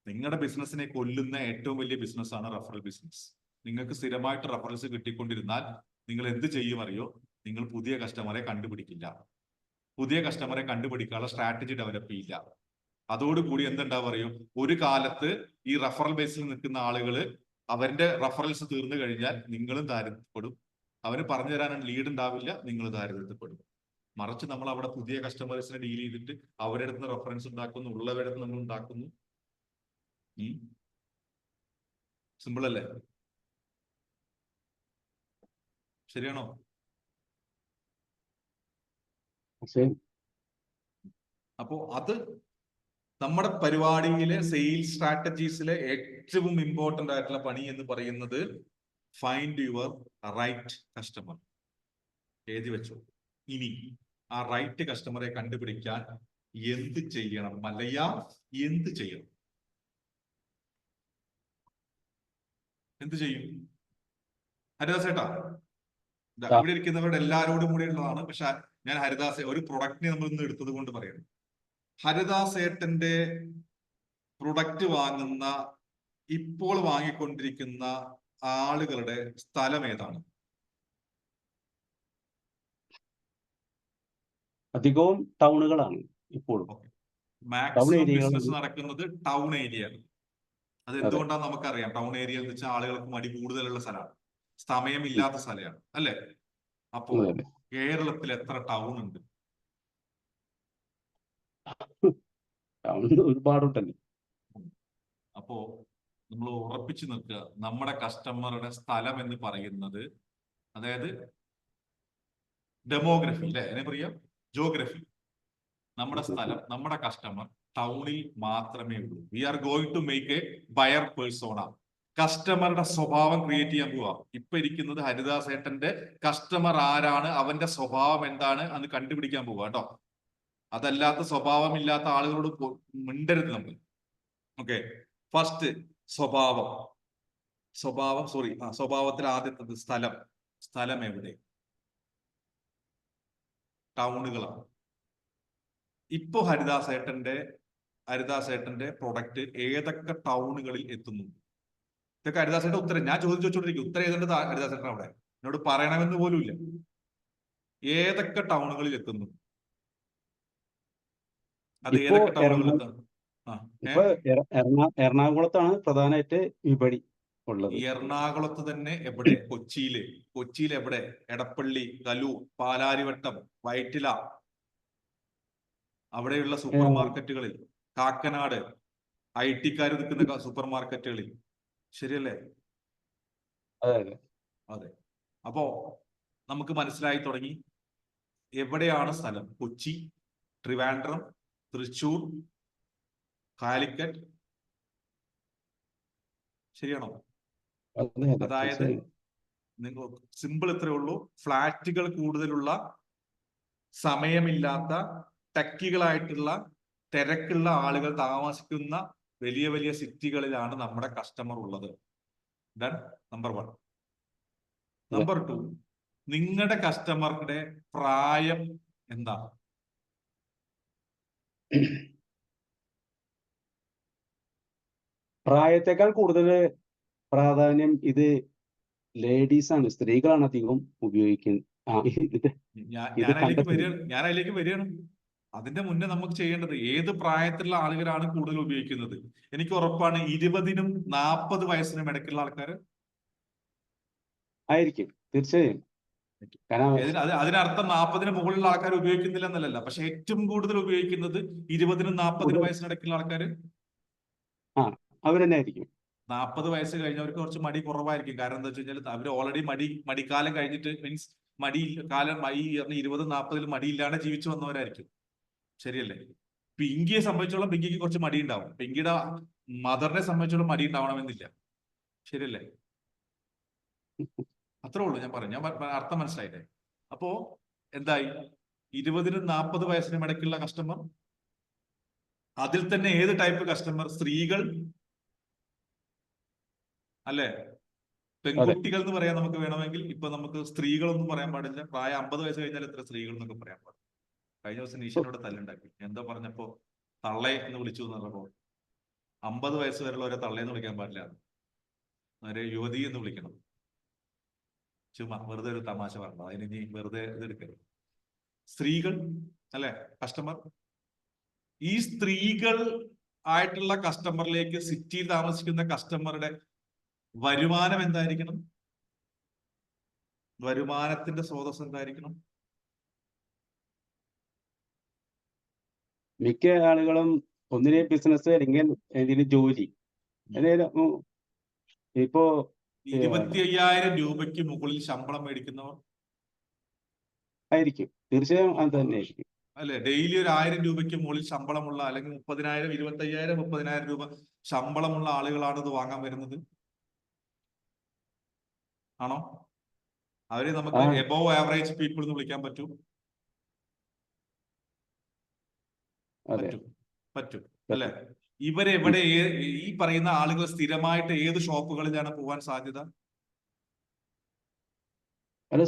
നിങ്ങളുടെ ബിസിനസിനെ കൊല്ലുന്ന ഏറ്റവും വലിയ ബിസിനസ്സാണ് റഫറൽ ബിസിനസ്. നിങ്ങൾക്ക് സ്ഥിരമായിട്ട് റഫറൻസ് കിട്ടിക്കൊണ്ടിരുന്നാൽ നിങ്ങൾ എന്ത് ചെയ്യും അറിയോ? നിങ്ങൾ പുതിയ കസ്റ്റമറെ കണ്ടുപിടിക്കില്ല. പുതിയ കസ്റ്റമറെ കണ്ടുപിടിക്കാനുള്ള സ്ട്രാറ്റജി ഡെവലപ്പ് ചെയ്യില്ല. അതോടുകൂടി എന്തുണ്ടാവും അറിയോ? ഒരു കാലത്ത് ഈ റഫറൽ ബേസിൽ നിൽക്കുന്ന ആളുകൾ അവരുടെ റഫറൽസ് തീർന്നു കഴിഞ്ഞാൽ നിങ്ങളും ദാരിദ്ര്യപ്പെടും. അവന് പറഞ്ഞു തരാനുള്ള ലീഡ് ഉണ്ടാവില്ല, നിങ്ങൾ ദാരിദ്ര്യപ്പെടും. മറിച്ച് നമ്മൾ അവിടെ പുതിയ കസ്റ്റമേഴ്സിനെ ഡീൽ ചെയ്തിട്ട് അവരുടെ അടുത്ത് റെഫറൻസ് ഉണ്ടാക്കുന്നു, ഉള്ളവരുടെ അടുത്ത് നമ്മൾ ഉണ്ടാക്കുന്നു. സിമ്പിൾ അല്ലേ? ശരിയാണോ? അപ്പോ അത് നമ്മുടെ പരിപാടിയിലെ സെയിൽസ് സ്ട്രാറ്റജീസിലെ ഏറ്റവും ഇമ്പോർട്ടന്റ് ആയിട്ടുള്ള പണി എന്ന് പറയുന്നത് ഫൈൻഡ് യുവർ റൈറ്റ് കസ്റ്റമർ. എഴുതി വെച്ചോ. ഇനി ആ റൈറ്റ് കസ്റ്റമറെ കണ്ടുപിടിക്കാൻ എന്ത് ചെയ്യണം? എന്ത് ചെയ്യണം? എന്ത് ചെയ്യും? ഹരിദാസേട്ടാ, ഇവിടെ ഇരിക്കുന്നവരുടെ എല്ലാവരോടും കൂടി ഉള്ളതാണ്. പക്ഷെ ഞാൻ ഹരിദാസ് ഒരു പ്രൊഡക്റ്റിനെ നമ്മൾ ഇന്ന് എടുത്തത് കൊണ്ട് പറയുന്നു. ഹരിദാസേട്ടന്റെ പ്രൊഡക്റ്റ് വാങ്ങുന്ന ഇപ്പോൾ വാങ്ങിക്കൊണ്ടിരിക്കുന്ന ആളുകളുടെ സ്ഥലം ഏതാണ്? അധികവും ടൗണുകളാണ് ഇപ്പോഴും. മാക്സിമം ബിസിനസ് നടക്കുന്നത് ടൗൺ ഏരിയ. അത് എന്തുകൊണ്ടാണ് നമുക്കറിയാം. ടൗൺ ഏരിയ എന്ന് വെച്ചാൽ ആളുകൾക്ക് മടി കൂടുതലുള്ള സ്ഥലമാണ്, സമയമില്ലാത്ത സ്ഥലമാണ്, അല്ലെ? അപ്പോ കേരളത്തിൽ എത്ര ടൗൺ ഉണ്ട്? ഒരുപാടുണ്ടല്ലോ. അപ്പോ നമ്മൾ ഉറപ്പിച്ചു നിൽക്കുക, നമ്മുടെ കസ്റ്റമറുടെ സ്ഥലം എന്ന് പറയുന്നത്, അതായത് ഡെമോഗ്രഫി അല്ലെ, അതിനെ പറയാം ജിയോഗ്രഫി. നമ്മുടെ സ്ഥലം, നമ്മുടെ കസ്റ്റമർ ടൗണിൽ മാത്രമേ ഉള്ളൂ. We are going to make a buyer persona. കസ്റ്റമറുടെ സ്വഭാവം ക്രിയേറ്റ് ചെയ്യാൻ പോവാ. ഇപ്പൊ ഇരിക്കുന്നത് ഹരിദാസേട്ടന്റെ കസ്റ്റമർ ആരാണ്, അവന്റെ സ്വഭാവം എന്താണ് എന്ന് കണ്ടുപിടിക്കാൻ പോവാ കേട്ടോ. അതല്ലാത്ത സ്വഭാവമില്ലാത്ത ആളുകളോട് മിണ്ടരുത് നമ്മൾ. ഓക്കെ, ഫസ്റ്റ് സ്വഭാവത്തിൽ ആദ്യത്തത് സ്ഥലം എവിടെ? ടൗണുകളാണ്. ഇപ്പോ ഹരിദാസേട്ടന്റെ പ്രൊഡക്റ്റ് ഏതൊക്കെ ടൗണുകളിൽ എത്തുന്നു? ഇതൊക്കെ ഹരിദാസേട്ടന്റെ ഉത്തരം. ഞാൻ ചോദിച്ചോണ്ടിരിക്കും, ഉത്തരം ഏതുണ്ട് ഹരിദാസേട്ടൻ അവിടെ? എന്നോട് പറയണമെന്ന് പോലും ഇല്ല. ഏതൊക്കെ ടൗണുകളിൽ എത്തുന്നു? അത് ഏതൊക്കെ ടൗണുകളിൽ എത്തുന്നു? എറണാകുളത്താണ് പ്രധാനമായിട്ട് വിപണി ഉള്ളത്. എറണാകുളത്ത് തന്നെ എവിടെ? കൊച്ചിയിൽ എവിടെ? എടപ്പള്ളി, കലൂർ, പാലാരിവട്ടം, വൈറ്റില, അവിടെയുള്ള സൂപ്പർ മാർക്കറ്റുകളിൽ, കാക്കനാട്, IT-ക്കാർ നിൽക്കുന്ന സൂപ്പർ മാർക്കറ്റുകളിൽ. ശരിയല്ലേ? അതെ. അപ്പോ നമുക്ക് മനസ്സിലായി തുടങ്ങി എവിടെയാണ് സ്ഥലം. കൊച്ചി, ട്രിവാൻഡ്രം, തൃശ്ശൂർ, കാലിക്കറ്റ്. ശരിയാണോ? അതായത് നിങ്ങൾ സിമ്പിൾ ഇത്രേ ഉള്ളൂ. ഫ്ലാറ്റുകൾ കൂടുതലുള്ള, സമയമില്ലാത്ത, ടെക്കികളായിട്ടുള്ള തിരക്കുള്ള ആളുകൾ താമസിക്കുന്ന വലിയ വലിയ സിറ്റികളിലാണ് നമ്മുടെ കസ്റ്റമർ ഉള്ളത്. ഡൺ. നമ്പർ 1. നമ്പർ 2, നിങ്ങളുടെ കസ്റ്റമറുടെ പ്രായം എന്താ? പ്രായത്തെക്കാൾ കൂടുതൽ പ്രാധാന്യം ഇത് ലേഡീസ് ആണ്, സ്ത്രീകളാണ് അധികം ഉപയോഗിക്കുന്നത്. ഇത് ഞാൻ അതിലേക്ക് വരികയാണ്. അതിന്റെ മുന്നേ നമുക്ക് ചെയ്യേണ്ടത് ഏത് പ്രായത്തിലുള്ള ആളുകളാണ് കൂടുതൽ ഉപയോഗിക്കുന്നത്? എനിക്ക് ഉറപ്പാണ് 20-നും 40 വയസ്സിനും ഇടയ്ക്കുള്ള ആൾക്കാർ ആയിരിക്കും, തീർച്ചയായും. കാരണം അതിനർത്ഥം 40-ന് മുകളിലുള്ള ആൾക്കാർ ഉപയോഗിക്കുന്നില്ല എന്നല്ല, പക്ഷെ ഏറ്റവും കൂടുതൽ ഉപയോഗിക്കുന്നത് 20-നും 40-നും വയസ്സിനിടയ്ക്കുള്ള ആൾക്കാർ അവർ തന്നെ ആയിരിക്കും. 40 വയസ്സ് കഴിഞ്ഞവർക്ക് കുറച്ച് മടി കുറവായിരിക്കും. കാരണം എന്താ വെച്ച് കഴിഞ്ഞാൽ അവർ ഓൾറെഡി മടിക്കാലം കഴിഞ്ഞിട്ട്, മീൻസ് മടി കാലം ഈ 20-40 മടിയില്ലാതെ ജീവിച്ചു വന്നവരായിരിക്കും. ശരിയല്ലേ? പിങ്കിയെ സംബന്ധിച്ചോളം പിങ്കിക്ക് കുറച്ച് മടി ഉണ്ടാവും. പിങ്കിയുടെ മദറിനെ സംബന്ധിച്ചോളം മടി ഉണ്ടാവണമെന്നില്ല. ശരിയല്ലേ? അത്രേ ഉള്ളൂ ഞാൻ പറഞ്ഞു. ഞാൻ അർത്ഥം മനസ്സിലായില്ലേ? അപ്പോ എന്തായി? 20-നും 40 വയസ്സിനും ഇടയ്ക്കുള്ള കസ്റ്റമർ, അതിൽ തന്നെ ഏത് ടൈപ്പ് കസ്റ്റമർ? സ്ത്രീകൾ അല്ലെ? പെൺകുട്ടികൾ എന്ന് പറയാൻ നമുക്ക് വേണമെങ്കിൽ, ഇപ്പൊ നമുക്ക് സ്ത്രീകളൊന്നും പറയാൻ പാടില്ല. പ്രായം 50 വയസ്സ് കഴിഞ്ഞാൽ എത്ര സ്ത്രീകൾ എന്നൊക്കെ പറയാൻ പാടില്ല. കഴിഞ്ഞ ദിവസം നീഷനോട് തല്ലുണ്ടാക്കി. എന്താ പറഞ്ഞപ്പോ തള്ളെ എന്ന് വിളിച്ചു എന്ന് പറഞ്ഞപ്പോ 50 വയസ്സ് വരെയുള്ളവരെ തള്ളയെന്ന് വിളിക്കാൻ പാടില്ല, അവരെ യുവതി എന്ന് വിളിക്കണം. ചുമ്മാ വെറുതെ ഒരു തമാശ പറഞ്ഞു. അതിന് ഇനി വെറുതെ ഇതെടുക്കരുത്. സ്ത്രീകൾ അല്ലെ കസ്റ്റമർ. ഈ സ്ത്രീകൾ ആയിട്ടുള്ള കസ്റ്റമറിലേക്ക് സിറ്റിയിൽ താമസിക്കുന്ന കസ്റ്റമറുടെ വരുമാനം എന്തായിരിക്കണം? വരുമാനത്തിന്റെ സ്രോതസ് എന്തായിരിക്കണം? മിക്ക ആളുകളും ഒന്നിനെ ബിസിനസ് അല്ലെങ്കിൽ എന്തെങ്കിലും ജോലി. ഇപ്പോ 25,000 രൂപയ്ക്ക് മുകളിൽ ശമ്പളം മേടിക്കുന്നവർ ആയിരിക്കും, തീർച്ചയായും അത് തന്നെ ആയിരിക്കും. അല്ലെ? ഡെയിലി ഒരു 1000 രൂപയ്ക്ക് മുകളിൽ ശമ്പളമുള്ള, അല്ലെങ്കിൽ 30,000, 25,000, 30,000 രൂപ ശമ്പളമുള്ള ആളുകളാണ് ഇത് വാങ്ങാൻ വരുന്നത്. ആണോ? അവരെ നമുക്ക് എബോവ് ആവറേജ് പീപ്പിൾ എന്ന് വിളിക്കാൻ പറ്റും? പറ്റും അല്ലെ? ഇവരെവിടെ ഈ പറയുന്ന ആളുകൾ സ്ഥിരമായിട്ട് ഏത് ഷോപ്പുകളിലാണ് പോകാൻ സാധ്യത?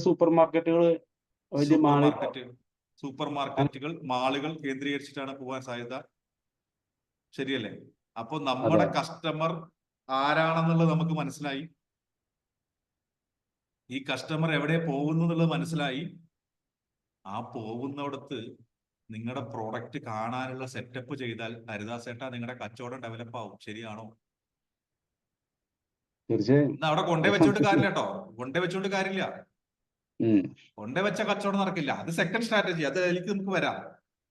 സൂപ്പർ മാർക്കറ്റുകൾ, മാളുകൾ കേന്ദ്രീകരിച്ചിട്ടാണ് പോകാൻ സാധ്യത. ശരിയല്ലേ? അപ്പൊ നമ്മുടെ കസ്റ്റമർ ആരാണെന്നുള്ളത് നമുക്ക് മനസ്സിലായി. ഈ കസ്റ്റമർ എവിടെ പോകുന്നു എന്നുള്ളത് മനസ്സിലായി. ആ പോകുന്നിടത്ത് നിങ്ങളുടെ പ്രോഡക്റ്റ് കാണാനുള്ള സെറ്റപ്പ് ചെയ്താൽ ഹരിദാസേട്ടാ നിങ്ങളുടെ കച്ചവടം ഡെവലപ്പ് ആവും. ശരിയാണോ? തീർച്ചയായും. അവിടെ കൊണ്ടേ വെച്ചോണ്ട് കാര്യമില്ല കേട്ടോ. കൊണ്ടേ വെച്ചോണ്ട് കാര്യമില്ല. കൊണ്ടേ വെച്ച കച്ചവടം നടക്കില്ല. അത് സെക്കൻഡ് സ്ട്രാറ്റജി. അത് അതിലേക്ക് നമുക്ക് വരാം.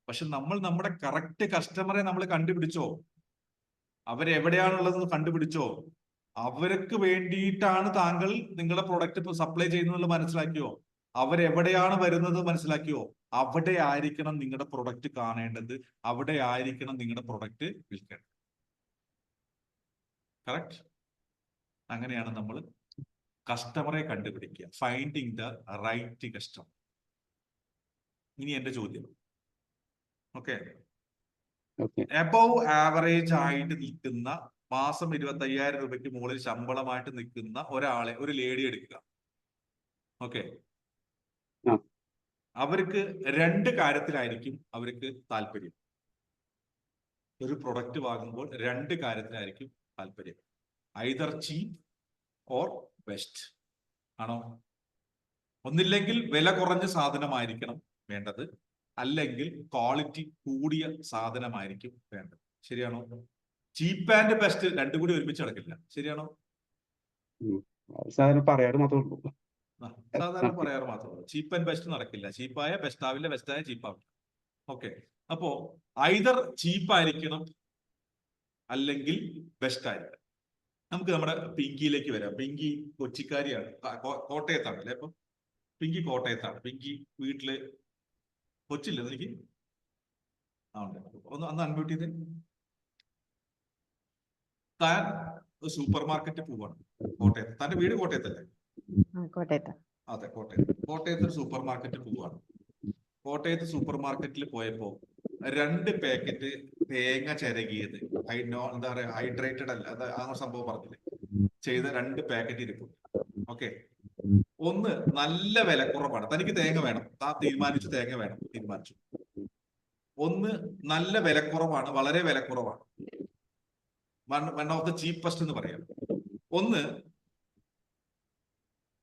പക്ഷെ നമ്മൾ നമ്മുടെ കറക്റ്റ് കസ്റ്റമറെ നമ്മൾ കണ്ടുപിടിച്ചോ? അവരെവിടെയാണുള്ളത് കണ്ടുപിടിച്ചോ? അവർക്ക് വേണ്ടിയിട്ടാണ് താങ്കൾ നിങ്ങളുടെ പ്രോഡക്റ്റ് സപ്ലൈ ചെയ്യുന്നത് മനസ്സിലാക്കിയോ? അവരെവിടെയാണ് വരുന്നത് മനസ്സിലാക്കിയോ? അവിടെ ആയിരിക്കണം നിങ്ങളുടെ പ്രൊഡക്റ്റ് കാണേണ്ടത്. അവിടെ ആയിരിക്കണം നിങ്ങളുടെ പ്രൊഡക്റ്റ് വിൽക്കേണ്ടത്. കറക്റ്റ്? അങ്ങനെയാണ് നമ്മൾ കസ്റ്റമറെ കണ്ടുപിടിക്കുക. Finding the right customer. ഇനി എന്റെ ചോദ്യം, ഓക്കെ, എബോവ് ആവറേജ് ആയിട്ട് നിൽക്കുന്ന, മാസം 25,000 രൂപയ്ക്ക് മുകളിൽ ശമ്പളമായിട്ട് നിൽക്കുന്ന ഒരാളെ, ഒരു ലേഡി എടുക്കുക. ഓക്കെ, അവർക്ക് 2 കാര്യത്തിലായിരിക്കും അവർക്ക് താല്പര്യം. ഒരു പ്രൊഡക്റ്റ് വാങ്ങുമ്പോൾ 2 കാര്യത്തിലായിരിക്കും താല്പര്യം. Either cheap or best. ആണോ? ഒന്നില്ലെങ്കിൽ വില കുറഞ്ഞ സാധനമായിരിക്കണം വേണ്ടത്, അല്ലെങ്കിൽ ക്വാളിറ്റി കൂടിയ സാധനമായിരിക്കും വേണ്ടത്. ശരിയാണോ? ചീപ്പ് ആൻഡ് ബെസ്റ്റ് രണ്ടും കൂടി ഒരുമിച്ച് നടക്കില്ല. ശരിയാണോ? സാധാരണ പറയാറ് മാത്രമേ ഉള്ളൂ. സാധാരണ പറയാറ് മാത്രമേ ഉള്ളൂ. ചീപ്പ് ആൻഡ് ബെസ്റ്റ് നടക്കില്ല. ചീപ്പായ ബെസ്റ്റ് ആവില്ല, ബെസ്റ്റായ ചീപ്പാവില്ല. ഓക്കെ, അപ്പോ ഐദർ ചീപ്പ് ആയിരിക്കണം അല്ലെങ്കിൽ ബെസ്റ്റ് ആയിരിക്കണം. നമുക്ക് നമ്മുടെ പിങ്കിയിലേക്ക് വരാം. പിങ്കി കൊച്ചിക്കാരിയാണ്, കോട്ടയത്താണ് അല്ലെ? അപ്പൊ പിങ്കി കോട്ടയത്താണ്. പിങ്കി വീട്ടില് കൊച്ചില്ല എനിക്ക് ഒന്ന് അൺമ്യൂട്ട് ചെയ്തേ. താൻ സൂപ്പർ മാർക്കറ്റിൽ പോവാണ് കോട്ടയത്ത്. തന്റെ വീട് കോട്ടയത്തല്ലേ? അതെ, കോട്ടയത്ത്. കോട്ടയത്ത് ഒരു സൂപ്പർ മാർക്കറ്റിൽ പോവാണ്. കോട്ടയത്ത് സൂപ്പർ മാർക്കറ്റിൽ പോയപ്പോ 2 പാക്കറ്റ് തേങ്ങ ചിരകിയത്, എന്താ പറയാ, ഹൈഡ്രേറ്റഡ് അല്ല, അത് ആ സംഭവം പറഞ്ഞില്ലേ, ചെയ്ത 2 പാക്കറ്റ് ഇരിപ്പുണ്ട്. ഓക്കെ, ഒന്ന് നല്ല വിലക്കുറവാണ്, തനിക്ക് തേങ്ങ വേണം, താൻ തീരുമാനിച്ചു തേങ്ങ വേണം, തീരുമാനിച്ചു. ഒന്ന് നല്ല വിലക്കുറവാണ്, വളരെ വിലക്കുറവാണ്, വൺ ഓഫ് ദ ചീപ്പസ്റ്റ് എന്ന് പറയാം. ഒന്ന്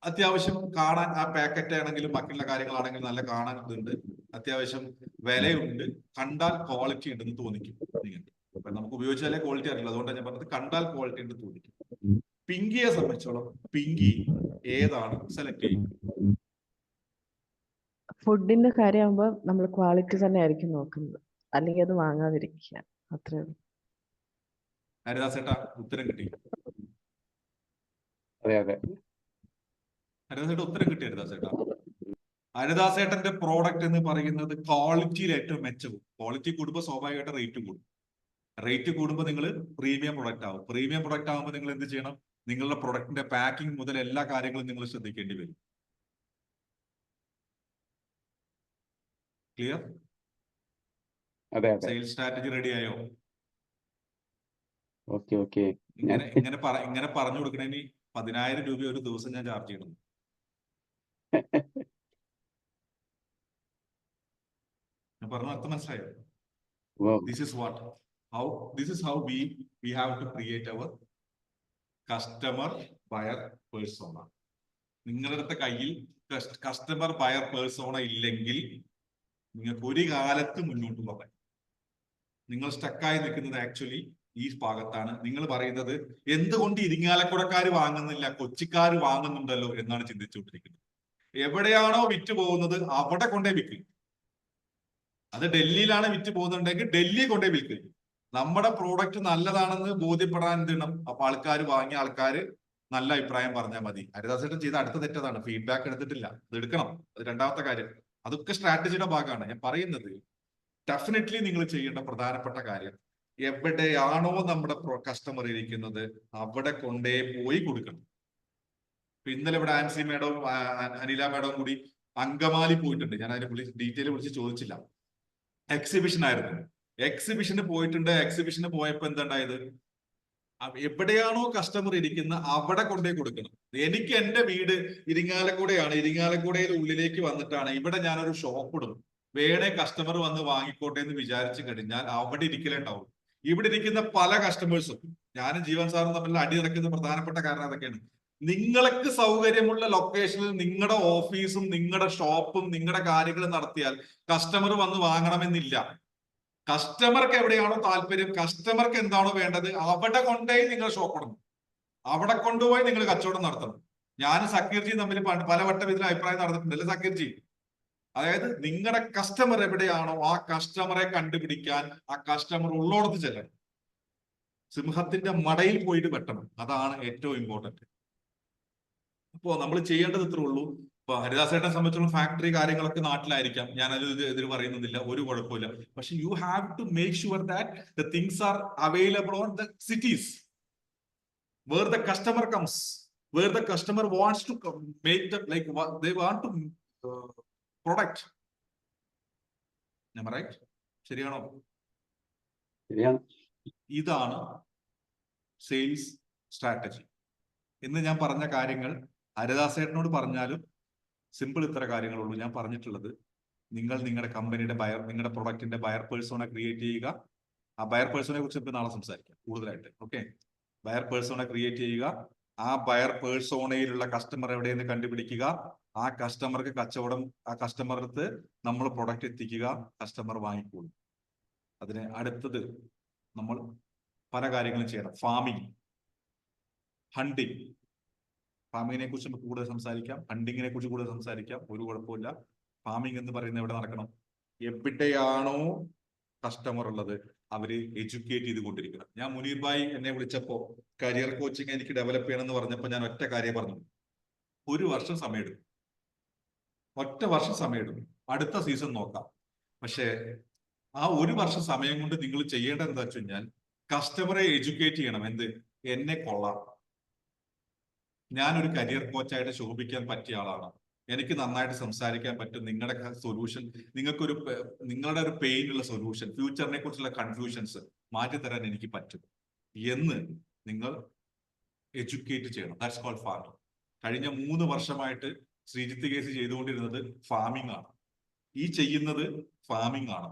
അത്യാവശ്യം കാണാൻ, ആ പാക്കറ്റ് ആണെങ്കിലും ബാക്കിയുള്ള കാര്യങ്ങളാണെങ്കിലും നല്ല കാണാൻ ഇതുണ്ട്, അത്യാവശ്യം വിലയുണ്ട്, കണ്ടാൽ ക്വാളിറ്റി ഉണ്ടെന്ന് തോന്നിക്കും നിങ്ങൾക്ക്. അപ്പൊ നമുക്ക് ഉപയോഗിച്ചാലേ ക്വാളിറ്റി അറിയില്ല, അതുകൊണ്ടാണ് ഞാൻ പറഞ്ഞത് കണ്ടാൽ ക്വാളിറ്റി ഉണ്ട് തോന്നിക്കും. പിങ്കിയെ സംബന്ധിച്ചോളം പിങ്കി ഏതാണ് സെലക്ട് ചെയ്യുന്നത്? ഫുഡിന്റെ കാര്യമാകുമ്പോൾ നമ്മൾ ക്വാളിറ്റി തന്നെ ആയിരിക്കും നോക്കുന്നത്, അല്ലെങ്കിൽ അത് വാങ്ങാതിരിക്കുക, അത്രേ ഉള്ളൂ. ഹരിദാസേട്ടാ ഉത്തരം കിട്ടി? അതെ. ഹരിദാസേട്ട ഉത്തരം കിട്ടി. ഹരിദാസേട്ടന്റെ പ്രോഡക്റ്റ് എന്ന് പറയുന്നത് ക്വാളിറ്റിയിൽ ഏറ്റവും മെച്ചവും. ക്വാളിറ്റി കൂടുമ്പോൾ സ്വാഭാവികമായിട്ട് റേറ്റ് കൂടും. റേറ്റ് കൂടുമ്പോൾ നിങ്ങൾ പ്രീമിയം പ്രൊഡക്റ്റ് ആവും. പ്രീമിയം പ്രൊഡക്റ്റ് ആകുമ്പോൾ നിങ്ങൾ എന്ത് ചെയ്യണം? നിങ്ങളുടെ പ്രൊഡക്റ്റിന്റെ പാക്കിംഗ് മുതൽ എല്ലാ കാര്യങ്ങളും നിങ്ങൾ ശ്രദ്ധിക്കേണ്ടി വരും. ക്ലിയർ? അതെ. സെയിൽസ് സ്ട്രാറ്റജി റെഡി ആയോ? ഓക്കെ. ഇങ്ങനെ പറഞ്ഞു കൊടുക്കണേന് 10,000 രൂപ ഒരു ദിവസം ഞാൻ ചാർജ് ചെയ്യണം. ഞാൻ പറഞ്ഞ അർത്ഥം മനസ്സിലായോ? This is how we have to create our customer buyer persona. നിങ്ങളുടെ അടുത്ത കയ്യിൽ കസ്റ്റമർ ബയർ പേഴ്സോണ ഇല്ലെങ്കിൽ നിങ്ങൾക്ക് ഒരു കാലത്ത് മുന്നോട്ട് പോകാൻ. നിങ്ങൾ സ്റ്റക്കായി നിൽക്കുന്നത് ആക്ച്വലി ഈ ഭാഗത്താണ്. നിങ്ങൾ പറയുന്നത് എന്തുകൊണ്ട് ഇരിങ്ങാലക്കുടക്കാർ വാങ്ങുന്നില്ല, കൊച്ചിക്കാർ വാങ്ങുന്നുണ്ടല്ലോ എന്നാണ് ചിന്തിച്ചുകൊണ്ടിരിക്കുന്നത്. എവിടെയാണോ വിറ്റ് പോകുന്നത് അവിടെ കൊണ്ടേ വിൽക്കും. അത് ഡൽഹിയിലാണ് വിറ്റ് പോകുന്നുണ്ടെങ്കിൽ ഡൽഹി കൊണ്ടേ വിൽക്കും. നമ്മുടെ പ്രോഡക്റ്റ് നല്ലതാണെന്ന് ബോധ്യപ്പെടാൻ എന്ത് ചെയ്യണം? അപ്പൊ ആൾക്കാർ, വാങ്ങിയ ആൾക്കാർ നല്ല അഭിപ്രായം പറഞ്ഞാൽ മതി. ഹരിദാസേട്ടൻ ചെയ്ത അടുത്ത തെറ്റതാണ്, ഫീഡ്ബാക്ക് എടുത്തിട്ടില്ല. അത് എടുക്കണം, അത് രണ്ടാമത്തെ കാര്യം. അതൊക്കെ സ്ട്രാറ്റജിയുടെ ഭാഗമാണ്. ഞാൻ പറയുന്നത് ഡെഫിനറ്റ്ലി നിങ്ങൾ ചെയ്യേണ്ട പ്രധാനപ്പെട്ട കാര്യം, എവിടെയാണോ നമ്മുടെ കസ്റ്റമർ ഇരിക്കുന്നത് അവിടെ കൊണ്ടേ പോയി കൊടുക്കണം. ഇന്നലെ ഇവിടെ ആൻസി മേഡവും അനില മേഡവും കൂടി അങ്കമാലി പോയിട്ടുണ്ട്. ഞാൻ അതിനെ ഡീറ്റെയിൽ വിളിച്ച് ചോദിച്ചില്ല. എക്സിബിഷൻ ആയിരുന്നു. എക്സിബിഷന് പോയിട്ടുണ്ട്. എക്സിബിഷന് പോയപ്പോ എന്തുണ്ടായത്? എവിടെയാണോ കസ്റ്റമർ ഇരിക്കുന്ന അവിടെ കൊണ്ടേ കൊടുക്കണം. എനിക്ക് എന്റെ വീട് ഇരിങ്ങാലക്കുടയാണ്. ഇരിങ്ങാലക്കുടയിൽ ഉള്ളിലേക്ക് വന്നിട്ടാണ് ഇവിടെ ഞാനൊരു ഷോപ്പ് ഇടും. വേണേ കസ്റ്റമർ വന്ന് വാങ്ങിക്കോട്ടെ എന്ന് വിചാരിച്ചു കഴിഞ്ഞാൽ അവിടെ ഇരിക്കലുണ്ടാവും. ഇവിടെ ഇരിക്കുന്ന പല കസ്റ്റമേഴ്സും ഞാനും ജീവൻ സാറും തമ്മിൽ അടി നടക്കുന്ന പ്രധാനപ്പെട്ട കാരണം അതൊക്കെയാണ്. നിങ്ങൾക്ക് സൗകര്യമുള്ള ലൊക്കേഷനിൽ നിങ്ങളുടെ ഓഫീസും നിങ്ങളുടെ ഷോപ്പും നിങ്ങളുടെ കാര്യങ്ങളും നടത്തിയാൽ കസ്റ്റമർ വന്ന് വാങ്ങണമെന്നില്ല. കസ്റ്റമർക്ക് എവിടെയാണോ താല്പര്യം, കസ്റ്റമർക്ക് എന്താണോ വേണ്ടത് അവിടെ കൊണ്ടുപോയി നിങ്ങൾ ഷോപ്പ് ഇടണം. അവിടെ കൊണ്ടുപോയി നിങ്ങൾ കച്ചവടം നടത്തണം. ഞാനും സക്കീർജിയും തമ്മിൽ പലവട്ടം ഇതിന് അഭിപ്രായം നടന്നിട്ടുണ്ട്, അല്ലേ സക്കീർജി? അതായത് നിങ്ങളുടെ കസ്റ്റമർ എവിടെയാണോ ആ കസ്റ്റമറെ കണ്ടുപിടിക്കാൻ ആ കസ്റ്റമർ ഉള്ളോടത്ത് ചെല്ലണം. സിംഹത്തിന്റെ മടയിൽ പോയിട്ട് വെട്ടണം. അതാണ് ഏറ്റവും ഇമ്പോർട്ടന്റ്. അപ്പോ നമ്മൾ ചെയ്യേണ്ടത് ഇത്രേ ഉള്ളൂ. ഇപ്പൊ ഹരിദാസേട്ടനെ സംബന്ധിച്ചുള്ള ഫാക്ടറി കാര്യങ്ങളൊക്കെ നാട്ടിലായിരിക്കാം, ഞാൻ അത് എതിര് പറയുന്നില്ല, ഒരു കുഴപ്പമില്ല. പക്ഷെ you have to make sure that the things are available on the cities where the customer comes, where the customer wants to make the like they want to product. Right? ശരിയാണോ? ശരിയാണ്. ഇതാണ് സെയിൽസ് സ്ട്രാറ്റജി. ഇന്ന് ഞാൻ പറഞ്ഞ കാര്യങ്ങൾ ഹരിദാസേട്ടനോട് പറഞ്ഞാലും simple ഇത്ര കാര്യങ്ങളുള്ളൂ. ഞാൻ പറഞ്ഞിട്ടുള്ളത് നിങ്ങൾ നിങ്ങളുടെ കമ്പനിയുടെ ബയർ, നിങ്ങളുടെ പ്രൊഡക്റ്റിന്റെ ബയർ പേഴ്സോണ ക്രിയേറ്റ് ചെയ്യുക. ആ ബയർ പേഴ്സോണെ കുറിച്ച് നമുക്ക് നാളെ സംസാരിക്കാം കൂടുതലായിട്ട്. ഓക്കെ, ബയർ പേഴ്സോണ ക്രിയേറ്റ് ചെയ്യുക. ആ ബയർ പേഴ്സോണയിലുള്ള കസ്റ്റമർ എവിടെയെന്ന് കണ്ടുപിടിക്കുക. ആ കസ്റ്റമർക്ക് കച്ചവടം, ആ കസ്റ്റമർക്ക് നമ്മൾ പ്രൊഡക്റ്റ് എത്തിക്കുക. കസ്റ്റമർ വാങ്ങിക്കോളും. അതിന് അടുത്തത് നമ്മൾ പല കാര്യങ്ങളും ചെയ്യണം. Farming, hunting. ഫാമിങ്ങിനെ കുറിച്ച് നമുക്ക് കൂടുതൽ സംസാരിക്കാം, ഹണ്ടിങ്ങിനെ കുറിച്ച് കൂടുതൽ സംസാരിക്കാം, ഒരു കുഴപ്പമില്ല. ഫാമിംഗ് എന്ന് പറയുന്നത് എവിടെ നടക്കണം? എവിടെയാണോ കസ്റ്റമർ ഉള്ളത് അവര് എഡ്യൂക്കേറ്റ് ചെയ്തുകൊണ്ടിരിക്കണം. ഞാൻ മുനീർ ഭായ് എന്നെ വിളിച്ചപ്പോ കരിയർ കോച്ചിങ് എനിക്ക് ഡെവലപ്പ് ചെയ്യണം എന്ന് പറഞ്ഞപ്പോൾ ഞാൻ ഒറ്റ കാര്യം പറഞ്ഞു, 1 വർഷം സമയമെടുക്കും, 1 വർഷം സമയമെടുക്കും, അടുത്ത സീസൺ നോക്കാം. പക്ഷേ ആ 1 വർഷം സമയം കൊണ്ട് നിങ്ങൾ ചെയ്യേണ്ടത് എന്താ വെച്ച് കഴിഞ്ഞാൽ കസ്റ്റമറെ എഡ്യൂക്കേറ്റ് ചെയ്യണം. എന്ത്? എന്നെ കൊള്ളാം, ഞാനൊരു കരിയർ കോച്ചായിട്ട് ശോഭിക്കാൻ പറ്റിയ ആളാണ്, എനിക്ക് നന്നായിട്ട് സംസാരിക്കാൻ പറ്റും. നിങ്ങളുടെ സൊല്യൂഷൻ, നിങ്ങളുടെ ഒരു പെയിനുള്ള സൊല്യൂഷൻ, ഫ്യൂച്ചറിനെ കുറിച്ചുള്ള കൺഫ്യൂഷൻസ് മാറ്റിത്തരാൻ എനിക്ക് പറ്റും എന്ന് നിങ്ങൾ എഡ്യൂക്കേറ്റ് ചെയ്യണം. That's called farming. കഴിഞ്ഞ 3 വർഷമായിട്ട് ശ്രീജിത്ത് കേസ് ചെയ്തുകൊണ്ടിരുന്നത് ഫാമിംഗ് ആണ്. ഈ ചെയ്യുന്നത് ഫാമിംഗ് ആണ്.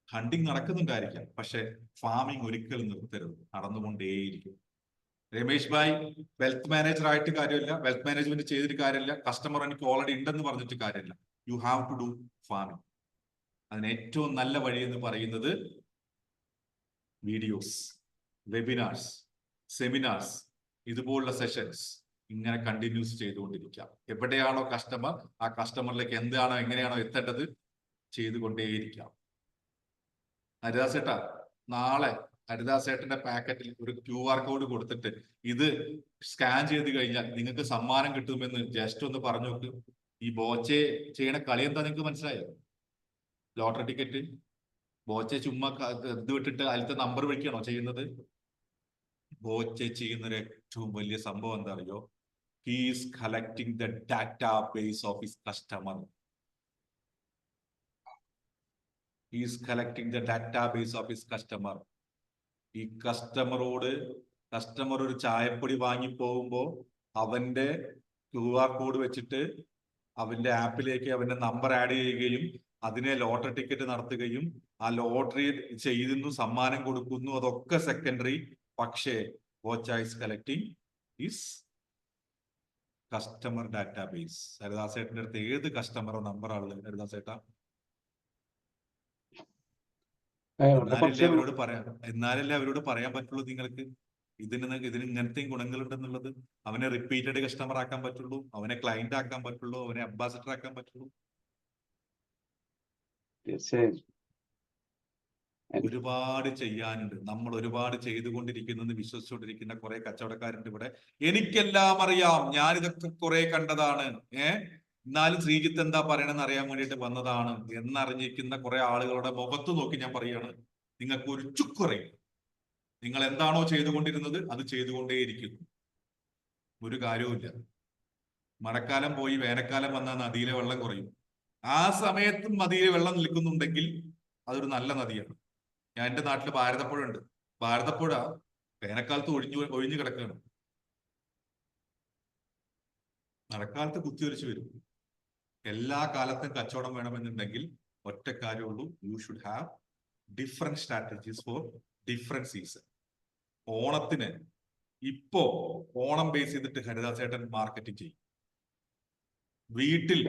ഹണ്ടിങ് നടക്കുന്നുണ്ടായിരിക്കാം, പക്ഷെ ഫാമിംഗ് ഒരിക്കലും നിർത്തരുത്, നടന്നുകൊണ്ടേയിരിക്കും. രമേശ് ഭായ് വെൽത്ത് മാനേജർ ആയിട്ട് കാര്യമില്ല, വെൽത്ത് മാനേജ്മെന്റ് ചെയ്തിട്ട് കാര്യമില്ല, കസ്റ്റമർ എനിക്ക് ഓൾറെഡി ഉണ്ടെന്ന് പറഞ്ഞിട്ട് കാര്യമില്ല. You have to do farming. അതിന് ഏറ്റവും നല്ല വഴി എന്ന് പറയുന്നത് വീഡിയോസ്, വെബിനാർസ്, സെമിനാർസ്, ഇതുപോലുള്ള സെഷൻസ് ഇങ്ങനെ കണ്ടിന്യൂസ് ചെയ്തുകൊണ്ടിരിക്കാം. എവിടെയാണോ കസ്റ്റമർ, ആ കസ്റ്റമറിലേക്ക് എന്താണോ എങ്ങനെയാണോ എത്തേണ്ടത് ചെയ്തുകൊണ്ടേയിരിക്കാം. ഹരിദാസേട്ടാ, നാളെ ഹരിദാസേട്ടന്റെ പാക്കറ്റിൽ ഒരു QR കോഡ് കൊടുത്തിട്ട് ഇത് സ്കാൻ ചെയ്ത് കഴിഞ്ഞാൽ നിങ്ങൾക്ക് സമ്മാനം കിട്ടുമെന്ന് ജസ്റ്റ് ഒന്ന് പറഞ്ഞു നോക്ക്. ഈ ബോച്ചെ ചെയ്യണ കളി എന്താ നിങ്ങൾക്ക് മനസ്സിലായോ? ലോട്ടറി ടിക്കറ്റ് ബോച്ചെ ചുമ്മാ ഇത് വിട്ടിട്ട് അതിലത്തെ നമ്പർ വിളിക്കണോ ചെയ്യുന്നത്? ബോച്ചെ ചെയ്യുന്ന ഒരു ഏറ്റവും വലിയ സംഭവം എന്താ അറിയോ? He is collecting the data base of his customer. He is collecting the database of his customer. ഈ കസ്റ്റമർ ഒരു ചായപ്പൊടി വാങ്ങി പോകുമ്പോൾ അവന്റെ QR കോഡ് വെച്ചിട്ട് അവന്റെ ആപ്പിലേക്ക് അവന്റെ നമ്പർ ആഡ് ചെയ്യുകയും അതിനെ ലോട്ടറി ടിക്കറ്റ് നടത്തുകയും ആ ലോട്ടറി ചെയ്യുന്നു, സമ്മാനം കൊടുക്കുന്നു, അതൊക്കെ സെക്കൻഡറി. പക്ഷേ Boche is collecting his customer database. ഹരിദാസേട്ടന്റെ അടുത്ത് ഏത് കസ്റ്റമറോ നമ്പറാണ് ഹരിദാസേട്ടാ? എന്നാലല്ലേ അവരോട് പറയാൻ പറ്റുള്ളൂ നിങ്ങൾക്ക് ഇതിന് ഇങ്ങനത്തെയും ഗുണങ്ങളുണ്ടെന്നുള്ളത്. അവനെ റിപ്പീറ്റഡ് കസ്റ്റമർ ആക്കാൻ പറ്റുള്ളൂ, അവനെ ക്ലയന്റ് ആക്കാൻ പറ്റുള്ളൂ, അവനെ അംബാസിഡർ ആക്കാൻ പറ്റുള്ളൂ. ഒരുപാട് ചെയ്യാനുണ്ട്. നമ്മൾ ഒരുപാട് ചെയ്തുകൊണ്ടിരിക്കുന്നത് വിശ്വസിച്ചുകൊണ്ടിരിക്കുന്ന കുറെ കച്ചവടക്കാരുണ്ട് ഇവിടെ. എനിക്കെല്ലാം അറിയാം, ഞാനിതൊക്കെ കുറെ കണ്ടതാണ്, എന്നാലും ശ്രീജിത്ത് എന്താ പറയണെന്ന് അറിയാൻ വേണ്ടിയിട്ട് വന്നതാണ് എന്നറിഞ്ഞിരിക്കുന്ന കുറെ ആളുകളുടെ മുഖത്ത് നോക്കി ഞാൻ പറയാണ്, നിങ്ങൾക്ക് ഒരു ചുക്കുറയും. നിങ്ങൾ എന്താണോ ചെയ്തുകൊണ്ടിരുന്നത് അത് ചെയ്തുകൊണ്ടേയിരിക്കുന്നു. ഒരു കാര്യവുമില്ല. മഴക്കാലം പോയി വേനൽക്കാലം വന്നാൽ നദിയിലെ വെള്ളം കുറയും. ആ സമയത്തും നദിയിലെ വെള്ളം നിൽക്കുന്നുണ്ടെങ്കിൽ അതൊരു നല്ല നദിയാണ്. ഞാൻ എൻ്റെ നാട്ടിൽ ഭാരതപ്പുഴ ഉണ്ട്. ഭാരതപ്പുഴ വേനൽക്കാലത്ത് ഒഴിഞ്ഞു കിടക്കുകയാണ്. മഴക്കാലത്ത് കുത്തിയൊലിച്ചു വരും. എല്ലാ കാലത്തും കച്ചവടം വേണമെന്നുണ്ടെങ്കിൽ ഒറ്റ കാര്യമുള്ളൂ, you should have different strategies four different season. ഓണത്തിന് ഇപ്പോ ഓണം ബേസ് ചെയ്തിട്ട് ഹരിദാസേട്ടൻ മാർക്കറ്റിംഗ് ചെയ്യും. വീട്ടിൽ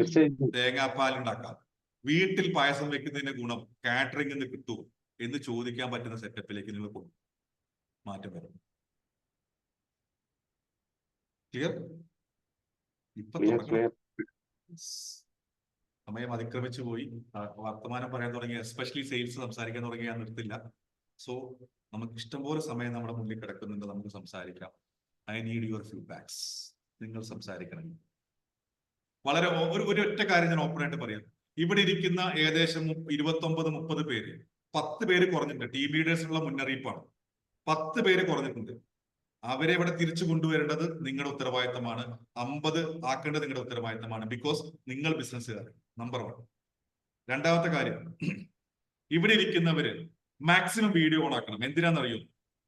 തേങ്ങാപ്പാൽ ഉണ്ടാക്കാം, വീട്ടിൽ പായസം വെക്കുന്നതിന്റെ ഗുണം കാറ്ററിംഗിൽ നിന്ന് കിട്ടുമോ എന്ന് ചോദിക്കാൻ പറ്റുന്ന സെറ്റപ്പിലേക്ക് നിങ്ങൾ പോകും. മാറ്റം വരും. ക്ലിയർ? ഇപ്പൊ സമയം അതിക്രമിച്ചു പോയി. വർത്തമാനം പറയാൻ തുടങ്ങി, എസ്പെഷ്യലി സെയിൽസ് സംസാരിക്കാൻ തുടങ്ങി ഞാൻ നിർത്തില്ല. സോ നമുക്ക് ഇഷ്ടംപോലെ സമയം നമ്മുടെ മുന്നിൽ കിടക്കുന്നുണ്ട്, നമുക്ക് സംസാരിക്കാം. I need your feedbacks. നിങ്ങൾ സംസാരിക്കണം. വളരെ ഒരു ഒറ്റ കാര്യം ഞാൻ ഓപ്പൺ ആയിട്ട് പറയാം. ഇവിടെ ഇരിക്കുന്ന ഏകദേശം 29-30 പേര്, 10 പേര് കുറഞ്ഞിട്ടുണ്ട്. ടീം ലീഡേഴ്സിനുള്ള മുന്നറിയിപ്പാണ്. 10 പേര് കുറഞ്ഞിട്ടുണ്ട്. അവരെ ഇവിടെ തിരിച്ചു കൊണ്ടുവരേണ്ടത് നിങ്ങളുടെ ഉത്തരവാദിത്തമാണ്. 50 ആക്കേണ്ടത് നിങ്ങളുടെ ഉത്തരവാദിത്തമാണ്. ബിക്കോസ് നിങ്ങൾ ബിസിനസ്സുകാർ, നമ്പർ 1. രണ്ടാമത്തെ കാര്യം, ഇവിടെ ഇരിക്കുന്നവര് മാക്സിമം വീഡിയോ ഓൺ ആക്കണം. എന്തിനാണെന്നറിയോ?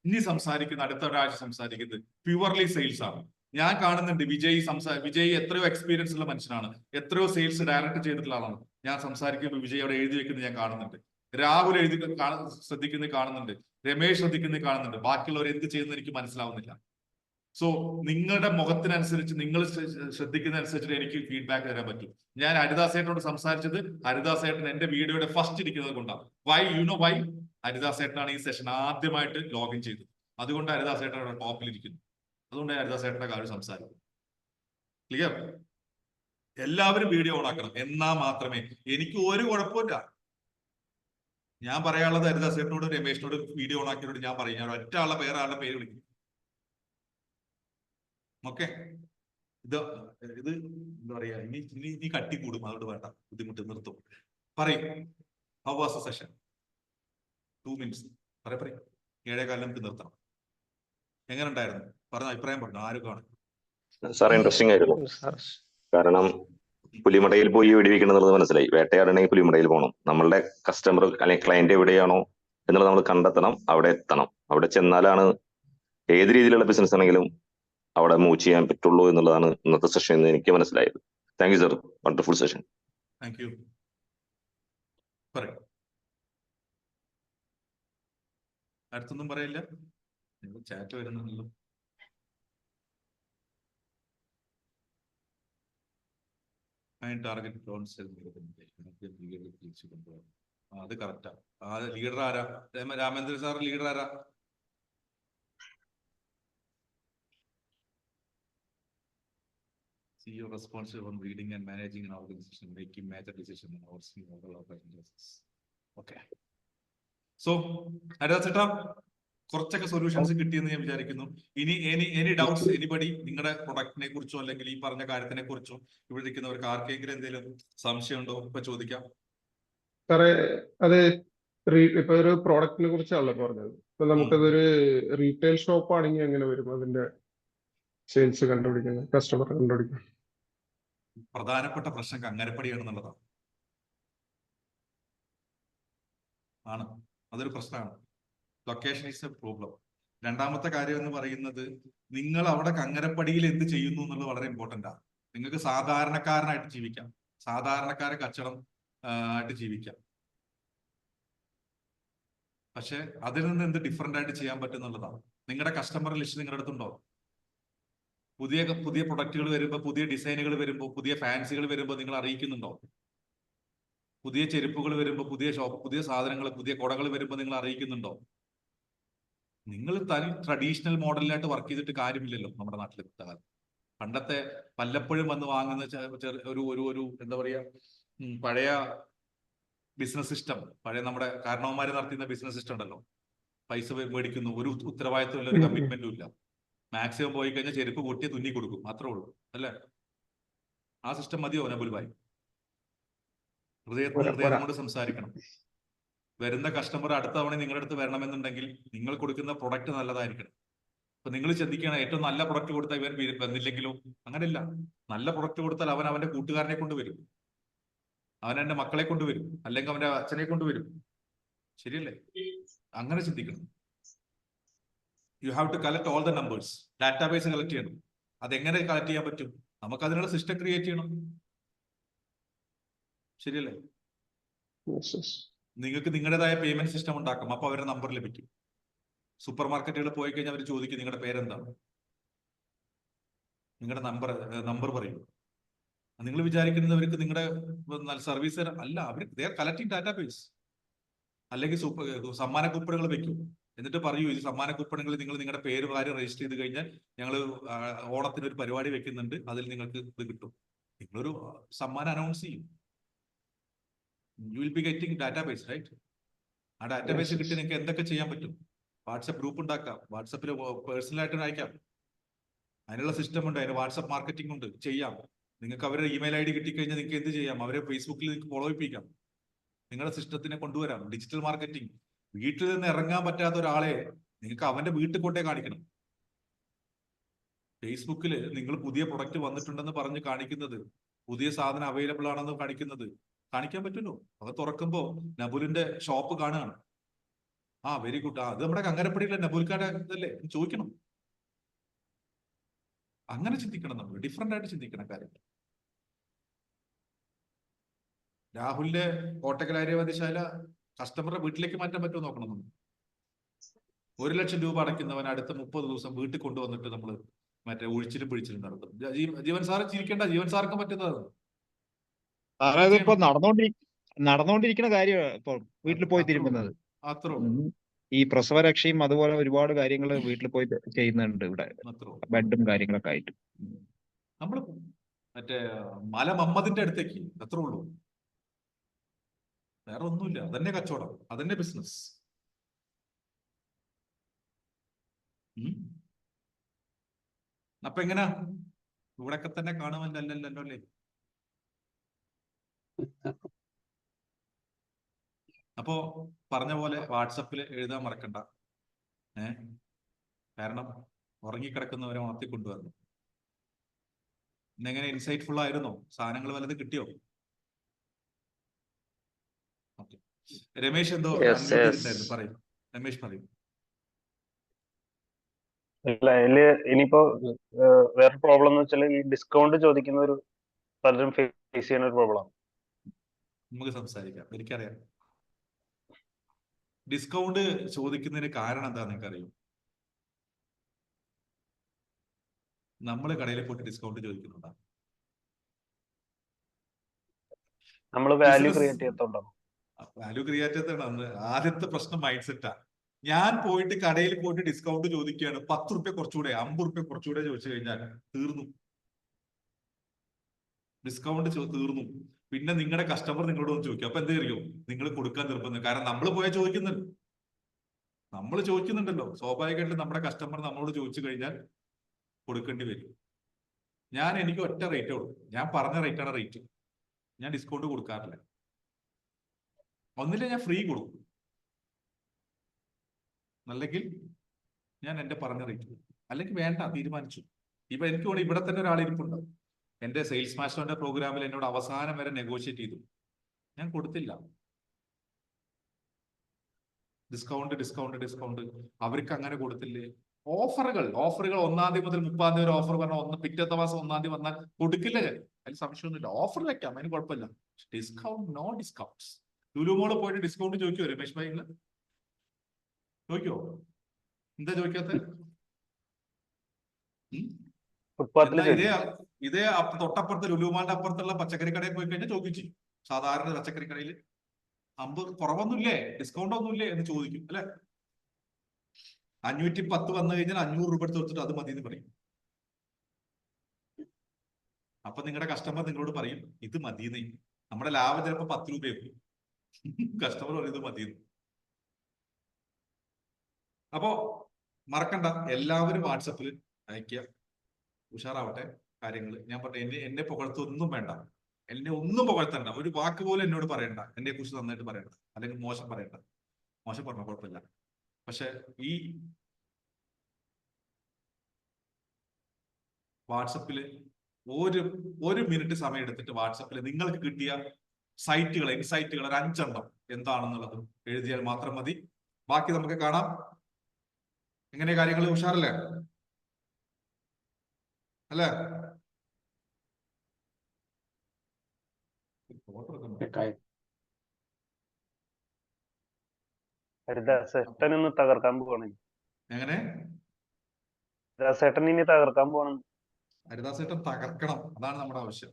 ഇനി സംസാരിക്കുന്ന അടുത്ത ഒരാഴ്ച സംസാരിക്കുന്നത് പ്യുവർലി സെയിൽസ് ആണ്. ഞാൻ കാണുന്നുണ്ട് വിജയ് എത്രയോ എക്സ്പീരിയൻസ് ഉള്ള മനുഷ്യനാണ്, എത്രയോ സെയിൽസ് ഡയറക്റ്റ് ചെയ്തിട്ടുള്ള ആളാണ്. ഞാൻ സംസാരിക്കുമ്പോൾ വിജയ് അവിടെ എഴുതി വെക്കുന്നത് ഞാൻ കാണുന്നുണ്ട്. രാഹുൽ ശ്രദ്ധിക്കുന്നത് കാണുന്നുണ്ട്, രമേശ് ശ്രദ്ധിക്കുന്നത് കാണുന്നുണ്ട്. ബാക്കിയുള്ളവർ എന്ത് ചെയ്യുന്നത് എനിക്ക് മനസ്സിലാവുന്നില്ല. സോ നിങ്ങളുടെ മുഖത്തിനനുസരിച്ച്, നിങ്ങൾ ശ്രദ്ധിക്കുന്നതനുസരിച്ച് എനിക്ക് ഫീഡ്ബാക്ക് തരാൻ പറ്റും. ഞാൻ ഹരിദാസേട്ടനോട് സംസാരിച്ചത് ഹരിദാസേട്ടൻ എന്റെ വീഡിയോയുടെ ഫസ്റ്റ് ഇരിക്കുന്നത് കൊണ്ടാണ്. വൈ? ഹരിദാസേട്ടനാണ് ഈ സെഷൻ ആദ്യമായിട്ട് ലോഗിൻ ചെയ്തത്. അതുകൊണ്ട് ഹരിദാസേട്ടൻ ടോപ്പിൽ ഇരിക്കുന്നു. അതുകൊണ്ട് ഹരിദാസേട്ടന്റെ കാര്യം സംസാരിക്കും. ക്ലിയർ? എല്ലാവരും വീഡിയോ ഓൺ ആക്കണം. എന്നാ മാത്രമേ എനിക്ക് ഒരു കുഴപ്പമില്ല. ഞാൻ പറയാനുള്ളത് ഹരിദാസേട്ടനോടും രമേശിനോടും വീഡിയോ ഓൺ ആക്കിയോട് ഞാൻ പറയും. ഞാൻ ഒറ്റ ആളുടെ ആളുടെ പേര് വിളിക്കും. ഓക്കെ? ഇത് എന്താ പറയാ, ഇനി കട്ടി കൂടും. അതുകൊണ്ട് വേണ്ട, ബുദ്ധിമുട്ട്, നിർത്തും. പറയും. How was the session? 2 minutes. പറയും. 7:15 നമുക്ക് നിർത്താം. എങ്ങനെ ഉണ്ടായിരുന്നു? പറഞ്ഞ അഭിപ്രായം പറഞ്ഞു. ആരും കാണും. സാർ ഇൻട്രസ്റ്റിംഗ് ആയിരുന്നു. കാരണം പുലിമടയിൽ പോയി വെടിവെക്കണം എന്നുള്ളത് മനസ്സിലായി. വേട്ടയാടണമെങ്കിൽ പുലിമടയിൽ പോകണം. നമ്മളുടെ കസ്റ്റമർ അല്ലെങ്കിൽ ക്ലയന്റ് എവിടെയാണോ എന്നുള്ളത് നമ്മൾ കണ്ടെത്തണം, അവിടെ എത്തണം. അവിടെ ചെന്നാലാണ് ഏത് രീതിയിലുള്ള ബിസിനസ് ആണെങ്കിലും അവിടെ മൂവ് ചെയ്യാൻ പറ്റുള്ളൂ എന്നുള്ളതാണ് ഇന്നത്തെ സെഷൻ എന്ന് എനിക്ക് മനസ്സിലായത്. Thank you sir, wonderful session. Thank you. പറയൂ. അടുത്തൊന്നും പറയില്ല, ചാറ്റ് വരുന്നുണ്ടല്ലോ. ടാർഗറ്റ് അത് കറക്റ്റാ. ആ ലീഡർ ആരാ? രാമേന്ദ്രൻ സാർ ലീഡർ ആരാ? CEO responsible for leading and managing an organization, making major decisions and overseeing all operations. Okay. So, ചേട്ടാ കുറച്ചൊക്കെ സൊല്യൂഷൻസ് കിട്ടിയെന്ന് ഞാൻ വിചാരിക്കുന്നു. ഇനി എനി ഡൗട്ട്സ് എനിബഡി നിങ്ങളുടെ പ്രൊഡക്റ്റിനെ കുറിച്ചോ അല്ലെങ്കിൽ ഈ പറഞ്ഞ കാര്യത്തിനെ കുറിച്ചോ ഇവിടെ ഇരിക്കുന്നവർക്ക് ആർക്കെങ്കിലും എന്തെങ്കിലും സംശയം ഉണ്ടോ? ഇപ്പൊ ചോദിക്കാം. സാറേ, അത് ഇപ്പൊ ഒരു പ്രോഡക്റ്റിനെ കുറിച്ചാണല്ലോ പറഞ്ഞത്. ഇപ്പൊ നമുക്കതൊരു റീറ്റെയിൽ ഷോപ്പ് ആണെങ്കിൽ എങ്ങനെ വരും അതിന്റെ സെയിൽസ് കണ്ടുപിടിക്കുന്നത്, കസ്റ്റമർ കണ്ടുപിടിക്കുന്നത്? പ്രധാനപ്പെട്ട പ്രശ്നം കങ്ങരപ്പടിയാണെന്നുള്ളതാണ്. അതൊരു പ്രശ്നമാണ്. Location is A problem. രണ്ടാമത്തെ കാര്യം എന്ന് പറയുന്നത്, നിങ്ങൾ അവിടെ കങ്ങരപ്പടിയിൽ എന്ത് ചെയ്യുന്നു എന്നുള്ളത് വളരെ ഇമ്പോർട്ടൻ്റ് ആണ്. നിങ്ങൾക്ക് സാധാരണക്കാരനായിട്ട് ജീവിക്കാം, സാധാരണക്കാരെ കച്ചവടം ആയിട്ട് ജീവിക്കാം. പക്ഷെ അതിൽ നിന്ന് എന്ത് ഡിഫറെന്റ് ആയിട്ട് ചെയ്യാൻ പറ്റും എന്നുള്ളതാണ്. നിങ്ങളുടെ കസ്റ്റമർ ലിസ്റ്റ് നിങ്ങളുടെ അടുത്തുണ്ടോ? പുതിയ പ്രൊഡക്റ്റുകൾ വരുമ്പോൾ, പുതിയ ഡിസൈനുകൾ വരുമ്പോൾ, പുതിയ ഫാൻസികൾ വരുമ്പോൾ നിങ്ങൾ അറിയിക്കുന്നുണ്ടോ? പുതിയ ചെരുപ്പുകൾ വരുമ്പോൾ, പുതിയ ഷോപ്പ്, പുതിയ സാധനങ്ങൾ, പുതിയ കുടകൾ വരുമ്പോൾ നിങ്ങൾ അറിയിക്കുന്നുണ്ടോ? നിങ്ങൾ തനി ട്രഡീഷണൽ മോഡലിലായിട്ട് വർക്ക് ചെയ്തിട്ട് കാര്യമില്ലല്ലോ നമ്മുടെ നാട്ടിൽ. പണ്ടത്തെ വല്ലപ്പോഴും വന്ന് വാങ്ങുന്ന ഒരു എന്താ പറയാ, പഴയ ബിസിനസ് സിസ്റ്റം, പഴയ നമ്മുടെ കാരണവന്മാര് നടത്തുന്ന ബിസിനസ് സിസ്റ്റം ഉണ്ടല്ലോ. പൈസ മേടിക്കുന്നു, ഒരു ഉത്തരവാദിത്വമില്ല, ഒരു കമ്മിറ്റ്മെന്റും ഇല്ല. മാക്സിമം പോയി കഴിഞ്ഞാൽ ചെരുപ്പ് പൊട്ടിയ തുന്നി കൊടുക്കും, മാത്രമേ ഉള്ളൂ അല്ലേ? ആ സിസ്റ്റം മതിയോ നബുൽ ഭായ്? ഹൃദയം കൊണ്ട് സംസാരിക്കണം. വരുന്ന കസ്റ്റമർ അടുത്ത തവണ നിങ്ങളുടെ അടുത്ത് വരണമെന്നുണ്ടെങ്കിൽ നിങ്ങൾ കൊടുക്കുന്ന പ്രൊഡക്റ്റ് നല്ലതായിരിക്കണം. അപ്പൊ നിങ്ങൾ ചിന്തിക്കണം, ഏറ്റവും നല്ല പ്രൊഡക്റ്റ് കൊടുത്താൽ ഇവൻ വന്നില്ലെങ്കിലോ? അങ്ങനെയല്ല. നല്ല പ്രൊഡക്റ്റ് കൊടുത്താൽ അവൻ അവന്റെ കൂട്ടുകാരനെ കൊണ്ടുവരും, അവൻ എന്റെ മക്കളെ കൊണ്ടുവരും, അല്ലെങ്കിൽ അവന്റെ അച്ഛനെ കൊണ്ടുവരും. ശരിയല്ലേ? അങ്ങനെ ചിന്തിക്കണം. You have to collect all the numbers. Database collect ചെയ്യണം. അതെങ്ങനെ കളക്ട് ചെയ്യാൻ പറ്റും? നമുക്ക് അതിനുള്ള സിസ്റ്റം ക്രിയേറ്റ് ചെയ്യണം. ശരിയല്ലേ? നിങ്ങൾക്ക് നിങ്ങളുടേതായ പേയ്മെന്റ് സിസ്റ്റം ഉണ്ടാക്കാം. അപ്പൊ അവരുടെ നമ്പർ ലഭിക്കും. സൂപ്പർ മാർക്കറ്റുകളിൽ പോയി കഴിഞ്ഞാൽ അവർ ചോദിക്കും നിങ്ങളുടെ പേരെന്താണ്, നിങ്ങളുടെ നമ്പർ പറയൂ. നിങ്ങൾ വിചാരിക്കുന്നവർക്ക് നിങ്ങളുടെ സർവീസ് അല്ല, അവർ കളക്ടിങ് ഡാറ്റാബേസ്. അല്ലെങ്കിൽ സമ്മാന കൂപ്പണുകൾ വെക്കും. എന്നിട്ട് പറയൂ, ഈ സമ്മാന കൂപ്പണുകളിൽ നിങ്ങൾ നിങ്ങളുടെ പേര് കാര്യം രജിസ്റ്റർ ചെയ്ത് കഴിഞ്ഞാൽ ഞങ്ങൾ ഓണത്തിന് ഒരു പരിപാടി വെക്കുന്നുണ്ട്, അതിൽ നിങ്ങൾക്ക് ഇത് കിട്ടും. നിങ്ങളൊരു സമ്മാനം അനൗൺസ് ചെയ്യും. You will be getting database, right? ആ ഡാറ്റാബേസ് കിട്ടി നിങ്ങൾക്ക് എന്തൊക്കെ ചെയ്യാൻ പറ്റും? വാട്സപ്പ് ഗ്രൂപ്പ് ഉണ്ടാക്കാം, വാട്സപ്പിൽ പേഴ്സണലായിട്ട് അയക്കാം. അതിനുള്ള സിസ്റ്റം ഉണ്ട്, അതിന് വാട്സപ്പ് മാർക്കറ്റിംഗ് ഉണ്ട്, ചെയ്യാം. നിങ്ങൾക്ക് അവരുടെ ഇമെയിൽ ID കിട്ടിക്കഴിഞ്ഞാൽ നിങ്ങൾക്ക് എന്ത് ചെയ്യാം? അവരെ ഫേസ്ബുക്കിൽ നിങ്ങൾക്ക് ഫോളോ ചെയ്യിപ്പിക്കാം. നിങ്ങളുടെ സിസ്റ്റത്തിനെ കൊണ്ടുവരാം. Digital marketing. വീട്ടിൽ നിന്ന് ഇറങ്ങാൻ പറ്റാത്ത ഒരാളെ നിങ്ങൾക്ക് അവന്റെ വീട്ടിൽ കൊണ്ടേ കാണിക്കണം. ഫേസ്ബുക്കിൽ നിങ്ങൾ പുതിയ പ്രൊഡക്റ്റ് വന്നിട്ടുണ്ടെന്ന് പറഞ്ഞ് കാണിക്കുന്നത്, പുതിയ സാധനം അവൈലബിൾ ആണെന്ന് കാണിക്കുന്നത് കാണിക്കാൻ പറ്റുമല്ലോ. അത് തുറക്കുമ്പോ നബുലിന്റെ ഷോപ്പ് കാണുകയാണ്. Very good. അത് നമ്മുടെ കങ്ങരപ്പടിയിലെ നബുൽക്കാരുടെ ഇതല്ലേ? ചോദിക്കണം. അങ്ങനെ ചിന്തിക്കണം. നമ്മൾ ഡിഫറെന്റ് ആയിട്ട് ചിന്തിക്കണം കാര്യങ്ങൾ. രാഹുലിന്റെ കോട്ടക്കലാര്യവതിശാല കസ്റ്റമറുടെ വീട്ടിലേക്ക് മാറ്റാൻ പറ്റുമോ നോക്കണം. നമ്മൾ 1 ലക്ഷം രൂപ അടയ്ക്കുന്നവൻ അടുത്ത 30 ദിവസം വീട്ടിൽ കൊണ്ടുവന്നിട്ട് നമ്മൾ മറ്റേ ഒഴിച്ചിലും പിഴിച്ചിലും നടത്തും. ജീവൻ സാറ് ചിരിക്കേണ്ട, ജീവൻ സാർക്കും പറ്റുന്നത്. അതായത് ഇപ്പൊ നടന്നുകൊണ്ടിരിക്കുന്ന കാര്യം ഇപ്പൊ വീട്ടിൽ പോയി തിരുമ്പുന്നത്. അത്രേ ഈ പ്രസവരക്ഷയും അതുപോലെ ഒരുപാട് കാര്യങ്ങൾ വീട്ടിൽ പോയി ചെയ്യുന്നുണ്ട് ഇവിടെ, ബെഡും കാര്യങ്ങളൊക്കെ ആയിട്ട്. നമ്മള് മറ്റേ മല മമ്മദിന്റെ അടുത്തേക്ക് അത്രേ ഉള്ളൂ, വേറെ ഒന്നുമില്ല. അതന്നെ കച്ചവടം, അതന്നെ ബിസിനസ്. അപ്പൊ എങ്ങനാ ഇവിടൊക്കെ തന്നെ കാണുമല്ലോ അല്ലേ? അപ്പോ പറഞ്ഞ പോലെ വാട്സപ്പിൽ എഴുതാൻ മറക്കണ്ട. കാരണം ഉറങ്ങിക്കിടക്കുന്നവരെ ഉണർത്തിക്കൊണ്ടുവരണം. ഇന്നെങ്ങനെ ഇൻസൈറ്റ്ഫുൾ ആയിരുന്നോ? സാധനങ്ങൾ വല്ലത് കിട്ടിയോ? ഓക്കെ, രമേശ് എന്തോ അൺമ്യൂട്ട് ചെയ്തിട്ടുണ്ടായിരുന്നു, പറയും. രമേശ് പറയും. ഇല്ല, അതില് ഇനിയിപ്പോ വേറെ പ്രോബ്ലം എന്ന് വെച്ചാൽ ഈ ഡിസ്കൗണ്ട് ചോദിക്കുന്ന ഒരു പലരും ഫേസ് ചെയ്യുന്ന ഒരു പ്രോബ്ലം. നമുക്ക് സംസാരിക്കാം. എനിക്കറിയാം ഡിസ്കൗണ്ട് ചോദിക്കുന്നതിന് കാരണം എന്താ നിങ്ങൾക്ക് അറിയും? നമ്മള് കടയിൽ പോയിട്ട് ഡിസ്കൗണ്ട് ചോദിക്കുന്നുണ്ടാ? നമ്മൾ വാല്യൂ ക്രിയേറ്റ് ചെയ്യത്തോണ്ടോ? വാല്യൂ ക്രിയേറ്റ് ചെയ്താണ് ആദ്യത്തെ പ്രശ്നം. മൈൻഡ് സെറ്റാ. ഞാൻ പോയിട്ട് കടയിൽ പോയിട്ട് ഡിസ്കൗണ്ട് ചോദിക്കുകയാണ്, 10 റുപ്യ കുറച്ചുകൂടെ, 50 റുപ്യ കുറച്ചുകൂടെ ചോദിച്ചു കഴിഞ്ഞാൽ തീർന്നു, ഡിസ്കൗണ്ട് തീർന്നു. പിന്നെ നിങ്ങളുടെ കസ്റ്റമർ നിങ്ങളോട് ഒന്ന് ചോദിക്കും. അപ്പൊ എന്തറിയോ, നിങ്ങൾ കൊടുക്കാൻ നിർബന്ധം. കാരണം നമ്മൾ പോയാൽ ചോദിക്കുന്നുണ്ട്, നമ്മൾ ചോദിക്കുന്നുണ്ടല്ലോ. സ്വാഭാവികമായിട്ടും നമ്മുടെ കസ്റ്റമർ നമ്മളോട് ചോദിച്ചു കഴിഞ്ഞാൽ കൊടുക്കേണ്ടി വരും. എനിക്ക് ഒറ്റ റേറ്റേ ഉള്ളൂ, ഞാൻ പറഞ്ഞ റേറ്റാണ് റേറ്റ്. ഞാൻ ഡിസ്കൗണ്ട് കൊടുക്കാറില്ല. ഒന്നില്ല ഞാൻ ഫ്രീ കൊടുക്കും, അല്ലെങ്കിൽ ഞാൻ എന്റെ പറഞ്ഞ റേറ്റ്, അല്ലെങ്കിൽ വേണ്ട, തീരുമാനിച്ചു. ഇപ്പൊ എനിക്ക് വേണ്ടി ഇവിടെ തന്നെ ഒരാളിരിപ്പുണ്ട്, എന്റെ സെയിൽസ് മാസ്റ്ററിന്റെ പ്രോഗ്രാമിൽ എന്നോട് അവസാനം വരെ നെഗോഷിയേറ്റ് ചെയ്തു. ഞാൻ കൊടുത്തില്ല. ഡിസ്കൗണ്ട് ഡിസ്കൗണ്ട് ഡിസ്കൗണ്ട് അവർക്ക് അങ്ങനെ കൊടുത്തില്ലേ? ഓഫറുകൾ 1-ാം തീയതി മുതൽ 30-ാം തീയതി വരെ ഓഫർ പറഞ്ഞാൽ പിറ്റത്തെ മാസം 1-ാം തീയതി വന്നാൽ കൊടുക്കില്ല. ഞാൻ അതിൽ സംശയമൊന്നുമില്ല. ഓഫർ വെക്കാം, അതിന് കുഴപ്പമില്ല. Discount, no discounts. ലുലുമോള് പോയിട്ട് ഡിസ്കൗണ്ട് ചോദിക്കുമോ രമേശ് ഭായി? ചോദിക്കോ? എന്താ ചോദിക്കാത്ത? ഇതേ തൊട്ടപ്പുറത്ത് ലുലുമാളിന്റെ അപ്പുറത്തുള്ള പച്ചക്കറി കടയിൽ പോയി കഴിഞ്ഞാൽ ചോദിച്ചു. സാധാരണ പച്ചക്കറി കടയിൽ 50 കുറവൊന്നുമില്ലേ, ഡിസ്കൗണ്ട് ഒന്നുമില്ലേ എന്ന് ചോദിക്കും, അല്ലെ? 510 വന്നു കഴിഞ്ഞാൽ 500 രൂപ എടുത്ത് കൊടുത്തിട്ട് അത് മതി എന്ന് പറയും. അപ്പൊ നിങ്ങളുടെ കസ്റ്റമർ നിങ്ങളോട് പറയും ഇത് മതിയെന്ന്. നമ്മുടെ ലാഭം ചിലപ്പോ 10 രൂപയായിരിക്കും, കസ്റ്റമർ പറയും ഇത് മതിയെന്ന്. അപ്പോ മറക്കണ്ട, എല്ലാവരും വാട്സപ്പിൽ അയക്കുക. ഉഷാറാവട്ടെ കാര്യങ്ങൾ. ഞാൻ പറഞ്ഞു, എന്നെ പുകഴ്ത്തൊന്നും വേണ്ട, എന്നെ ഒന്നും പുകഴ്ത്തണ്ട, ഒരു വാക്ക് പോലും എന്നോട് പറയണ്ട, എന്നെ കുറിച്ച് നന്നായിട്ട് പറയണ്ട, അല്ലെങ്കിൽ മോശം പറയണ്ട. മോശം പറഞ്ഞ കുഴപ്പമില്ല. പക്ഷെ ഈ വാട്സപ്പില് ഒരു മിനിറ്റ് സമയം എടുത്തിട്ട് വാട്സപ്പിൽ നിങ്ങൾക്ക് കിട്ടിയ സൈറ്റുകൾ, ഇൻസൈറ്റുകൾ ഒരു 5 എണ്ണം എന്താണെന്നുള്ളത് എഴുതിയാൽ മാത്രം മതി. ബാക്കി നമുക്ക് കാണാം. എങ്ങനെ കാര്യങ്ങൾ? ഉഷാറല്ലേ? അല്ലേ? ഹരിദാസേട്ടൻ ഇന്ന് തകർക്കാൻ പോവാണ്. എങ്ങനെ? ഹരിദാസേട്ടൻ ഇനി തകർക്കാൻ പോകണം. ഹരിദാസേട്ടൻ തകർക്കണം, അതാണ് നമ്മുടെ ആവശ്യം.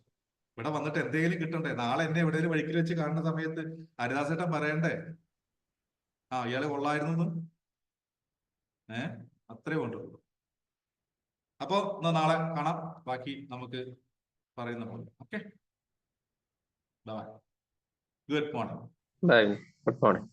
ഇവിടെ വന്നിട്ട് എന്തെങ്കിലും കിട്ടണ്ടേ? നാളെ എന്നെ എവിടെയെങ്കിലും വഴിക്കിൽ വെച്ച് കാണുന്ന സമയത്ത് ഹരിദാസേട്ടൻ പറയണ്ടേ ഇയാള് കൊള്ളായിരുന്നു. അത്രേ കൊണ്ടുള്ളൂ. അപ്പൊ നാളെ കാണാം. ബാക്കി നമുക്ക് പറയുന്ന പോലെ. Okay, bye. Good morning. Bye. Good morning.